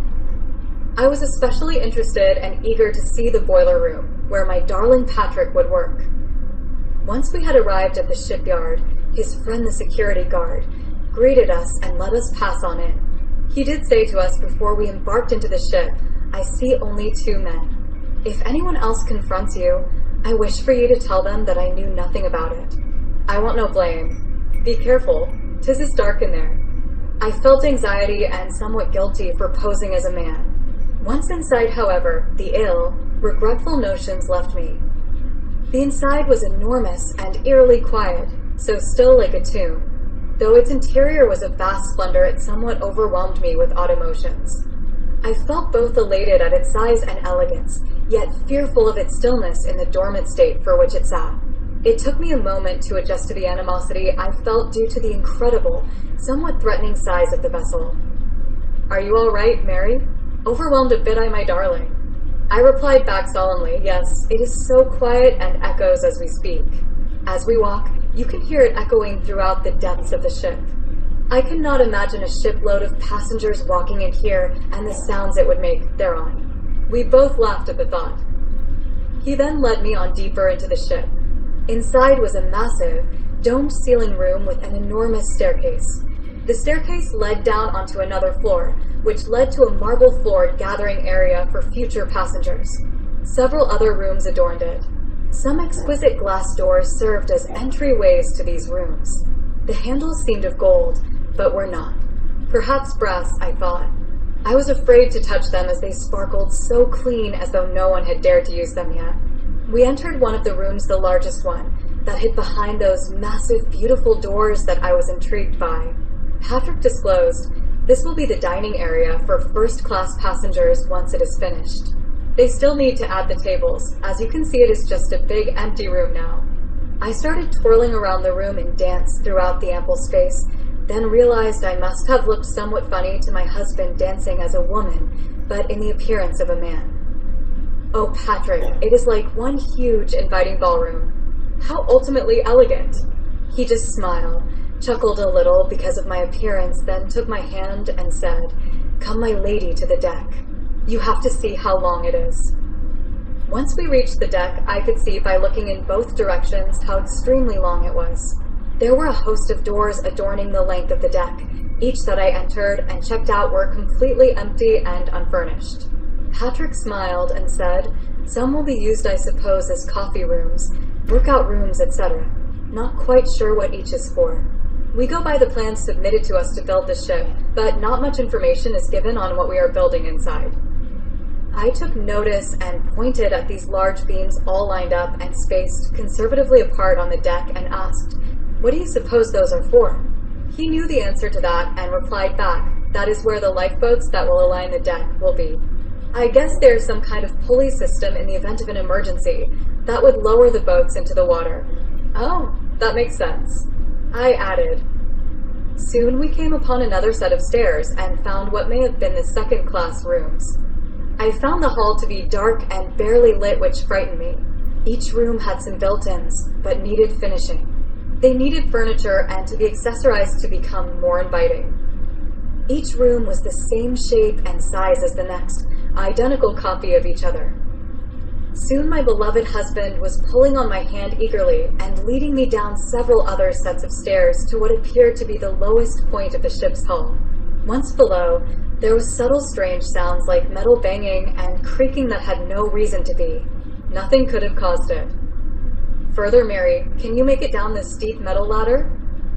I was especially interested and eager to see the boiler room, where my darling Patrick would work. Once we had arrived at the shipyard, his friend the security guard greeted us and let us pass on in. He did say to us before we embarked into the ship, "I see only 2 men. If anyone else confronts you, I wish for you to tell them that I knew nothing about it. I want no blame. Be careful, 'tis as dark in there." I felt anxiety and somewhat guilty for posing as a man. Once inside, however, the ill, regretful notions left me. The inside was enormous and eerily quiet, so still like a tomb. Though its interior was of vast splendor, it somewhat overwhelmed me with odd emotions. I felt both elated at its size and elegance, yet fearful of its stillness in the dormant state for which it sat. It took me a moment to adjust to the animosity I felt due to the incredible, somewhat threatening size of the vessel. "Are you all right, Mary? Overwhelmed a bit, my darling." I replied back solemnly, "Yes, it is so quiet and echoes as we speak. As we walk, you can hear it echoing throughout the depths of the ship. I cannot imagine a shipload of passengers walking in here and the sounds it would make thereon." We both laughed at the thought. He then led me on deeper into the ship. Inside was a massive, domed ceiling room with an enormous staircase. The staircase led down onto another floor, which led to a marble-floored gathering area for future passengers. Several other rooms adorned it. Some exquisite glass doors served as entryways to these rooms. The handles seemed of gold, but were not. Perhaps brass, I thought. I was afraid to touch them as they sparkled so clean as though no one had dared to use them yet. We entered one of the rooms, the largest one, that hid behind those massive, beautiful doors that I was intrigued by. Patrick disclosed, "This will be the dining area for first-class passengers once it is finished. They still need to add the tables. As you can see, it is just a big empty room now." I started twirling around the room and danced throughout the ample space, then realized I must have looked somewhat funny to my husband dancing as a woman, but in the appearance of a man. "Oh, Patrick, it is like one huge, inviting ballroom. How ultimately elegant." He just smiled, chuckled a little because of my appearance, then took my hand and said, "Come, my lady, to the deck. You have to see how long it is." Once we reached the deck, I could see by looking in both directions how extremely long it was. There were a host of doors adorning the length of the deck. Each that I entered and checked out were completely empty and unfurnished. Patrick smiled and said, "Some will be used, I suppose, as coffee rooms, workout rooms, etc. Not quite sure what each is for. We go by the plans submitted to us to build the ship, but not much information is given on what we are building inside." I took notice and pointed at these large beams all lined up and spaced conservatively apart on the deck and asked, "What do you suppose those are for?" He knew the answer to that and replied back, "That is where the lifeboats that will align the deck will be. I guess there's some kind of pulley system in the event of an emergency that would lower the boats into the water." "Oh, that makes sense," I added. Soon we came upon another set of stairs and found what may have been the second-class rooms. I found the hall to be dark and barely lit, which frightened me. Each room had some built-ins, but needed finishing. They needed furniture and to be accessorized to become more inviting. Each room was the same shape and size as the next, identical copy of each other. Soon my beloved husband was pulling on my hand eagerly and leading me down several other sets of stairs to what appeared to be the lowest point of the ship's hull. Once below, there was subtle strange sounds like metal banging and creaking that had no reason to be. Nothing could have caused it. "Further, Mary, can you make it down this steep metal ladder?"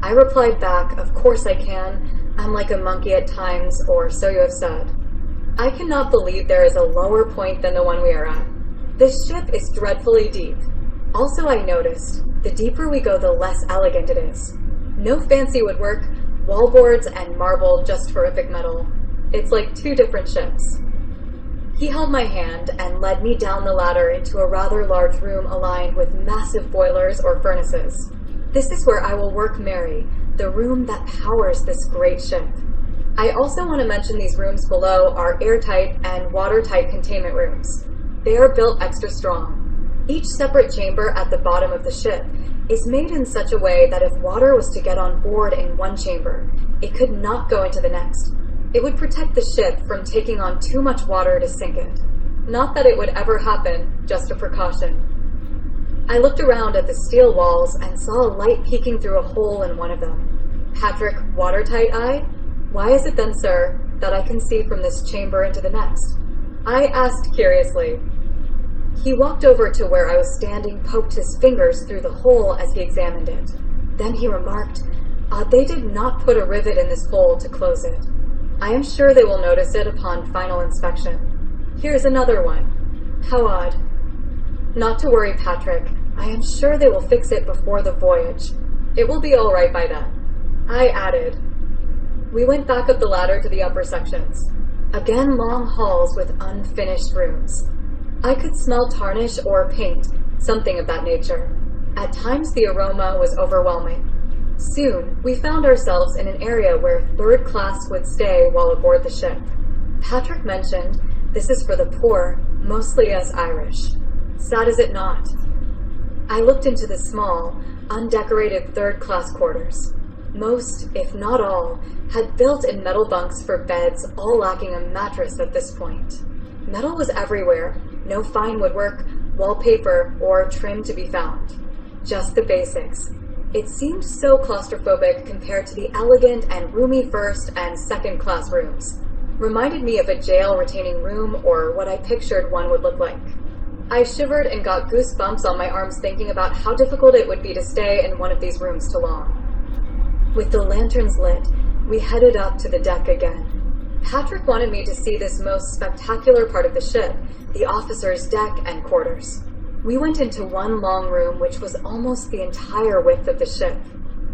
I replied back, "Of course I can. I'm like a monkey at times, or so you have said." I cannot believe there is a lower point than the one we are at. This ship is dreadfully deep. Also, I noticed, the deeper we go, the less elegant it is. No fancy woodwork, wallboards, and marble, just horrific metal. It's like 2 different ships. He held my hand and led me down the ladder into a rather large room aligned with massive boilers or furnaces. "This is where I will work Mary, the room that powers this great ship." I also want to mention these rooms below are airtight and watertight containment rooms. They are built extra strong. Each separate chamber at the bottom of the ship is made in such a way that if water was to get on board in one chamber, it could not go into the next. It would protect the ship from taking on too much water to sink it. Not that it would ever happen, just a precaution. I looked around at the steel walls and saw a light peeking through a hole in one of them. Patrick, watertight eye? Why is it then, sir, that I can see from this chamber into the next? I asked curiously. He walked over to where I was standing, poked his fingers through the hole as he examined it. Then he remarked, they did not put a rivet in this hole to close it. I am sure they will notice it upon final inspection. Here's another one. How odd. Not to worry, Patrick. I am sure they will fix it before the voyage. It will be all right by then. I added. We went back up the ladder to the upper sections. Again, long halls with unfinished rooms. I could smell tarnish or paint, something of that nature. At times the aroma was overwhelming. Soon, we found ourselves in an area where third class would stay while aboard the ship. Patrick mentioned, this is for the poor, mostly us Irish. Sad is it not? I looked into the small, undecorated third-class quarters. Most, if not all, had built-in metal bunks for beds, all lacking a mattress at this point. Metal was everywhere, no fine woodwork, wallpaper, or trim to be found. Just the basics. It seemed so claustrophobic compared to the elegant and roomy first and second-class rooms. Reminded me of a jail retaining room or what I pictured one would look like. I shivered and got goosebumps on my arms thinking about how difficult it would be to stay in one of these rooms too long. With the lanterns lit, we headed up to the deck again. Patrick wanted me to see this most spectacular part of the ship, the officers' deck and quarters. We went into one long room which was almost the entire width of the ship.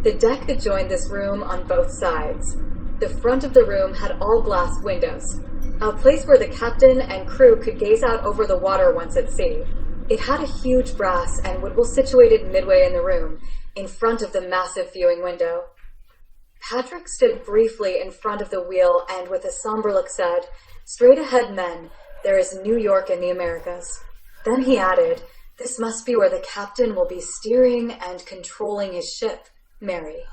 The deck adjoined this room on both sides. The front of the room had all glass windows, a place where the captain and crew could gaze out over the water once at sea. It had a huge brass and wood wheel situated midway in the room, in front of the massive viewing window. Patrick stood briefly in front of the wheel and with a somber look said, "Straight ahead, men. There is New York in the Americas." Then he added, "This must be where the captain will be steering and controlling his ship, Mary."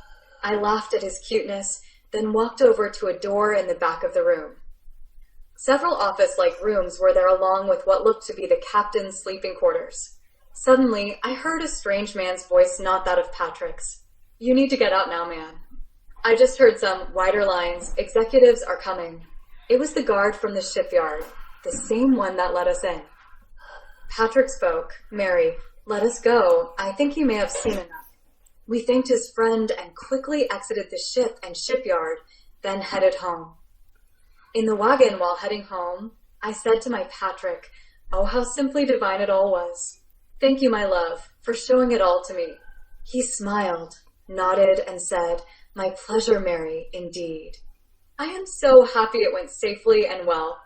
I laughed at his cuteness, then walked over to a door in the back of the room. Several office-like rooms were there along with what looked to be the captain's sleeping quarters. Suddenly, I heard a strange man's voice, not that of Patrick's. "You need to get out now, man." I just heard some wider lines, "Executives are coming." It was the guard from the shipyard, the same one that let us in. Patrick spoke, "Mary, let us go. I think you may have seen enough." We thanked his friend and quickly exited the ship and shipyard, then headed home. In the wagon while heading home, I said to my Patrick, oh, how simply divine it all was. "Thank you, my love, for showing it all to me." He smiled, nodded, and said, "My pleasure, Mary, indeed." I am so happy it went safely and well.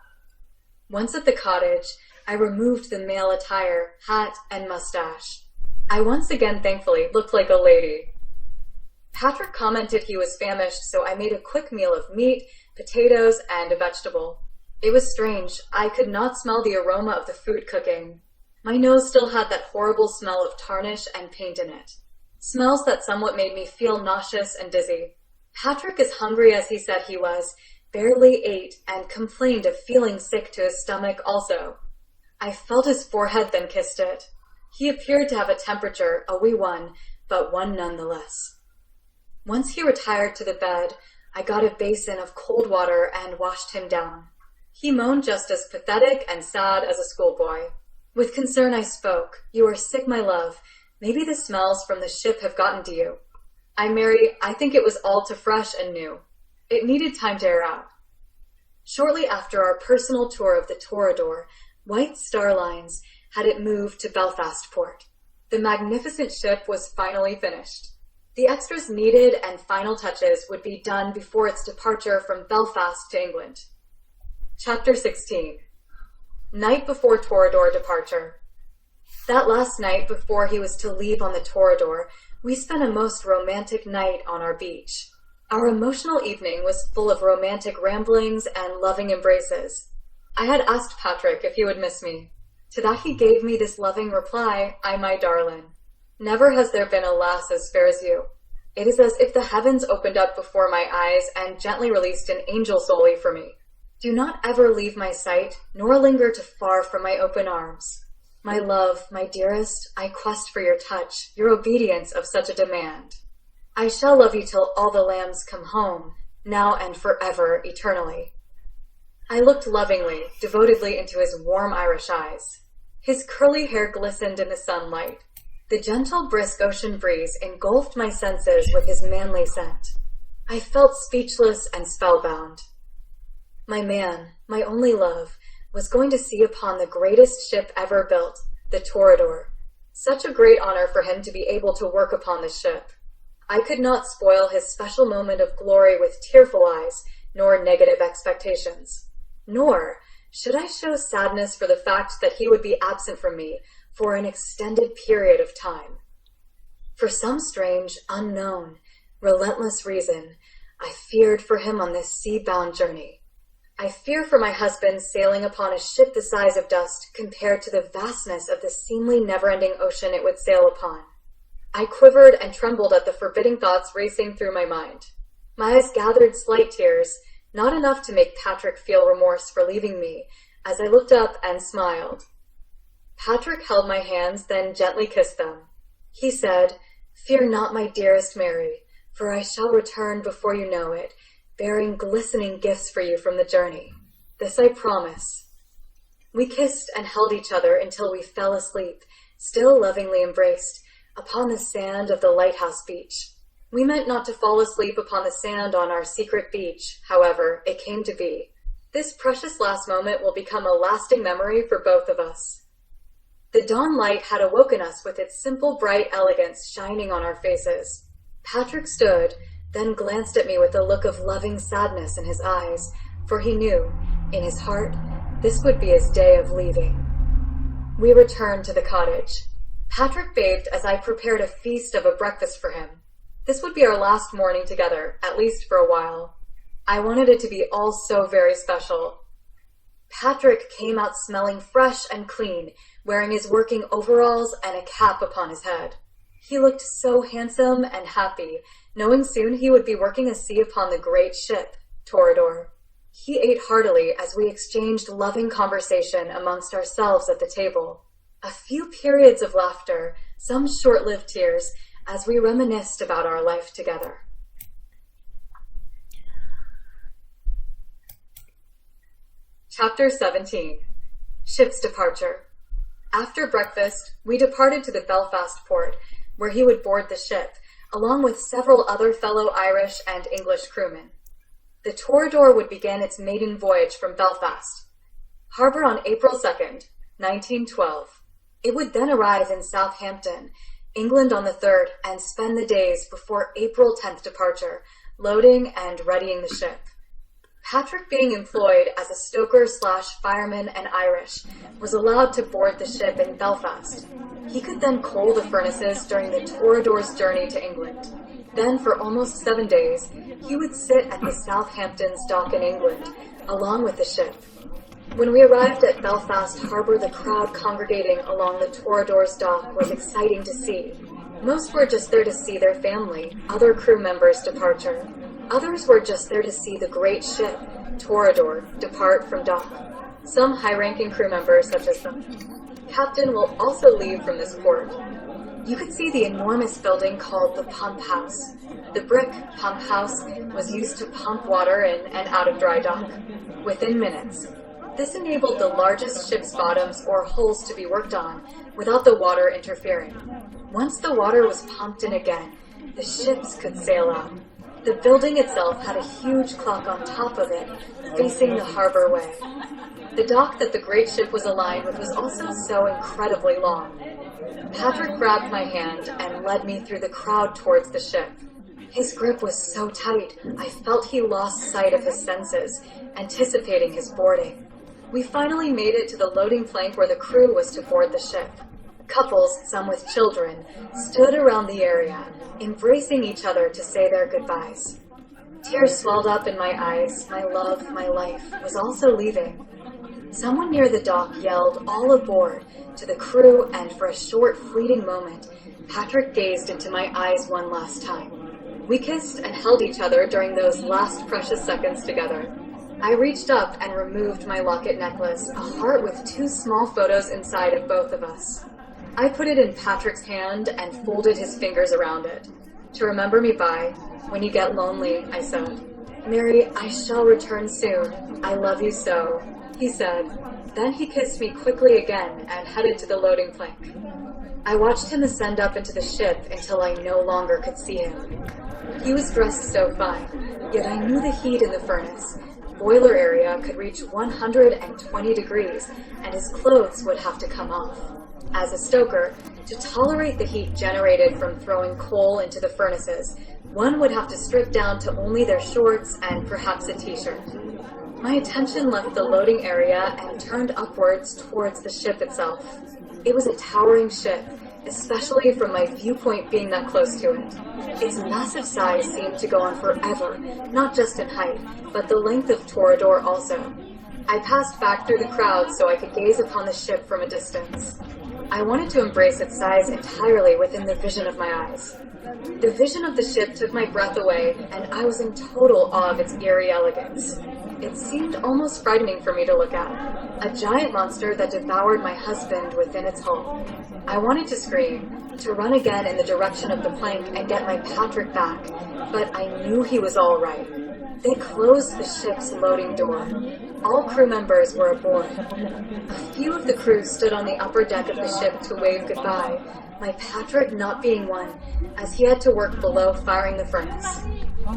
Once at the cottage, I removed the male attire, hat, and mustache. I once again, thankfully, looked like a lady. Patrick commented he was famished, so I made a quick meal of meat, potatoes, and a vegetable. It was strange. I could not smell the aroma of the food cooking. My nose still had that horrible smell of tarnish and paint in it. Smells that somewhat made me feel nauseous and dizzy. Patrick, as hungry as he said he was, barely ate and complained of feeling sick to his stomach also. I felt his forehead, then kissed it. He appeared to have a temperature, a wee one, but one nonetheless. Once he retired to the bed, I got a basin of cold water and washed him down. He moaned just as pathetic and sad as a schoolboy. With concern I spoke, "You are sick, my love. Maybe the smells from the ship have gotten to you." "Mary, I think it was all too fresh and new. It needed time to air out." Shortly after our personal tour of the Torradore, White Star Lines had it moved to Belfast port. The magnificent ship was finally finished. The extras needed and final touches would be done before its departure from Belfast to England. Chapter 16. Night before Torradore departure. That last night before he was to leave on the Torradore, we spent a most romantic night on our beach. Our emotional evening was full of romantic ramblings and loving embraces. I had asked Patrick if he would miss me. To that he gave me this loving reply, "Ay, my darling. Never has there been a lass as fair as you. It is as if the heavens opened up before my eyes and gently released an angel solely for me. Do not ever leave my sight, nor linger too far from my open arms. My love, my dearest, I quest for your touch, your obedience of such a demand." I shall love you till all the lambs come home, now and forever, eternally. I looked lovingly, devotedly into his warm Irish eyes. His curly hair glistened in the sunlight. The gentle, brisk ocean breeze engulfed my senses with his manly scent. I felt speechless and spellbound. My man, my only love, was going to see upon the greatest ship ever built, the Torradore. Such a great honor for him to be able to work upon the ship. I could not spoil his special moment of glory with tearful eyes, nor negative expectations. Nor should I show sadness for the fact that he would be absent from me for an extended period of time. For some strange, unknown, relentless reason, I feared for him on this sea-bound journey. I fear for my husband sailing upon a ship the size of dust compared to the vastness of the seemingly never-ending ocean it would sail upon. I quivered and trembled at the forbidding thoughts racing through my mind. My eyes gathered slight tears, not enough to make Patrick feel remorse for leaving me, as I looked up and smiled. Patrick held my hands, then gently kissed them. He said, "Fear not, my dearest Mary, for I shall return before you know it, bearing glistening gifts for you from the journey. This I promise." We kissed and held each other until we fell asleep, still lovingly embraced, upon the sand of the lighthouse beach. We meant not to fall asleep upon the sand on our secret beach, however, it came to be. This precious last moment will become a lasting memory for both of us. The dawn light had awoken us with its simple, bright elegance shining on our faces. Patrick stood, then glanced at me with a look of loving sadness in his eyes, for he knew, in his heart, this would be his day of leaving. We returned to the cottage. Patrick bathed as I prepared a feast of a breakfast for him. This would be our last morning together, at least for a while. I wanted it to be all so very special. Patrick came out smelling fresh and clean, wearing his working overalls and a cap upon his head. He looked so handsome and happy, knowing soon he would be working a sea upon the great ship, Torradore. He ate heartily as we exchanged loving conversation amongst ourselves at the table. A few periods of laughter, some short-lived tears, as we reminisced about our life together. Chapter 17. Ship's Departure. After breakfast, we departed to the Belfast port, where he would board the ship, along with several other fellow Irish and English crewmen. The Torradore would begin its maiden voyage from Belfast. Harbor on April 2nd, 1912. It would then arrive in Southampton, England on the 3rd, and spend the days before April 10th departure, loading and readying the ship. Patrick, being employed as a stoker/fireman and Irish, was allowed to board the ship in Belfast. He could then coal the furnaces during the Torradore's journey to England. Then, for almost 7 days, he would sit at the Southampton's dock in England, along with the ship. When we arrived at Belfast Harbor, the crowd congregating along the Torradore's dock was exciting to see. Most were just there to see their family, other crew members' departure. Others were just there to see the great ship, Torradore, depart from dock. Some high-ranking crew members, such as the captain, will also leave from this port. You could see the enormous building called the pump house. The brick pump house was used to pump water in and out of dry dock within minutes. This enabled the largest ship's bottoms or hulls to be worked on without the water interfering. Once the water was pumped in again, the ships could sail out. The building itself had a huge clock on top of it, facing the harbor way. The dock that the great ship was aligned with was also so incredibly long. Patrick grabbed my hand and led me through the crowd towards the ship. His grip was so tight, I felt he lost sight of his senses, anticipating his boarding. We finally made it to the loading plank where the crew was to board the ship. Couples, some with children, stood around the area, embracing each other to say their goodbyes. Tears swelled up in my eyes. My love, my life, was also leaving. Someone near the dock yelled, "All aboard," to the crew, and for a short, fleeting moment, Patrick gazed into my eyes one last time. We kissed and held each other during those last precious seconds together. I reached up and removed my locket necklace, a heart with 2 small photos inside of both of us. I put it in Patrick's hand and folded his fingers around it. To remember me by, when you get lonely, I said. Mary, I shall return soon. I love you so, he said. Then he kissed me quickly again and headed to the loading plank. I watched him ascend up into the ship until I no longer could see him. He was dressed so fine, yet I knew the heat in the furnace. Boiler area could reach 120 degrees, and his clothes would have to come off. As a stoker, to tolerate the heat generated from throwing coal into the furnaces, one would have to strip down to only their shorts and perhaps a t-shirt. My attention left the loading area and turned upwards towards the ship itself. It was a towering ship, especially from my viewpoint being that close to it. Its massive size seemed to go on forever, not just in height, but the length of Torradore also. I passed back through the crowd so I could gaze upon the ship from a distance. I wanted to embrace its size entirely within the vision of my eyes. The vision of the ship took my breath away, and I was in total awe of its eerie elegance. It seemed almost frightening for me to look at, a giant monster that devoured my husband within its hull. I wanted to scream, to run again in the direction of the plank and get my Patrick back, but I knew he was all right. They closed the ship's loading door. All crew members were aboard. A few of the crew stood on the upper deck of the ship to wave goodbye, my Patrick not being one, as he had to work below firing the furnace.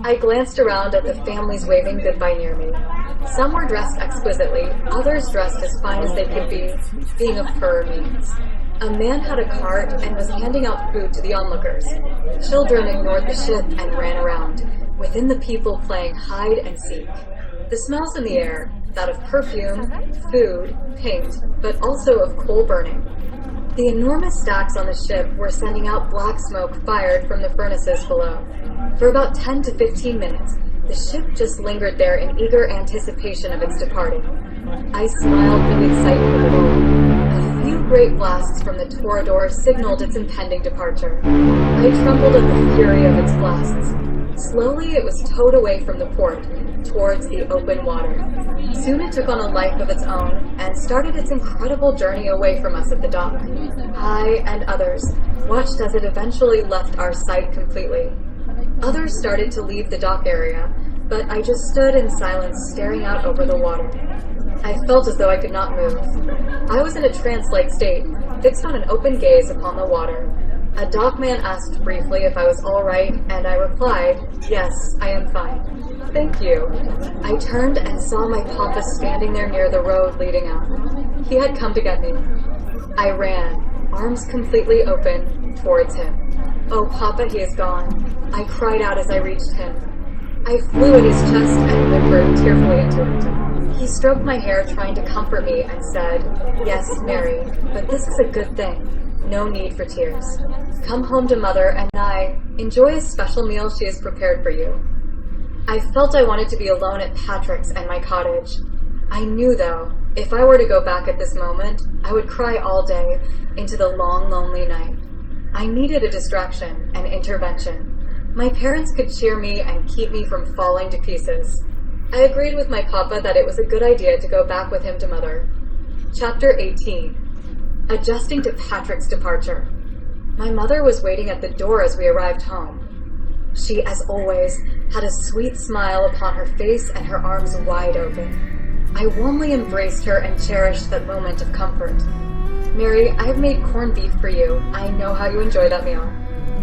I glanced around at the families waving goodbye near me. Some were dressed exquisitely, others dressed as fine as they could be, being of fur means. A man had a cart and was handing out food to the onlookers. Children ignored the ship and ran around, within the people playing hide and seek. The smells in the air, that of perfume, food, paint, but also of coal burning. The enormous stacks on the ship were sending out black smoke fired from the furnaces below. For about 10 to 15 minutes, the ship just lingered there in eager anticipation of its departing. I smiled with excitement at all. A few great blasts from the Torradore signaled its impending departure. I trembled at the fury of its blasts. Slowly it was towed away from the port, towards the open water. Soon it took on a life of its own, and started its incredible journey away from us at the dock. I and others watched as it eventually left our sight completely. Others started to leave the dock area, but I just stood in silence staring out over the water. I felt as though I could not move. I was in a trance-like state, fixed on an open gaze upon the water. A dockman asked briefly if I was all right, and I replied, "Yes, I am fine. Thank you." I turned and saw my papa standing there near the road leading out. He had come to get me. I ran, arms completely open, towards him. "Oh, Papa, he is gone," I cried out as I reached him. I flew at his chest and whimpered tearfully into it. He stroked my hair, trying to comfort me, and said, "Yes, Mary, but this is a good thing. No need for tears. Come home to Mother and enjoy a special meal she has prepared for you." I felt I wanted to be alone at Patrick's and my cottage. I knew, though, if I were to go back at this moment, I would cry all day into the long, lonely night. I needed a distraction, an intervention. My parents could cheer me and keep me from falling to pieces. I agreed with my papa that it was a good idea to go back with him to Mother. Chapter 18. Adjusting to Patrick's departure. My mother was waiting at the door as we arrived home. She, as always, had a sweet smile upon her face and her arms wide open. I warmly embraced her and cherished that moment of comfort. "Mary, I've made corned beef for you. I know how you enjoy that meal.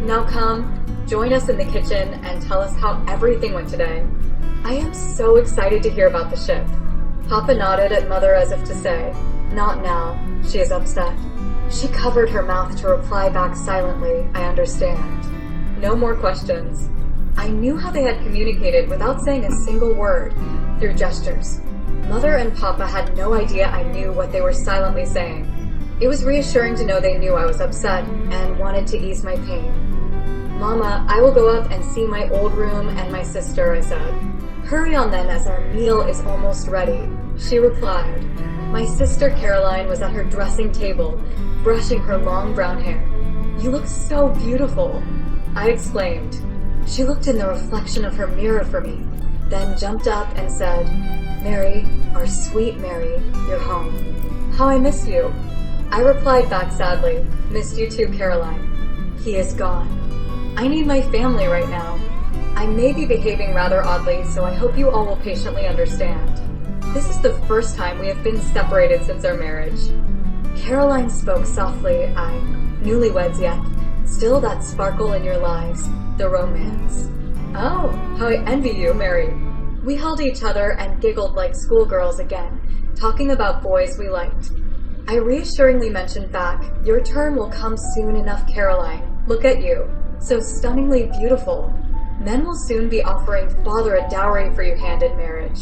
Now come, join us in the kitchen and tell us how everything went today." I am so excited to hear about the ship. Papa nodded at Mother as if to say, "Not now. She is upset." She covered her mouth to reply back silently, "I understand." No more questions. I knew how they had communicated without saying a single word, through gestures. Mother and Papa had no idea I knew what they were silently saying. It was reassuring to know they knew I was upset and wanted to ease my pain. "Mama, I will go up and see my old room and my sister," I said. "Hurry on then, as our meal is almost ready," she replied. My sister Caroline was at her dressing table, brushing her long brown hair. "You look so beautiful," I exclaimed. She looked in the reflection of her mirror for me, then jumped up and said, "Mary, our sweet Mary, you're home. How I miss you." I replied back sadly, "Missed you too, Caroline." "He is gone." I need my family right now. I may be behaving rather oddly, so I hope you all will patiently understand. This is the first time we have been separated since our marriage. Caroline spoke softly. Newlyweds yet. Still that sparkle in your lives, the romance. Oh, how I envy you, Mary. We held each other and giggled like schoolgirls again, talking about boys we liked. I reassuringly mentioned back, your turn will come soon enough, Caroline. Look at you, so stunningly beautiful. Men will soon be offering father a dowry for you hand in marriage.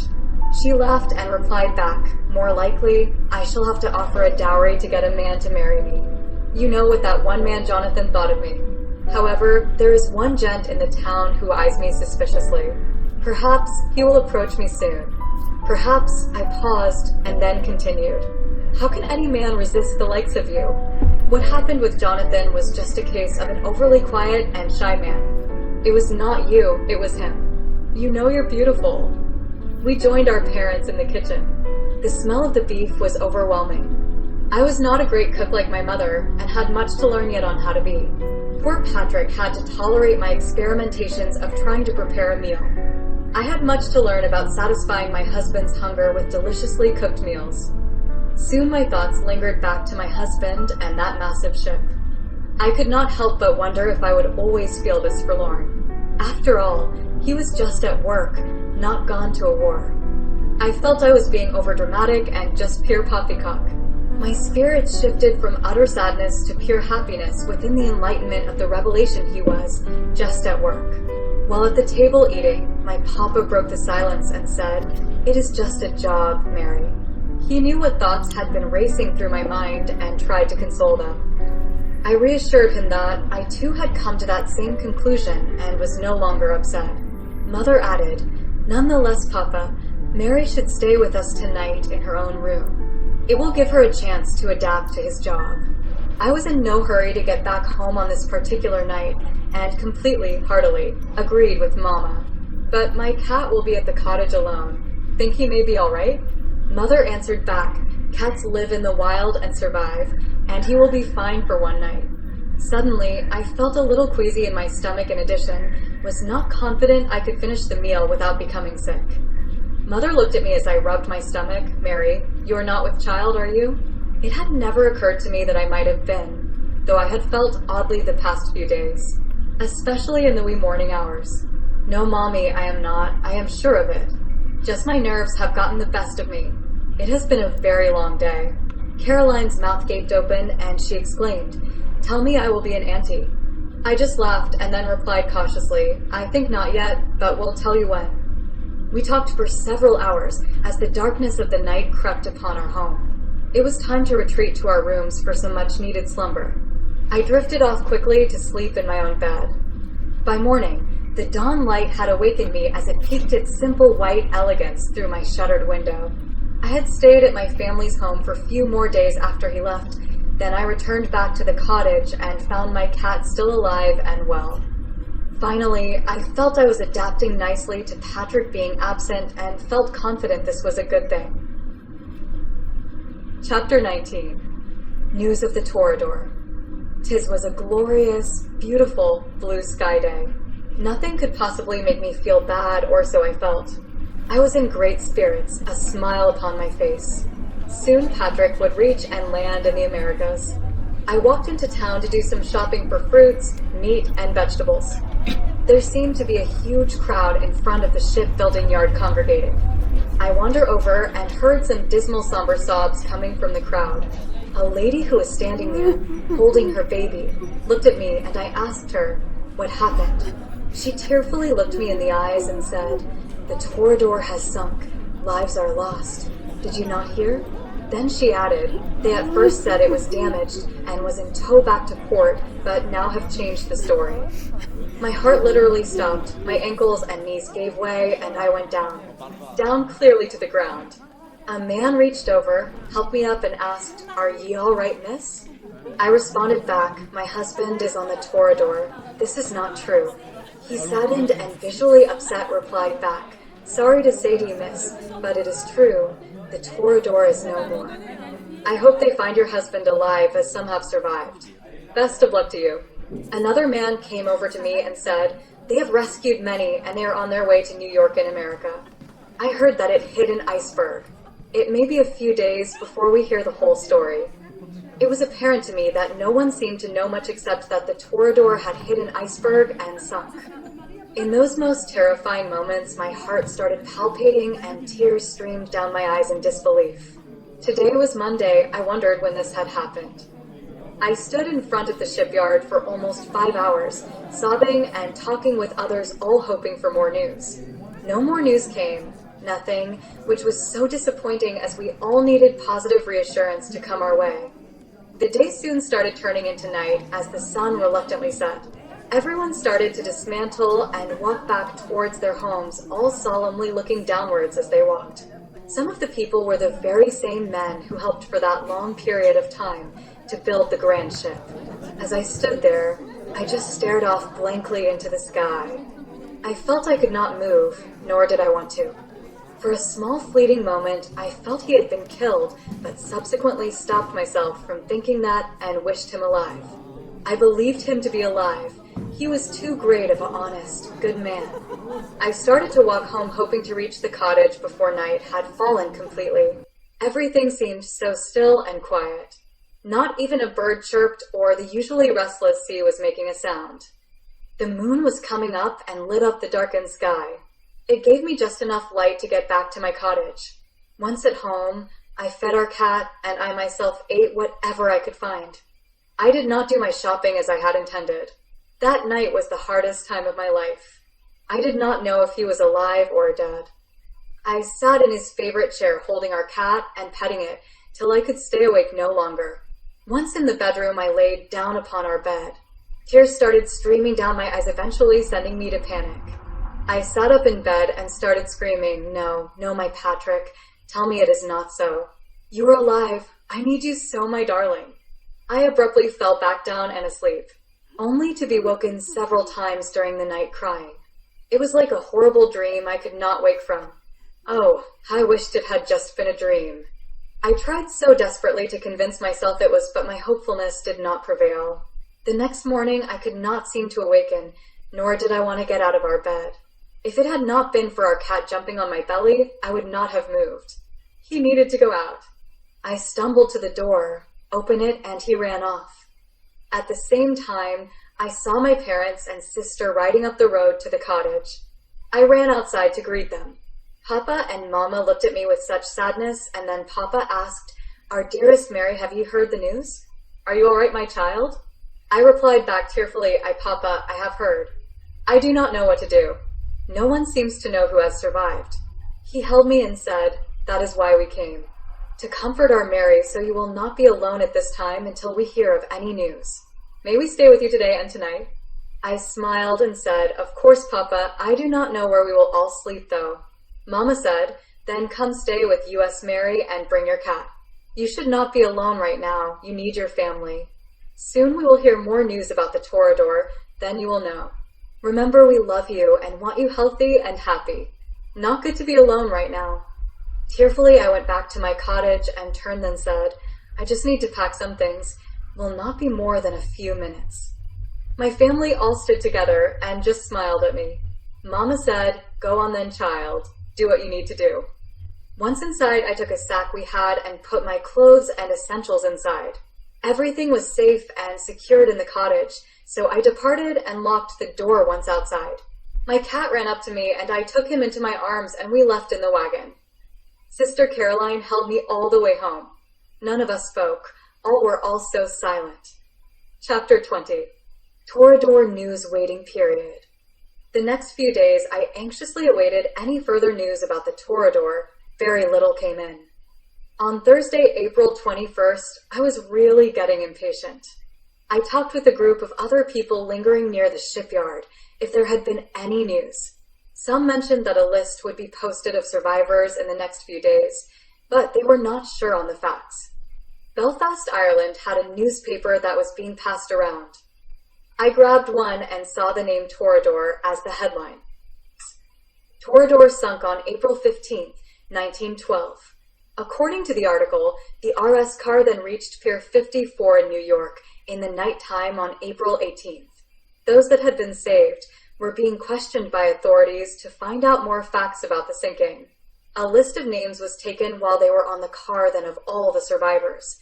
She laughed and replied back, more likely, I shall have to offer a dowry to get a man to marry me. You know what that one man Jonathan thought of me. However, there is one gent in the town who eyes me suspiciously. Perhaps he will approach me soon. Perhaps I paused and then continued. How can any man resist the likes of you? What happened with Jonathan was just a case of an overly quiet and shy man. It was not you, it was him. You know you're beautiful. We joined our parents in the kitchen. The smell of the beef was overwhelming. I was not a great cook like my mother, and had much to learn yet on how to be. Poor Patrick had to tolerate my experimentations of trying to prepare a meal. I had much to learn about satisfying my husband's hunger with deliciously cooked meals. Soon my thoughts lingered back to my husband and that massive ship. I could not help but wonder if I would always feel this forlorn. After all, he was just at work, not gone to a war. I felt I was being overdramatic and just pure poppycock. My spirits shifted from utter sadness to pure happiness within the enlightenment of the revelation he was just at work. While at the table eating, my papa broke the silence and said, "It is just a job, Mary." He knew what thoughts had been racing through my mind and tried to console them. I reassured him that I too had come to that same conclusion and was no longer upset. Mother added, "Nonetheless, Papa, Mary should stay with us tonight in her own room. It will give her a chance to adapt to his job." I was in no hurry to get back home on this particular night, and completely, heartily, agreed with Mama. "But my cat will be at the cottage alone. Think he may be all right?" Mother answered back, "Cats live in the wild and survive, and he will be fine for one night." Suddenly, I felt a little queasy in my stomach in addition, was not confident I could finish the meal without becoming sick. Mother looked at me as I rubbed my stomach. "Mary, you are not with child, are you?" It had never occurred to me that I might have been, though I had felt oddly the past few days, especially in the wee morning hours. "No, Mommy, I am not. I am sure of it. Just my nerves have gotten the best of me. It has been a very long day." Caroline's mouth gaped open, and she exclaimed, "Tell me I will be an auntie." I just laughed and then replied cautiously, "I think not yet, but we'll tell you when." We talked for several hours as the darkness of the night crept upon our home. It was time to retreat to our rooms for some much-needed slumber. I drifted off quickly to sleep in my own bed. By morning, the dawn light had awakened me as it peeked its simple white elegance through my shuttered window. I had stayed at my family's home for a few more days after he left. Then I returned back to the cottage and found my cat still alive and well. Finally, I felt I was adapting nicely to Patrick being absent and felt confident this was a good thing. Chapter 19. News of the Torradore. 'Tis was a glorious, beautiful, blue sky day. Nothing could possibly make me feel bad, or so I felt. I was in great spirits, a smile upon my face. Soon Patrick would reach and land in the Americas. I walked into town to do some shopping for fruits, meat, and vegetables. There seemed to be a huge crowd in front of the shipbuilding yard congregating. I wandered over and heard some dismal somber sobs coming from the crowd. A lady who was standing there, holding her baby, looked at me and I asked her what happened. She tearfully looked me in the eyes and said, "The Torradore has sunk. Lives are lost. Did you not hear?" Then she added, "They at first said it was damaged and was in tow back to port, but now have changed the story." My heart literally stopped, my ankles and knees gave way, and I went down clearly to the ground. A man reached over, helped me up, and asked, "Are ye all right, miss?" I responded back, "My husband is on the Torradore. This is not true." He saddened and visually upset replied back, "Sorry to say to you, miss, but it is true. The Torradore is no more. I hope they find your husband alive, as some have survived. Best of luck to you." Another man came over to me and said, "They have rescued many and they are on their way to New York in America." I heard that it hit an iceberg. It may be a few days before we hear the whole story. It was apparent to me that no one seemed to know much except that the Torradore had hit an iceberg and sunk. In those most terrifying moments, my heart started palpitating and tears streamed down my eyes in disbelief. Today was Monday. I wondered when this had happened. I stood in front of the shipyard for almost 5 hours, sobbing and talking with others, all hoping for more news. No more news came, nothing, which was so disappointing as we all needed positive reassurance to come our way. The day soon started turning into night as the sun reluctantly set. Everyone started to dismantle and walk back towards their homes, all solemnly looking downwards as they walked. Some of the people were the very same men who helped for that long period of time to build the grand ship. As I stood there, I just stared off blankly into the sky. I felt I could not move, nor did I want to. For a small fleeting moment, I felt he had been killed, but subsequently stopped myself from thinking that and wished him alive. I believed him to be alive. He was too great of an honest, good man. I started to walk home hoping to reach the cottage before night had fallen completely. Everything seemed so still and quiet. Not even a bird chirped or the usually restless sea was making a sound. The moon was coming up and lit up the darkened sky. It gave me just enough light to get back to my cottage. Once at home, I fed our cat and I myself ate whatever I could find. I did not do my shopping as I had intended. That night was the hardest time of my life. I did not know if he was alive or dead. I sat in his favorite chair holding our cat and petting it till I could stay awake no longer. Once in the bedroom, I laid down upon our bed. Tears started streaming down my eyes, eventually sending me to panic. I sat up in bed and started screaming, "No, no, my Patrick, tell me it is not so. You are alive. I need you so, my darling." I abruptly fell back down and asleep, only to be woken several times during the night crying. It was like a horrible dream I could not wake from. Oh, I wished it had just been a dream. I tried so desperately to convince myself it was, but my hopefulness did not prevail. The next morning, I could not seem to awaken, nor did I want to get out of our bed. If it had not been for our cat jumping on my belly, I would not have moved. He needed to go out. I stumbled to the door, opened it, and he ran off. At the same time, I saw my parents and sister riding up the road to the cottage. I ran outside to greet them. Papa and Mama looked at me with such sadness, and then Papa asked, "Our dearest Mary, have you heard the news? Are you all right, my child?" I replied back tearfully, "Papa, I have heard. I do not know what to do. No one seems to know who has survived." He held me and said, "That is why we came. To comfort our Mary, so you will not be alone at this time until we hear of any news. May we stay with you today and tonight?" I smiled and said, "Of course, Papa. I do not know where we will all sleep, though." Mama said, "Then come stay with US Mary and bring your cat. You should not be alone right now. You need your family. Soon we will hear more news about the Torradore, then you will know. Remember, we love you and want you healthy and happy. Not good to be alone right now." Tearfully, I went back to my cottage and turned and said, "I just need to pack some things. Will not be more than a few minutes." My family all stood together and just smiled at me. Mama said, "Go on then, child. Do what you need to do." Once inside, I took a sack we had and put my clothes and essentials inside. Everything was safe and secured in the cottage, so I departed and locked the door once outside. My cat ran up to me and I took him into my arms and we left in the wagon. Sister Caroline held me all the way home. None of us spoke. All were also silent. Chapter 20. Torradore News Waiting Period. The next few days, I anxiously awaited any further news about the Torradore. Very little came in. On Thursday, April 21st, I was really getting impatient. I talked with a group of other people lingering near the shipyard if there had been any news. Some mentioned that a list would be posted of survivors in the next few days, but they were not sure on the facts. Belfast, Ireland had a newspaper that was being passed around. I grabbed one and saw the name Torradore as the headline. Torradore sunk on April 15, 1912. According to the article, the RS car then reached Pier 54 in New York in the nighttime on April 18th. Those that had been saved were being questioned by authorities to find out more facts about the sinking. A list of names was taken while they were on the car then of all the survivors.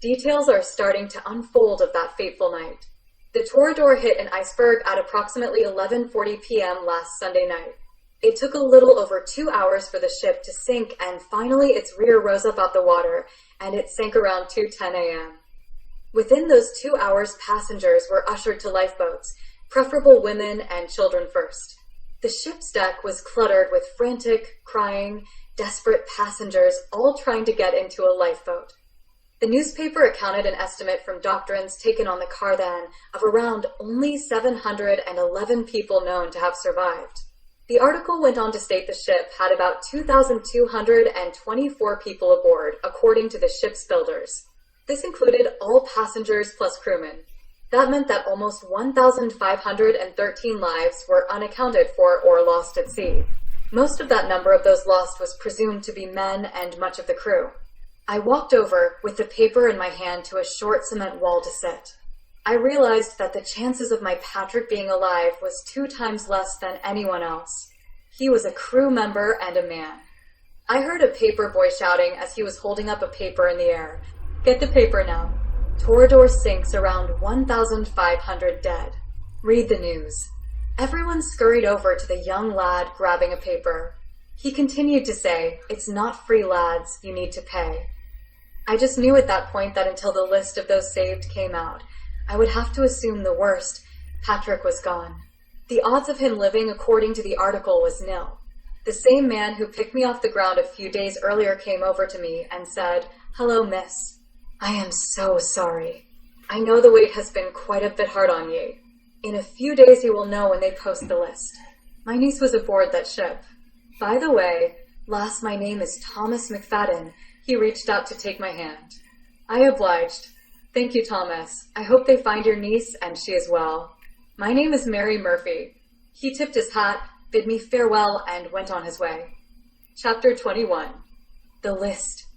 Details are starting to unfold of that fateful night. The Torradore hit an iceberg at approximately 11:40 p.m. last Sunday night. It took a little over 2 hours for the ship to sink, and finally its rear rose up out the water, and it sank around 2:10 a.m. Within those 2 hours, passengers were ushered to lifeboats, preferable women and children first. The ship's deck was cluttered with frantic, crying, desperate passengers all trying to get into a lifeboat. The newspaper accounted an estimate from doctrines taken on the car then of around only 711 people known to have survived. The article went on to state the ship had about 2,224 people aboard, according to the ship's builders. This included all passengers plus crewmen. That meant that almost 1,513 lives were unaccounted for or lost at sea. Most of that number of those lost was presumed to be men and much of the crew. I walked over with the paper in my hand to a short cement wall to sit. I realized that the chances of my Patrick being alive was 2 times less than anyone else. He was a crew member and a man. I heard a paper boy shouting as he was holding up a paper in the air. "Get the paper now. Torradore sinks around 1,500 dead. Read the news." Everyone scurried over to the young lad grabbing a paper. He continued to say, "It's not free, lads. You need to pay." I just knew at that point that until the list of those saved came out, I would have to assume the worst. Patrick was gone. The odds of him living according to the article was nil. The same man who picked me off the ground a few days earlier came over to me and said, "Hello, miss. I am so sorry. I know the wait has been quite a bit hard on ye. In a few days you will know when they post the list. My niece was aboard that ship. By the way, lass, my name is Thomas McFadden." He reached out to take my hand. I obliged. "Thank you, Thomas. I hope they find your niece and she is well. My name is Mary Murphy." He tipped his hat, bid me farewell, and went on his way. Chapter 21. The List.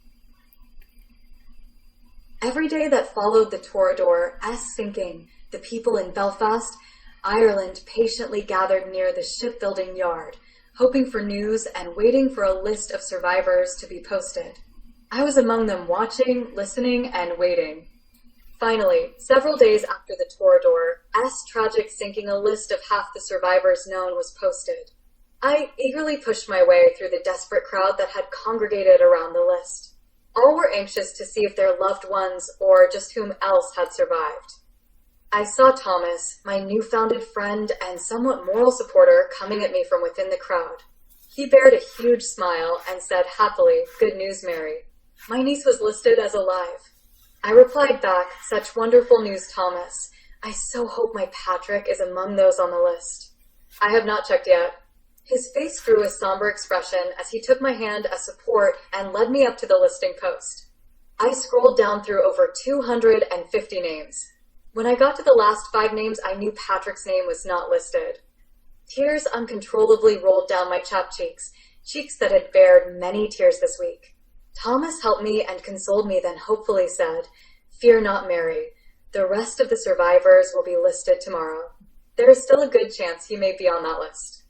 Every day that followed the Torradore's sinking, the people in Belfast, Ireland patiently gathered near the shipbuilding yard, hoping for news and waiting for a list of survivors to be posted. I was among them, watching, listening, and waiting. Finally, several days after the Torradore's tragic sinking, a list of half the survivors known was posted. I eagerly pushed my way through the desperate crowd that had congregated around the list. All were anxious to see if their loved ones or just whom else had survived. I saw Thomas, my new-founded friend and somewhat moral supporter, coming at me from within the crowd. He bared a huge smile and said happily, "Good news, Mary. My niece was listed as alive." I replied back, "Such wonderful news, Thomas. I so hope my Patrick is among those on the list." "I have not checked yet." His face grew a somber expression as he took my hand as support and led me up to the listing post. I scrolled down through over 250 names. When I got to the last 5 names, I knew Patrick's name was not listed. Tears uncontrollably rolled down my chapped cheeks that had bared many tears this week. Thomas helped me and consoled me, then hopefully said, "Fear not, Mary. The rest of the survivors will be listed tomorrow. There is still a good chance you may be on that list."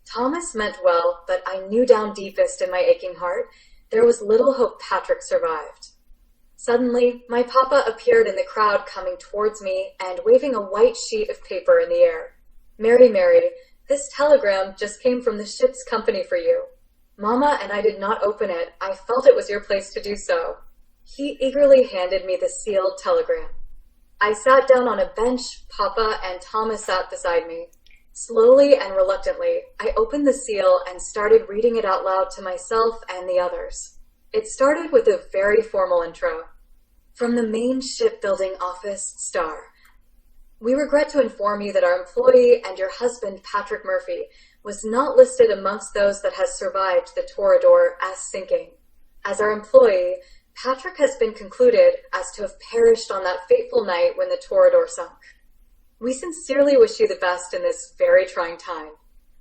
Thomas meant well, but I knew down deepest in my aching heart there was little hope Patrick survived. Suddenly, my papa appeared in the crowd, coming towards me and waving a white sheet of paper in the air. "Mary, Mary, this telegram just came from the ship's company for you. Mama and I did not open it. I felt it was your place to do so." He eagerly handed me the sealed telegram. I sat down on a bench. Papa and Thomas sat beside me. Slowly and reluctantly, I opened the seal and started reading it out loud to myself and the others. It started with a very formal intro. "From the main shipbuilding office, Star. We regret to inform you that our employee and your husband, Patrick Murphy, was not listed amongst those that has survived the Torradore's sinking. As our employee, Patrick has been concluded as to have perished on that fateful night when the Torradore sunk. We sincerely wish you the best in this very trying time.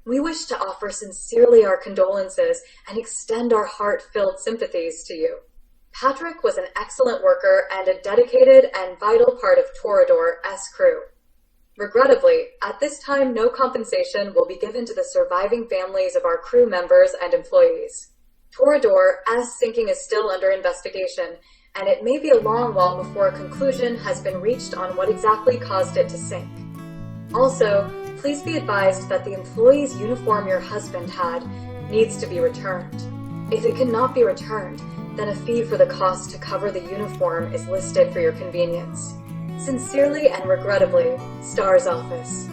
We wish to offer sincerely our condolences and extend our heart-filled sympathies to you. Patrick was an excellent worker and a dedicated and vital part of Torradore's crew. Regrettably, at this time no compensation will be given to the surviving families of our crew members and employees. Torradore's sinking is still under investigation, and it may be a long while before a conclusion has been reached on what exactly caused it to sink. Also, please be advised that the employee's uniform your husband had needs to be returned. If it cannot be returned, then a fee for the cost to cover the uniform is listed for your convenience. Sincerely and regrettably, Star's office.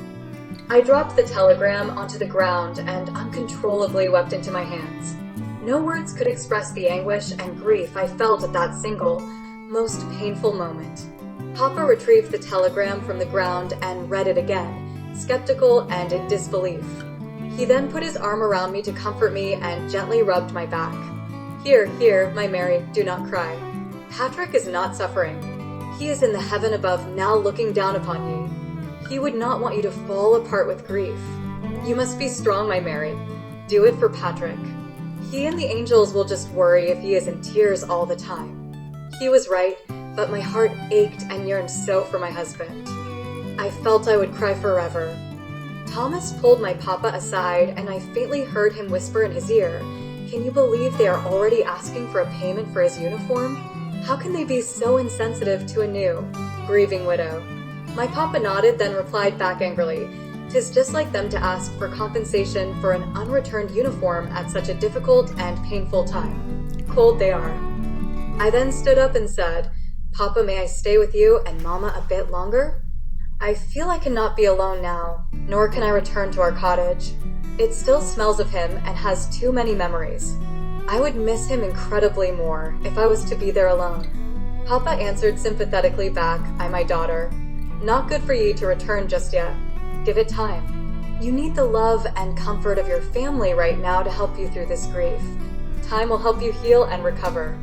I dropped the telegram onto the ground and uncontrollably wept into my hands. No words could express the anguish and grief I felt at that single, most painful moment. Papa retrieved the telegram from the ground and read it again, skeptical and in disbelief. He then put his arm around me to comfort me and gently rubbed my back. Here, here, my Mary, do not cry. Patrick is not suffering. He is in the heaven above now looking down upon ye. He would not want you to fall apart with grief. You must be strong, my Mary. Do it for Patrick. He and the angels will just worry if he is in tears all the time. He was right, but my heart ached and yearned so for my husband. I felt I would cry forever. Thomas pulled my papa aside, and I faintly heard him whisper in his ear, "Can you believe they are already asking for a payment for his uniform? How can they be so insensitive to a new, grieving widow?" My papa nodded, then replied back angrily, "'Tis just like them to ask for compensation for an unreturned uniform at such a difficult and painful time. Cold they are." I then stood up and said, "Papa, may I stay with you and Mama a bit longer? I feel I cannot be alone now, nor can I return to our cottage. It still smells of him and has too many memories. I would miss him incredibly more if I was to be there alone." Papa answered sympathetically back, "I, my daughter, not good for ye to return just yet. Give it time. You need the love and comfort of your family right now to help you through this grief. Time will help you heal and recover."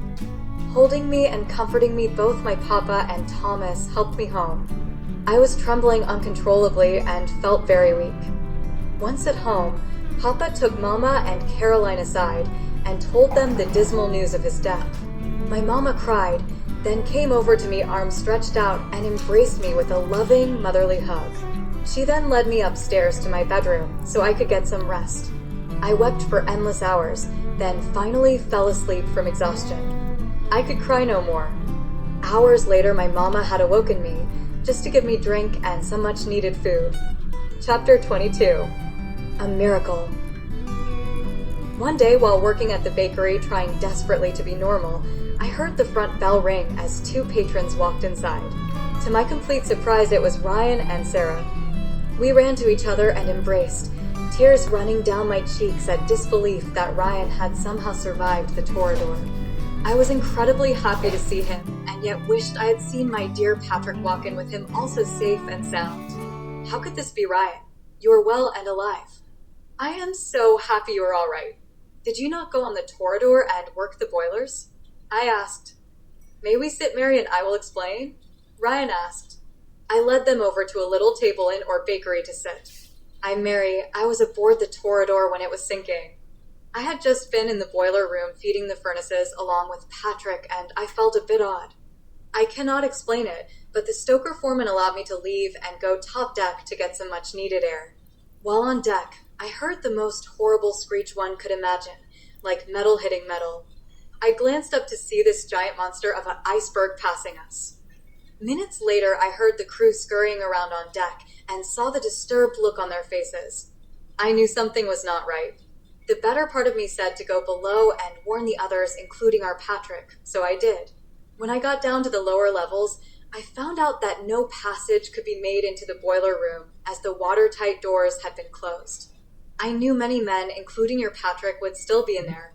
Holding me and comforting me, both my papa and Thomas helped me home. I was trembling uncontrollably and felt very weak. Once at home, Papa took Mama and Caroline aside and told them the dismal news of his death. My Mama cried, then came over to me, arms stretched out, and embraced me with a loving, motherly hug. She then led me upstairs to my bedroom so I could get some rest. I wept for endless hours, then finally fell asleep from exhaustion. I could cry no more. Hours later, my Mama had awoken me, just to give me drink and some much-needed food. Chapter 22. A Miracle. One day, while working at the bakery trying desperately to be normal, I heard the front bell ring as two patrons walked inside. To my complete surprise, it was Ryan and Sarah. We ran to each other and embraced, tears running down my cheeks at disbelief that Ryan had somehow survived the Torradore. I was incredibly happy to see him, and yet wished I had seen my dear Patrick walk in with him also safe and sound. How could this be Ryan? You are well and alive. I am so happy you are all right. Did you not go on the Torradore and work the boilers? I asked. May we sit, Mary, and I will explain? Ryan asked. I led them over to a little table inn or bakery to sit. I'm Mary. I was aboard the Torradore when it was sinking. I had just been in the boiler room feeding the furnaces along with Patrick, and I felt a bit odd. I cannot explain it, but the stoker foreman allowed me to leave and go top deck to get some much-needed air. While on deck, I heard the most horrible screech one could imagine, like metal hitting metal. I glanced up to see this giant monster of an iceberg passing us. Minutes later, I heard the crew scurrying around on deck and saw the disturbed look on their faces. I knew something was not right. The better part of me said to go below and warn the others, including our Patrick, so I did. When I got down to the lower levels, I found out that no passage could be made into the boiler room as the watertight doors had been closed. I knew many men, including your Patrick, would still be in there.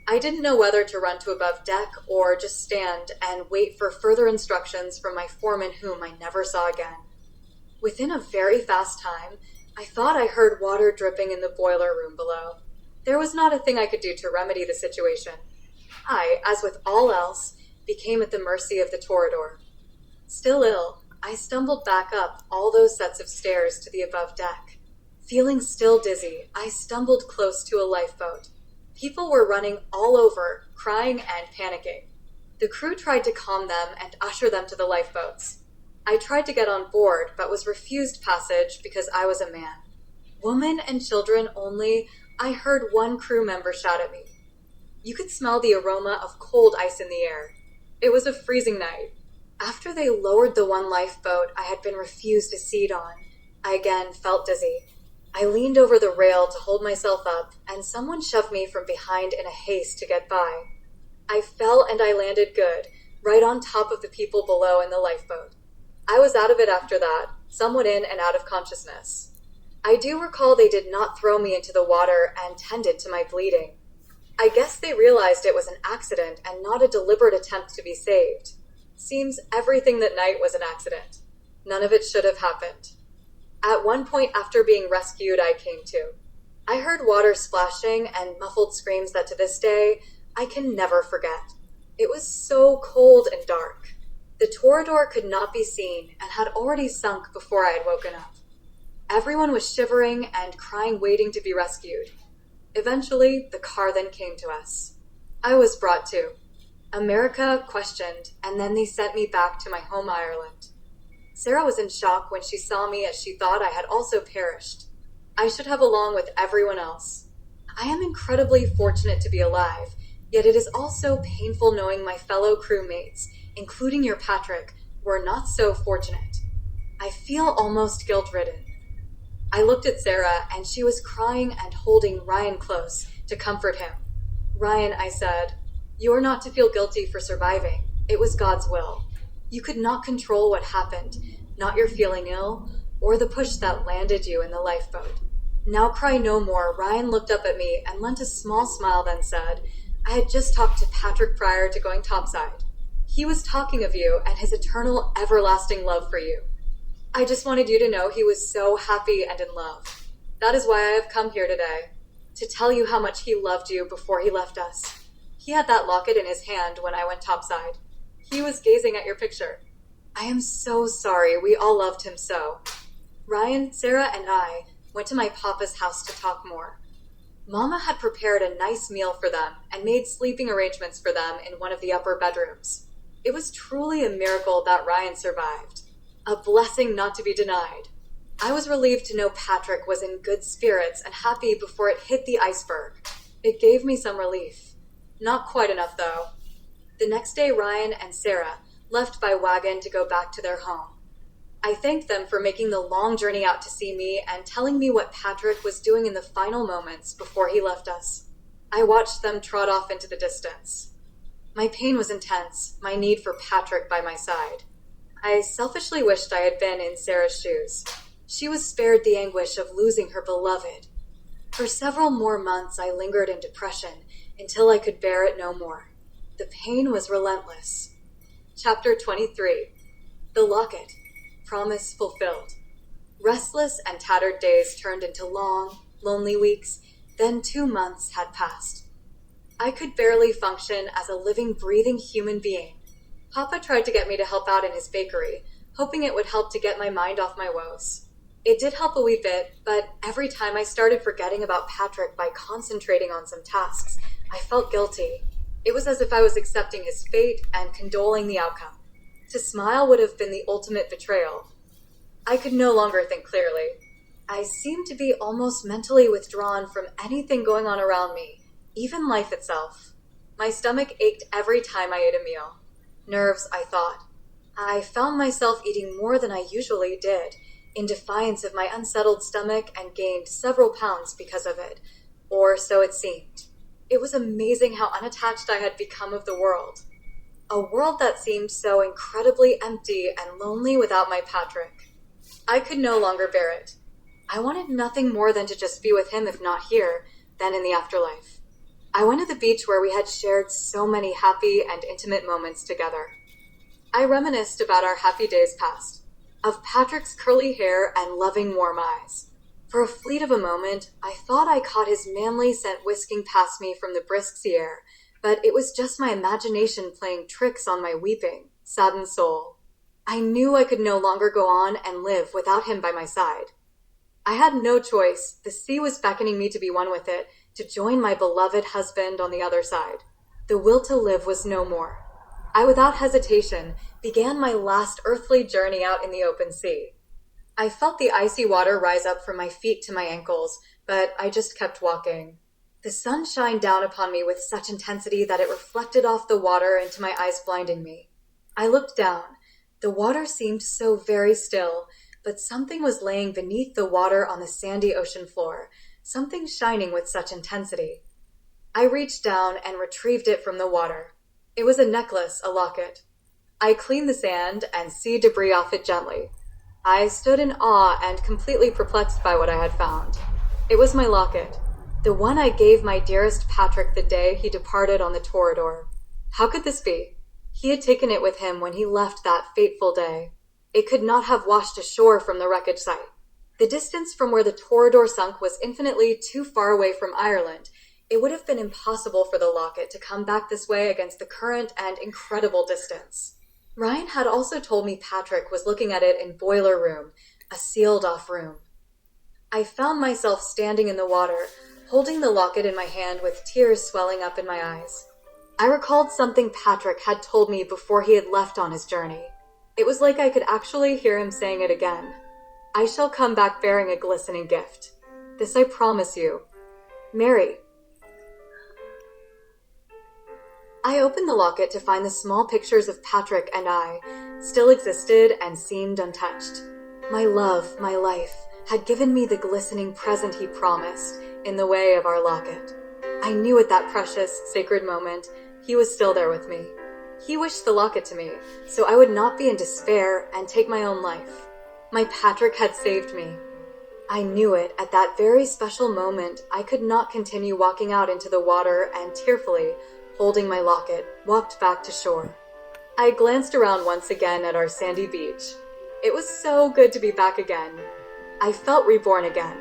I didn't know whether to run to above deck or just stand and wait for further instructions from my foreman, whom I never saw again. Within a very fast time, I thought I heard water dripping in the boiler room below. There was not a thing I could do to remedy the situation. I, as with all else, became at the mercy of the Torradore. Still ill, I stumbled back up all those sets of stairs to the above deck. Feeling still dizzy, I stumbled close to a lifeboat. People were running all over, crying and panicking. The crew tried to calm them and usher them to the lifeboats. I tried to get on board, but was refused passage because I was a man. Women and children only, I heard one crew member shout at me. You could smell the aroma of cold ice in the air. It was a freezing night. After they lowered the one lifeboat I had been refused a seat on, I again felt dizzy. I leaned over the rail to hold myself up, and someone shoved me from behind in a haste to get by. I fell and I landed good, right on top of the people below in the lifeboat. I was out of it after that, somewhat in and out of consciousness. I do recall they did not throw me into the water and tended to my bleeding. I guess they realized it was an accident and not a deliberate attempt to be saved. Seems everything that night was an accident. None of it should have happened. At one point after being rescued, I came to. I heard water splashing and muffled screams that to this day, I can never forget. It was so cold and dark. The Torradore could not be seen and had already sunk before I had woken up. Everyone was shivering and crying, waiting to be rescued. Eventually, the car then came to us. I was brought to. America questioned, and then they sent me back to my home Ireland. Sarah was in shock when she saw me as she thought I had also perished. I should have along with everyone else. I am incredibly fortunate to be alive, yet it is also painful knowing my fellow crewmates, including your Patrick, were not so fortunate. I feel almost guilt-ridden. I looked at Sarah, and she was crying and holding Ryan close to comfort him. Ryan, I said, you are not to feel guilty for surviving. It was God's will. You could not control what happened, not your feeling ill, or the push that landed you in the lifeboat. Now cry no more. Ryan looked up at me and lent a small smile, then said, I had just talked to Patrick prior to going topside. He was talking of you and his eternal, everlasting love for you. I just wanted you to know he was so happy and in love. That is why I have come here today, to tell you how much he loved you before he left us. He had that locket in his hand when I went topside. He was gazing at your picture. I am so sorry. We all loved him so. Ryan, Sarah, and I went to my papa's house to talk more. Mama had prepared a nice meal for them and made sleeping arrangements for them in one of the upper bedrooms. It was truly a miracle that Ryan survived. A blessing not to be denied. I was relieved to know Patrick was in good spirits and happy before it hit the iceberg. It gave me some relief. Not quite enough, though. The next day, Ryan and Sarah left by wagon to go back to their home. I thanked them for making the long journey out to see me and telling me what Patrick was doing in the final moments before he left us. I watched them trot off into the distance. My pain was intense, my need for Patrick by my side. I selfishly wished I had been in Sarah's shoes. She was spared the anguish of losing her beloved. For several more months, I lingered in depression until I could bear it no more. The pain was relentless. Chapter 23. The Locket. Promise fulfilled. Restless and tattered days turned into long, lonely weeks, then 2 months had passed. I could barely function as a living, breathing human being. Papa tried to get me to help out in his bakery, hoping it would help to get my mind off my woes. It did help a wee bit, but every time I started forgetting about Patrick by concentrating on some tasks, I felt guilty. It was as if I was accepting his fate and condoling the outcome. To smile would have been the ultimate betrayal. I could no longer think clearly. I seemed to be almost mentally withdrawn from anything going on around me, even life itself. My stomach ached every time I ate a meal. Nerves, I thought. I found myself eating more than I usually did, in defiance of my unsettled stomach, and gained several pounds because of it, or so it seemed. It was amazing how unattached I had become of the world. A world that seemed so incredibly empty and lonely without my Patrick. I could no longer bear it. I wanted nothing more than to just be with him, if not here, then in the afterlife. I went to the beach where we had shared so many happy and intimate moments together. I reminisced about our happy days past, of Patrick's curly hair and loving warm eyes. For a fleet of a moment, I thought I caught his manly scent whisking past me from the brisk sea air, but it was just my imagination playing tricks on my weeping, saddened soul. I knew I could no longer go on and live without him by my side. I had no choice. The sea was beckoning me to be one with it, to join my beloved husband on the other side. The will to live was no more. I, without hesitation, began my last earthly journey out in the open sea. I felt the icy water rise up from my feet to my ankles, but I just kept walking. The sun shined down upon me with such intensity that it reflected off the water into my eyes, blinding me. I looked down. The water seemed so very still, but something was laying beneath the water on the sandy ocean floor, something shining with such intensity. I reached down and retrieved it from the water. It was a necklace, a locket. I cleaned the sand and sea debris off it gently. I stood in awe and completely perplexed by what I had found. It was my locket, the one I gave my dearest Patrick the day he departed on the Torradore. How could this be? He had taken it with him when he left that fateful day. It could not have washed ashore from the wreckage site. The distance from where the Torradore sunk was infinitely too far away from Ireland. It would have been impossible for the locket to come back this way against the current and incredible distance. Ryan had also told me Patrick was looking at it in Boiler Room, a sealed-off room. I found myself standing in the water, holding the locket in my hand with tears swelling up in my eyes. I recalled something Patrick had told me before he had left on his journey. It was like I could actually hear him saying it again. I shall come back bearing a glistening gift. This I promise you. Mary. I opened the locket to find the small pictures of Patrick and I still existed and seemed untouched. My love, my life, had given me the glistening present he promised in the way of our locket. I knew at that precious, sacred moment he was still there with me. He wished the locket to me, so I would not be in despair and take my own life. My Patrick had saved me. I knew it at that very special moment. I could not continue walking out into the water and tearfully, holding my locket, walked back to shore. I glanced around once again at our sandy beach. It was so good to be back again. I felt reborn again.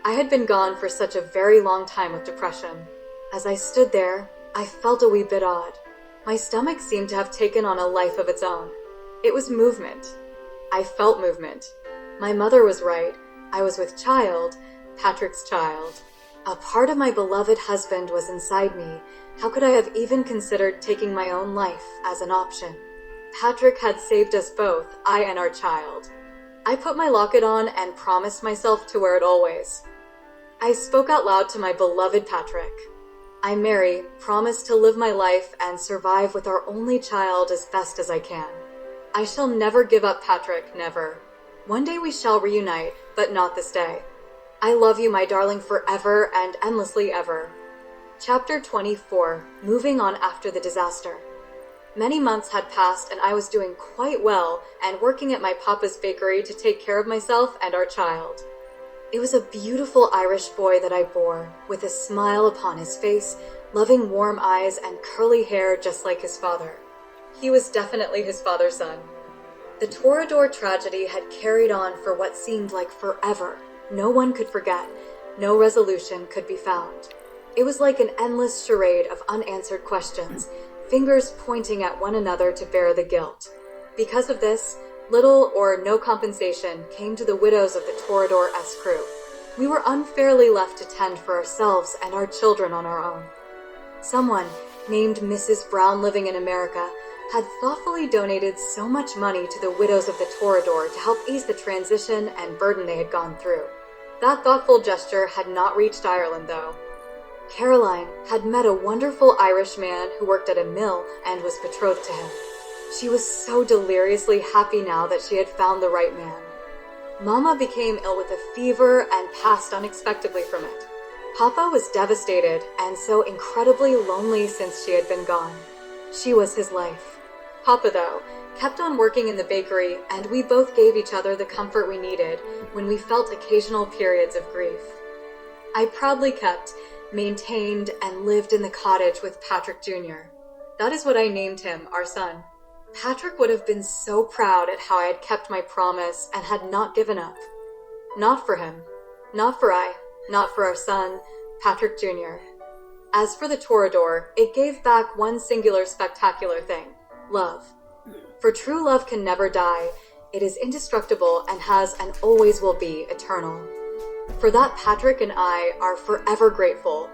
I had been gone for such a very long time with depression. As I stood there, I felt a wee bit odd. My stomach seemed to have taken on a life of its own. It was movement. I felt movement. My mother was right. I was with child, Patrick's child. A part of my beloved husband was inside me. How could I have even considered taking my own life as an option? Patrick had saved us both, I and our child. I put my locket on and promised myself to wear it always. I spoke out loud to my beloved Patrick. I, Mary, promise to live my life and survive with our only child as best as I can. I shall never give up Patrick, never. One day we shall reunite, but not this day. I love you, my darling, forever and endlessly ever. Chapter 24, Moving on After the Disaster. Many months had passed and I was doing quite well and working at my papa's bakery to take care of myself and our child. It was a beautiful Irish boy that I bore, with a smile upon his face, loving warm eyes and curly hair just like his father. He was definitely his father's son. The Torradore tragedy had carried on for what seemed like forever. No one could forget. No resolution could be found. It was like an endless charade of unanswered questions, fingers pointing at one another to bear the guilt. Because of this, little or no compensation came to the widows of the Torradore-esque crew. We were unfairly left to tend for ourselves and our children on our own. Someone, named Mrs. Brown living in America, had thoughtfully donated so much money to the widows of the Torradore to help ease the transition and burden they had gone through. That thoughtful gesture had not reached Ireland, though. Caroline had met a wonderful Irish man who worked at a mill and was betrothed to him. She was so deliriously happy now that she had found the right man. Mama became ill with a fever and passed unexpectedly from it. Papa was devastated and so incredibly lonely since she had been gone. She was his life. Papa, though, kept on working in the bakery, and we both gave each other the comfort we needed when we felt occasional periods of grief. I proudly kept, maintained, and lived in the cottage with Patrick Jr. That is what I named him, our son. Patrick would have been so proud at how I had kept my promise and had not given up. Not for him. Not for I. Not for our son, Patrick Jr. As for the Torradore, it gave back one singular spectacular thing. Love. For true love can never die. It is indestructible and has and always will be eternal. For that, Patrick and I are forever grateful.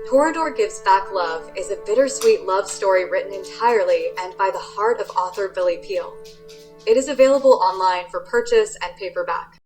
Torradore Gives Back Love is a bittersweet love story written entirely and by the heart of author Billy Peel. It is available online for purchase and paperback.